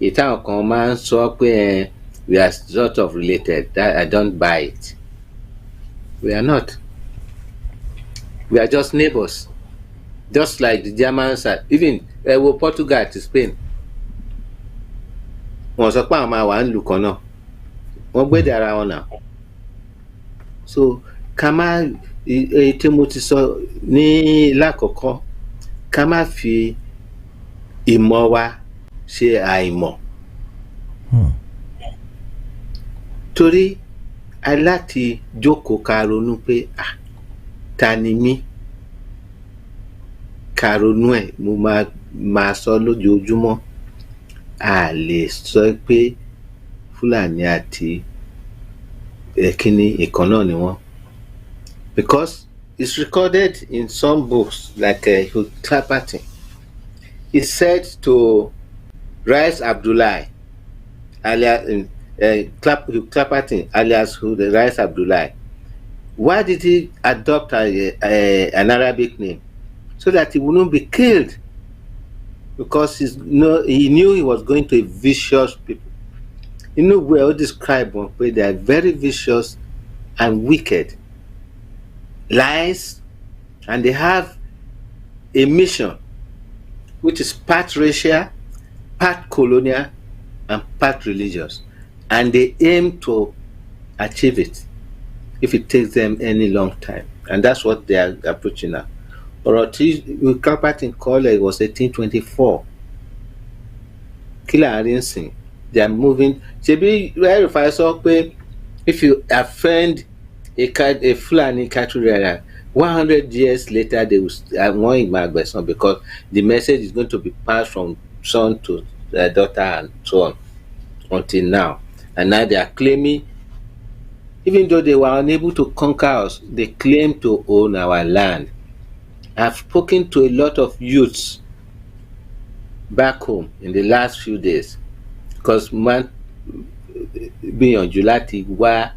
Ìtàwọn kan máa ń sọ pé we are sort of related. That I don't buy it. We are not. We are just neighbors, just like the Germans are. Even Portugal to Spain, wọ́n sọ pé àwọn máa wà ń lù kan náà, wọ́n gbédè ara wọn náà. So ká má tí mo ti sọ ní lákọ̀ọ́kọ́, ká má fi ìmọ̀ wa ṣe àìmọ̀. Torí aláti jókòó ká ronú pé ta ni mí, ká ronú ẹ̀, mo máa sọ lójoojúmọ́. A lè sọ pé Fúlàní àti kíní ìkan náà ni wọ́n, because it's recorded in some books like Hugh Clapperton. He said to Rais Abdullahi, alias Hugh Clapperton, alias Rais Abdullahi, why did he adopt an Arabic name? So that he wouldn't be killed, because he knew he was going to a vicious people. You know, we all describe them, but they are very vicious and wicked, lies, and they have a mission which is part racial, part colonial, and part religious, and they aim to achieve it if it takes them any long time, and that's what they are approaching now. But we Carpatin call it was 1824. Killer Rinsing. They are moving. If I saw if you offend a Fulani cattle rider, 100 years later they will want Imagbison, because the message is going to be passed from son to daughter and so on until now. And now they are claiming, even though they were unable to conquer us, they claim to own our land. I've spoken to a lot of youths back home in the last few days, because man gbìyànjú láti wá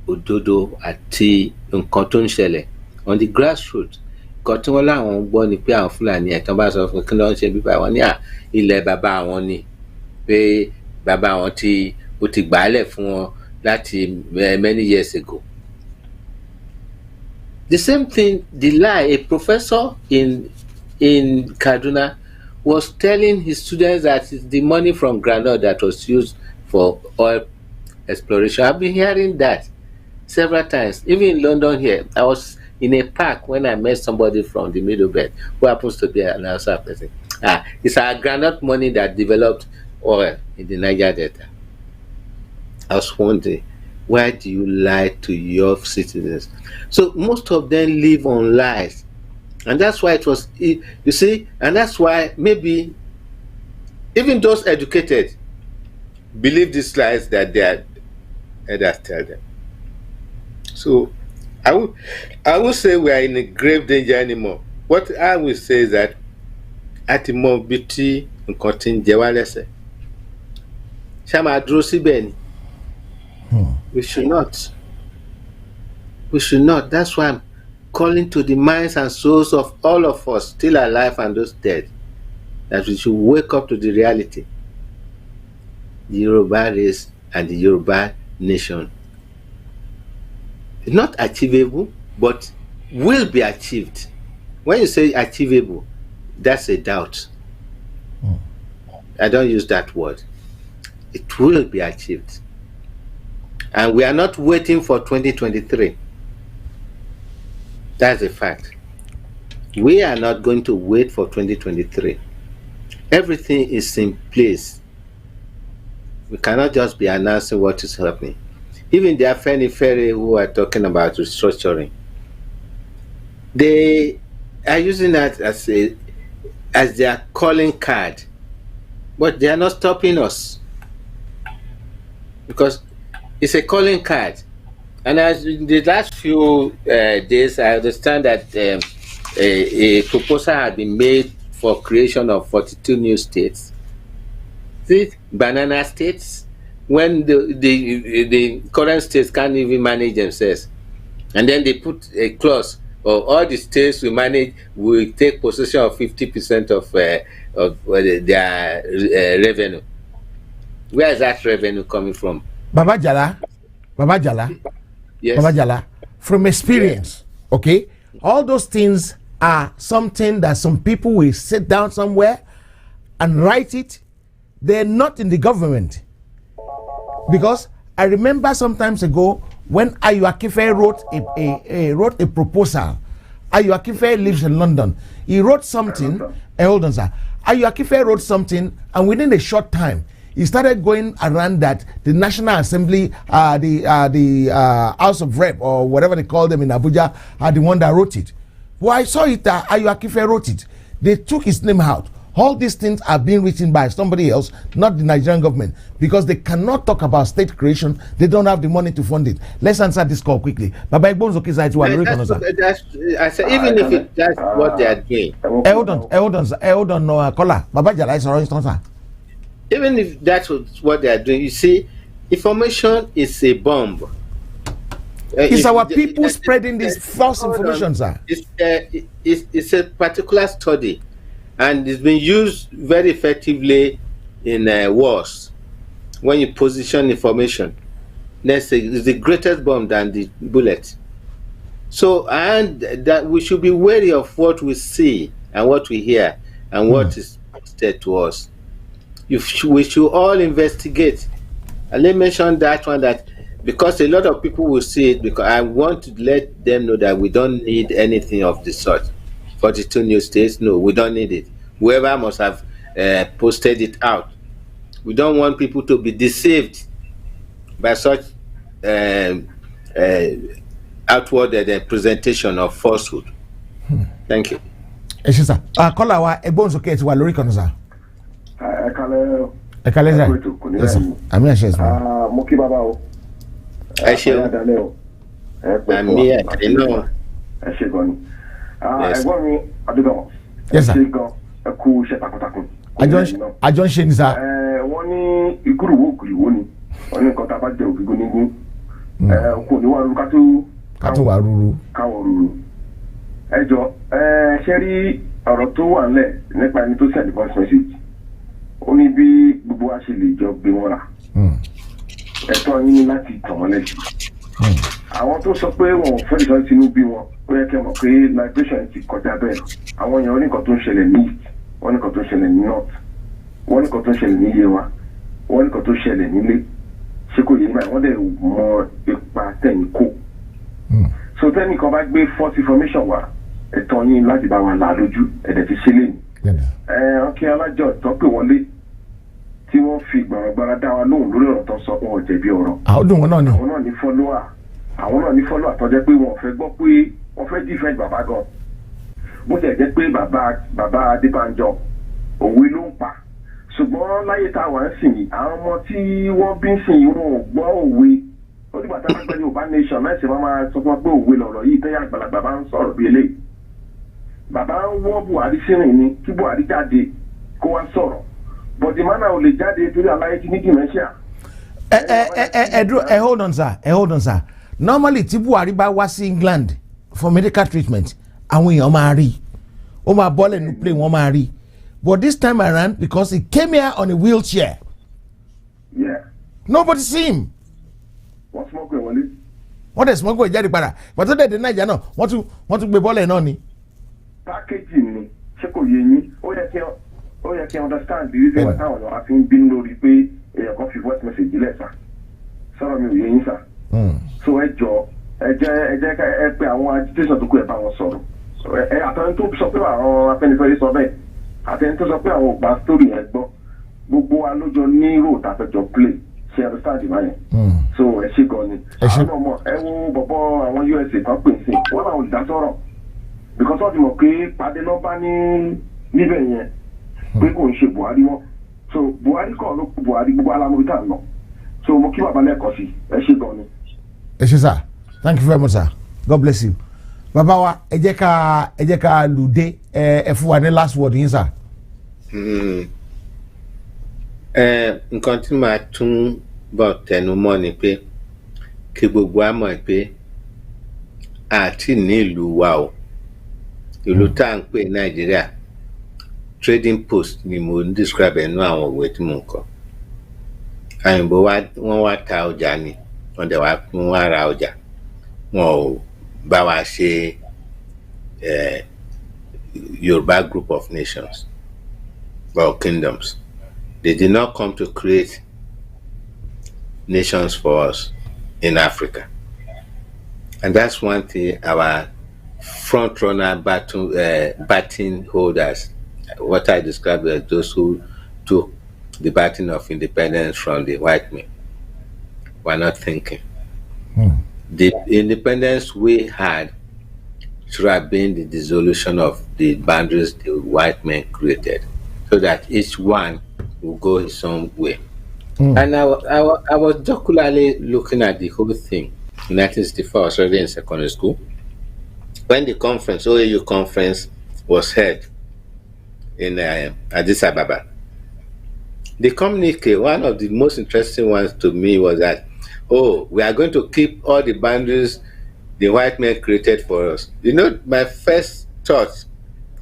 òdodo àti nǹkan tó ń ṣẹlẹ̀ on the grassroots. Nǹkan tí wọ́n láwọn gbọ́ ni pé àwọn Fúlàní ẹ̀tàn bá sọ fún kí ló ń ṣe bíbá wọn ní ilẹ̀ bàbá àwọn ni, pé bàbá àwọn ó ti gbàálẹ̀ fún wọn láti many years ago. The same thing, the lie, a professor in Kaduna was telling his students that it's the money from groundnut that was used for oil exploration. I've been hearing that several times. Even in London here, I was in a park when I met somebody from the Middle Belt who happens to be an Hausa person. It's our groundnut money that developed oil in the Niger Delta. I was wondering, why do you lie to your citizens? So most of them live on lies, and that's why it was, you see, and that's why maybe even those educated believe these lies that their elders tell them. So I would say we are in a grave danger anymore. What I will say is that at the moment, beauty and cotton jewelry, Shama Drosibeni. We should not. We should not. That's why I'm calling to the minds and souls of all of us, still alive and those dead, that we should wake up to the reality. The Yoruba race and the Yoruba nation is not achievable, but will be achieved. When you say achievable, that's a doubt. I don't use that word. It will be achieved. And we are not waiting for 2023. That's a fact. We are not going to wait for 2023. Everything is in place. We cannot just be announcing what is happening. Even the Afenifere who are talking about restructuring, they are using that as their calling card. But they are not stopping us, because it's a calling card. And as in the last few days, I understand that a proposal had been made for creation of 42 new states. See, banana states. when the current states can't even manage themselves, and then they put a clause or all the states will take possession of 50% of their revenue. Where is that revenue coming from? Baba Jala. Yes. Baba Jala, from experience, okay, all those things are something that some people will sit down somewhere and write it. They're not in the government. Because I remember some time ago when Ayo Akinfe wrote a proposal. Ayo Akinfe lives in London. He wrote something. Hold on, sir. Ayo Akinfe wrote something, and within a short time, he started going around that the National Assembly, the House of Rep, or whatever they call them in Abuja, are the one that wrote it. Well, I saw it. Ayo Akinfe wrote it. They took his name out. All these things are being written by somebody else, not the Nigerian government, because they cannot talk about state creation. They don't have the money to fund it. Let's answer this call quickly. Baba Igbonzo Kizai to I said, even if that's what they are doing. Hold on, caller. Baba Jala is sir. Even if that's what they are doing, you see, information is a bomb. It's our people spreading this false information, sir. It's a particular study. And it's been used very effectively in wars. When you position information, it's the greatest bomb than the bullet. So, and that we should be wary of what we see and what we hear and what is said to us. We should all investigate. And let me mention that one, that because a lot of people will see it, because I want to let them know that we don't need anything of the sort. 42 new states, no, we don't need it. Whoever must have posted it out. We don't want people to be deceived by such outward presentation of falsehood. Thank you. Yes, sir. Caller wa Igbonzo Kizai wa lórí kan sir. Ẹ kálẹ́ sir. Yes, sir. Àmì àṣẹ sir. Mo kí bàbá o. Ẹ ṣeun. Àmì àṣẹ náà. Ẹ ṣe gan ni. Ẹ̀gbọ́n mi Adúgbò. Yes, sir. Ẹ ṣe gan. Ẹ kú iṣẹ́ takuntakun. Àjọ ń ṣe ni sir. Wọ́n ní ìkúròwò òkùrìwò ni. Wọ́n ní nǹkan tá a bá jẹ ògìgún nígún. Kò ní wà rúru ká tó wà rúru. Káwọ̀ rúru. Ẹ jọ ṣe rí ọ̀rọ̀ tó wà nílẹ̀ nípa ẹni tó send voice message. Ó ní bí gbogbo wa ṣe lè jọ gbé wọn rà. Ẹ̀tọ́ yín ní láti tàn wọ́n lẹ́sìn. Àwọn tó sọ pé wọn ò fẹ́ ìsọ̀rọ̀ sínú bí wọn, ó yẹ kí ẹ mọ̀ pé liberation ti kọjá bẹ́ẹ̀. Àwọn èèyàn oníkan tó ń ṣẹlẹ̀ ní east, wọ́n nìkan tó ń ṣẹlẹ̀ ní north, wọ́n nìkan tó ń ṣẹlẹ̀ ní yewa, wọ́n nìkan tó ń ṣẹlẹ̀ nílé. Ṣé kò yé nígbà wọ́n dẹ̀ mọ ipa tẹ̀yìn kó. So tẹ́nìkan bá gbé false information wá, ẹ̀tọ́ yín láti bá wa là lójú, ẹ̀dẹ̀ ti ṣe lé ní. Ọkẹ́ alájọ tó pè wọlé tí wọ́n fi gbàràgbàrà dá wa lóhùn lórí ọ̀rọ̀ tó sọ wọn ò jẹ̀bi ọ̀rọ̀. Àwọn dùn wọn náà ni. Àwọn náà ní follower tó jẹ́ pé wọ́n fẹ́ gbọ́ pé wọ́n fẹ́ defend bàbá gan. Bó ṣe jẹ́ pé bàbá Adébánjọ òwe ló ń pa. Ṣùgbọ́n láyé tá a wà ń sìn yìí, àwọn ọmọ tí wọ́n bí ń sìn yìí wọn ò gbọ́ òwe. Ó dìgbà tá a bá gbẹ́ Yorùbá nation mẹ́sìn wọn máa sọ fún wọn pé òwe lọ̀rọ̀ yìí tẹ́yà àgbàlagbà bá ń sọ̀rọ̀ bí eléyìí. Bàbá ń wọ́ Buhari sírìn ni kí Buhari jáde kó wá sọ̀rọ̀. Bọ̀dìmánà ò lè jáde torí aláyé ti ní dementia. Hold on, sir. Normally, tí Buhari bá wá sí England for medical treatment, àwọn èèyàn máa rí. Ó máa bọ́lẹ̀ ní plane, wọ́n máa rí. But this time around, because he came here on a wheelchair, nobody see him. Wọ́n smoke wọlé. Wọ́n dẹ̀ smoke ìjáde padà. Pàtó dẹ̀ dé Nàìjíríà náà, wọ́n tún gbé bọ́lẹ̀ náà ni. Pákéjì ni ṣé kò yé yín? Ó yẹ kí understand the reason why táwọn ọ̀nà fi ń bínú lórí pé èèyàn kan fi voice message lẹ̀ sà. Sọ̀rọ̀ mi ò yé yín sà. So ẹ jọ ẹ jẹ́ ẹ pé àwọn agitation tó kù ẹ bá wọn sọ̀rọ̀. Àtẹni tó sọ pé àwọn Afẹ́nifẹ́re sọ bẹ́ẹ̀, àtẹni tó sọ pé àwọn ò gba story yẹn gbọ́, gbogbo wa ló jọ ní rò tàfẹ́jọ play ṣe understand báyẹn. So ẹ ṣe gan ni. Àwọn ọmọ ẹ wo bọ̀bọ̀ àwọn USA kan pè sí wọ́n náà ò dá sọ̀rọ̀ because wọ́n ti mọ̀ pé pàdé lọ́ba níbẹ̀ yẹn pé kò ń ṣe Buhari wọn. So Buhari kọ́ ló kú Buhari gbogbo alámọ̀bítà lọ. So mo kí bàbá lẹ́ẹ̀kan sí ẹ ṣe gan ni. Ẹ ṣe sir, thank you very much sir, God bless you. Bàbá wa ẹ jẹ́ ká lùdé ẹ fún wa ní last word yín sir. Nǹkan tí màá tún bọ̀ tẹnumọ́ ni pé kí gbogbo wa mọ̀ pé àti ní ìlú wa o ìlú tá à ń pè Nàìjíríà trading post ni mo ń describe ẹnu àwọn òwe tí mo ń kọ àyìnbó wọ́n wá ta ọjà ni wọ́n dẹ̀ wá ra ọjà wọn ò bá wa ṣe Yoruba group of nations or kingdoms. They did not come to create nations for us in Africa. And that's one thing our front-runner baton holders, what I describe as those who took the baton of independence from the white men, were not thinking. The independence we had should have been the dissolution of the boundaries the white men created, so that each one will go his own way. And I was jocularly looking at the whole thing in 1964. I was already in secondary school when the conference, OAU conference, was held in Addis Ababa. The communique, one of the most interesting ones to me, was that, we are going to keep all the boundaries the white men created for us. You know, my first thought,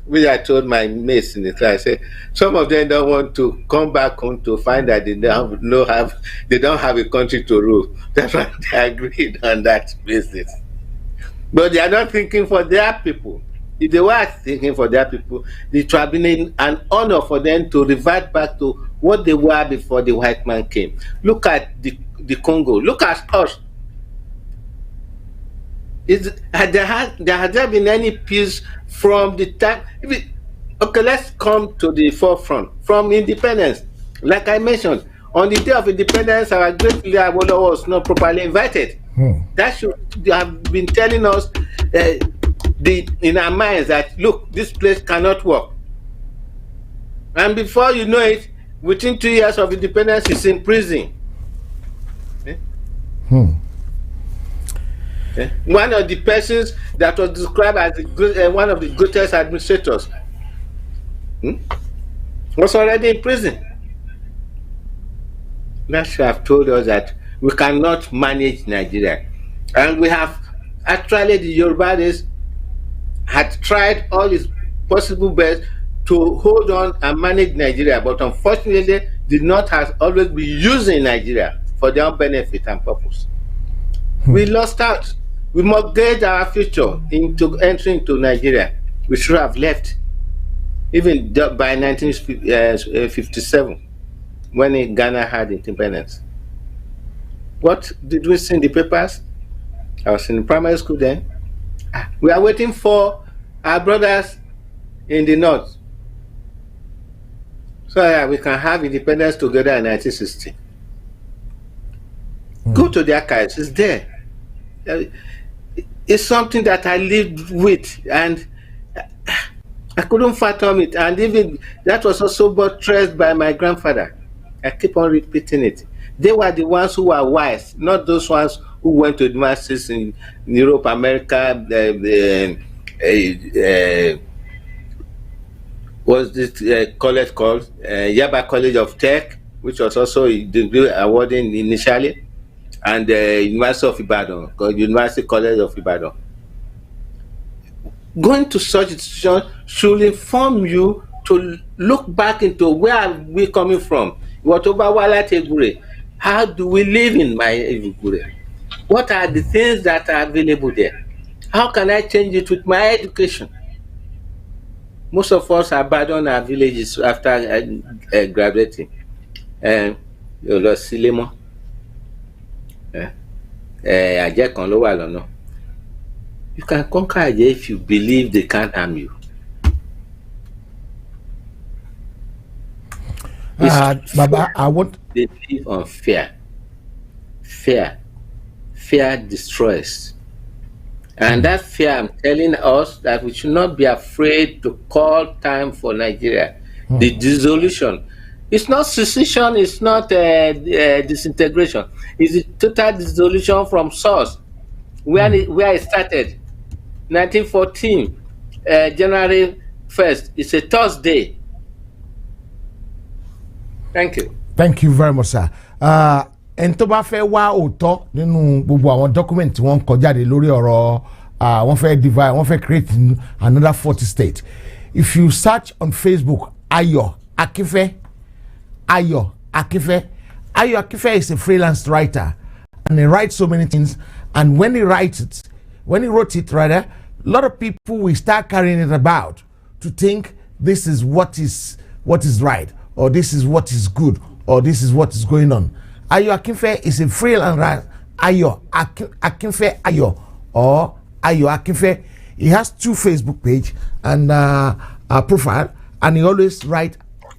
which I told my mates in the class, I said, some of them don't want to come back home to find that they don't have a country to rule. That's why they agreed on that basis. But they are not thinking for their people. If they were thinking for their people, it would have been an honor for them to revert back to what they were before the white man came. Look at the Congo. Look at us. There has there been any peace from the time? Okay, let's come to the forefront. From independence, like I mentioned, on the day of independence, our great leader Awolowo was not properly invited. That should have been telling us in our minds that, look, this place cannot work. And before you know it, within 2 years of independence, he's in prison. One of the persons that was described as one of the greatest administrators was already in prison. That should have told us that we cannot manage Nigeria. And we have actually, the Yorubas had tried all its possible best to hold on and manage Nigeria, but unfortunately did not have always be using Nigeria for their own benefit and purpose. We lost out. We mortgaged our future into entering into Nigeria. We should have left even by 1957 when Ghana had independence. What did we see in the papers? I was in primary school then. We are waiting for our brothers in the north so that we can have independence together in 1960. Go to the archives, it's there. It's something that I lived with, and I couldn't fathom it. And even that was also buttressed by my grandfather. I keep on repeating it. They were the ones who were wise, not those ones who went to the masters in Europe, America. Was this college called Yaba College of Tech, which was also degree awarding initially, and University of Ibadan, called University College of Ibadan. Going to such institutions should inform you to look back into where are we coming from. How do we live in my Igure? What are the things that are available there? How can I change it with my education? Most of us abandon our villages after graduating. You lost Silemo. You can conquer Ajay if you believe they can't harm you. Baba, I want. They live on fear. Fear destroys. And that fear, I'm telling us that we should not be afraid to call time for Nigeria. The dissolution. It's not secession, it's not disintegration. It's a total dissolution from source. Where it started, 1914, January 1st. It's a Thursday. Thank you. Thank you very much, sir. ẹni tó bá fẹ́ wá òótọ́ nínú gbogbo àwọn document tí wọ́n kọ jáde lórí ọ̀rọ̀ wọ́n fẹ́ divide wọ́n fẹ́ create another 40 state. If you search on Facebook Ayo Akinfe is a freelance writer and he writes so many things, and when he wrote it rather, a lot of people will start carrying it about to think this is what is right, or this is what is good, or this is what is going on. Ayo Akinfe is a freelance writer. Akinfe Ayo or Ayo Akinfe. He has 2 Facebook page and a profile, and he always write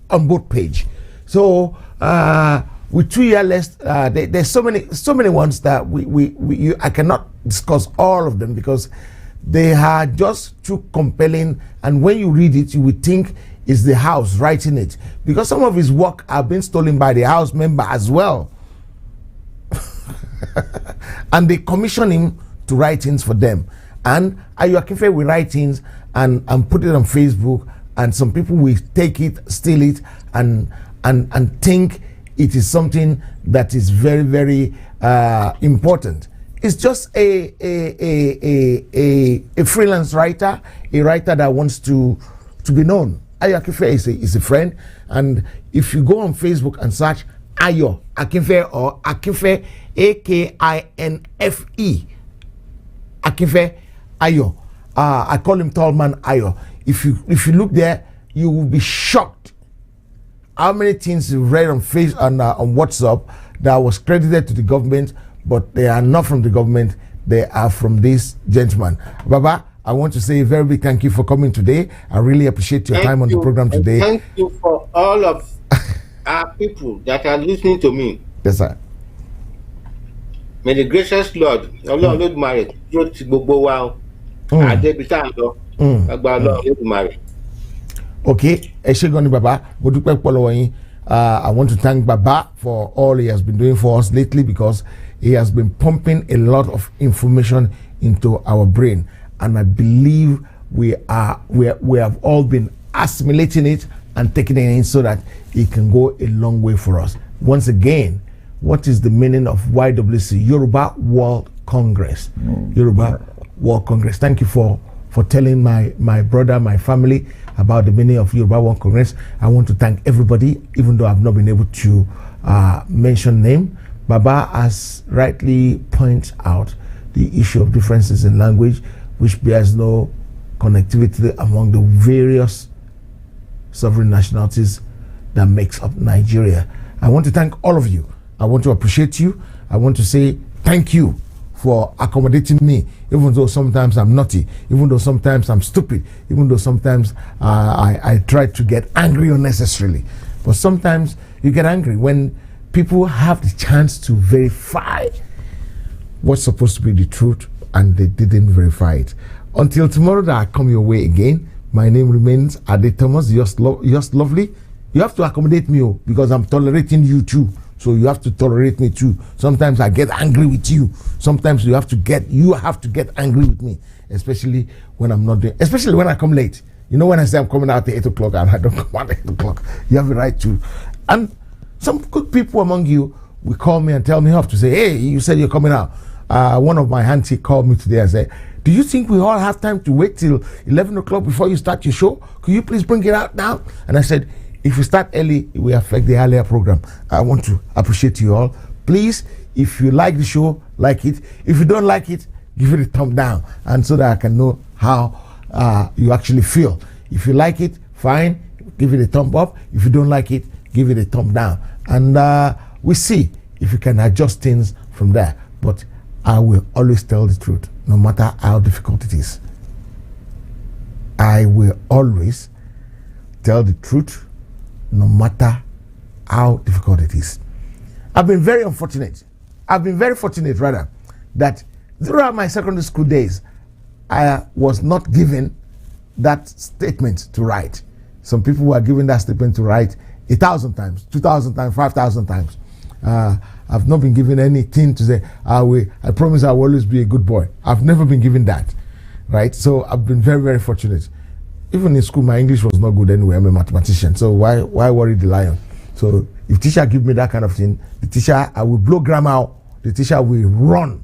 on both page. So with 2 years less, there's so many ones that I cannot discuss all of them because they are just too compelling, and when you read it, you would think it's the house writing it, because some of his work have been stolen by the house member as well. And they commission him to write things for them. And Ayo Akinfe will write things and put it on Facebook, and some people will take it, steal it, and think it is something that is very, very important. It's just a freelance writer, a writer that wants to be known. Ayo Akinfe is a friend, and if you go on Facebook and search Ayo Akinfe or Akinfe, Akinfe, Akinfe Ayo, I call him Tall Man Ayo. If you look there, you will be shocked how many things you read on WhatsApp that was credited to the government, but they are not from the government. They are from this gentleman. Baba, I want to say a very big thank you for coming today. I really appreciate your time on the program today. Thank you for all of our people that are listening to me. Yes, sir. May the gracious Lord, Ọlọ́run Olódùmarè, dúró ti gbogbo wa o. Adébítà lọ, agbára Ọlọ́run Olódùmarè. Okay, Eshegoni Baba, I want to thank Baba for all he has been doing for us lately, because he has been pumping a lot of information into our brain, and I believe we have all been assimilating it and taking it in so that it can go a long way for us. Once again, what is the meaning of YWC, Yoruba World Congress? Yoruba World Congress. Thank you for telling my brother, my family about the meaning of Yoruba World Congress. I want to thank everybody, even though I've not been able to mention name. Baba has rightly pointed out the issue of differences in language, which bears no connectivity among the various sovereign nationalities that makes up Nigeria. I want to thank all of you. I want to appreciate you. I want to say thank you for accommodating me, even though sometimes I'm naughty, even though sometimes I'm stupid, even though sometimes I try to get angry unnecessarily. But sometimes you get angry when people have the chance to verify what's supposed to be the truth and they didn't verify it. Until tomorrow that I come your way again, my name remains Ade Thomas, just lovely. You have to accommodate me because I'm tolerating you too. So you have to tolerate me too. Sometimes I get angry with you. Sometimes you have to get angry with me, especially when I'm not doing, especially when I come late. You know, when I say I'm coming out at 8 o'clock and I don't come out at 8 o'clock, you have the right to. And some good people among you will call me and tell me off to say, hey, you said you're coming out. One of my auntie called me today and said, do you think we all have time to wait till 11 o'clock before you start your show? Could you please bring it out now? And I said, if you start early, it will affect the earlier program. I want to appreciate you all. Please, if you like the show, like it. If you don't like it, give it a thumb down, and so that I can know how you actually feel. If you like it, fine, give it a thumb up. If you don't like it, give it a thumb down. And we see if you can adjust things from there. But I will always tell the truth, no matter how difficult it is. I will always tell the truth, no matter how difficult it is. I've been very fortunate rather, that throughout my secondary school days, I was not given that statement to write. Some people were given that statement to write 1,000 times, 2,000 times, 5,000 times. I've not been given anything to say, I promise I will always be a good boy. I've never been given that, right? So I've been very, very fortunate. Even in school, my English was not good anyway. I'm a mathematician, so why worry the lion? So if teacher give me that kind of thing, the teacher, I will blow grammar, the teacher will run.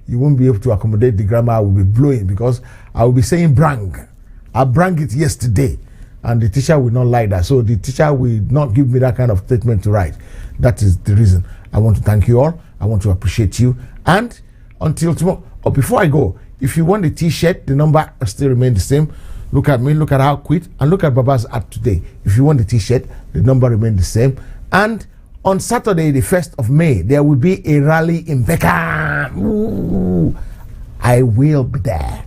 You won't be able to accommodate the grammar I will be blowing because I will be saying brang. I brang it yesterday. And the teacher will not like that. So the teacher will not give me that kind of statement to write. That is the reason. I want to thank you all. I want to appreciate you. And until tomorrow, or before I go, if you want the t-shirt, the number still remains the same. Look at me, look at how I quit, and look at Baba's app today. If you want the t-shirt, the number remains the same. And on Saturday, the 1st of May, there will be a rally in Peckham. Ooh, I will be there.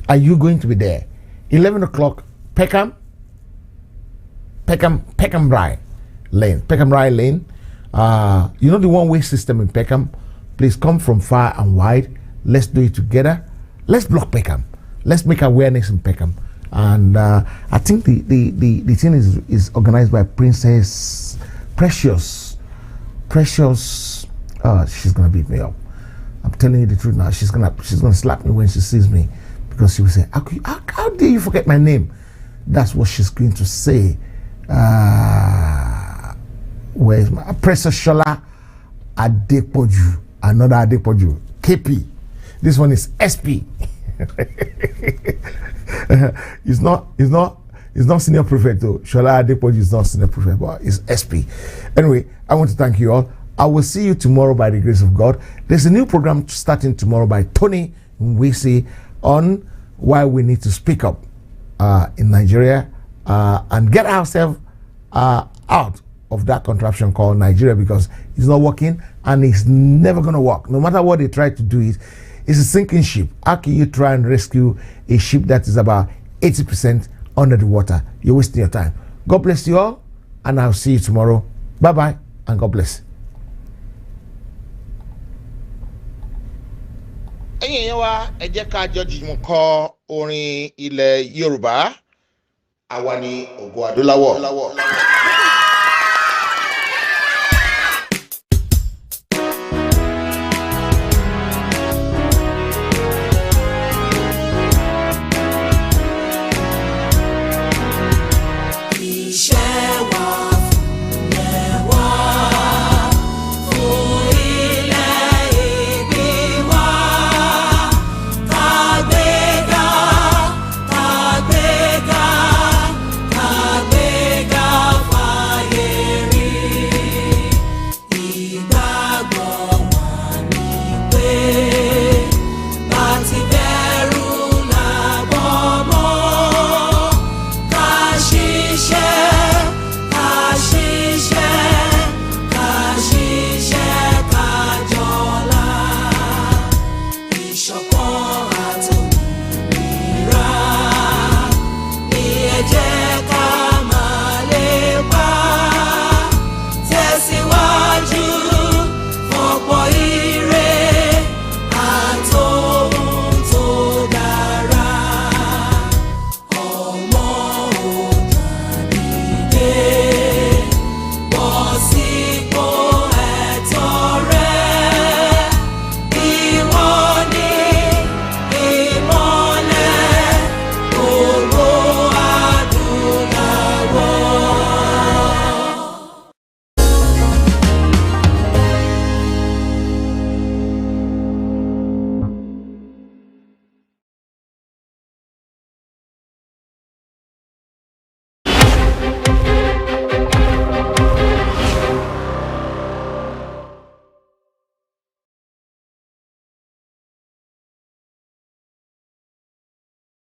Are you going to be there? 11 o'clock, Peckham Rye Lane. You know the one-way system in Peckham? Please come from far and wide. Let's do it together. Let's block Peckham. Let's make awareness in Peckham. And I think the thing is organized by Princess Precious. She's gonna beat me up. I'm telling you the truth now. She's gonna slap me when she sees me because she will say, "How dare you forget my name?" That's what she's going to say. Where's my Princess Shola Adepoju? Another Adepoju. KP. This one is SP. It's not senior prefect though. Shola Adepoju is not senior prefect, but it's SP. Anyway, I want to thank you all. I will see you tomorrow by the grace of God. There's a new program starting tomorrow by Tony Nwisi on why we need to speak up in Nigeria and get ourselves out of that contraption called Nigeria, because it's not working and it's never going to work. No matter what they try to do, it's a sinking ship. How can you try and rescue a ship that is about 80% under the water? You're wasting your time. God bless you all, and I'll see you tomorrow. Bye-bye, and God bless. ẹ̀yin èèyàn wa ẹ jẹ́ ká jọ jùmọ̀ kọ orin ilẹ̀ Yorùbá. Àwa ni Ògo Adúláwọ̀.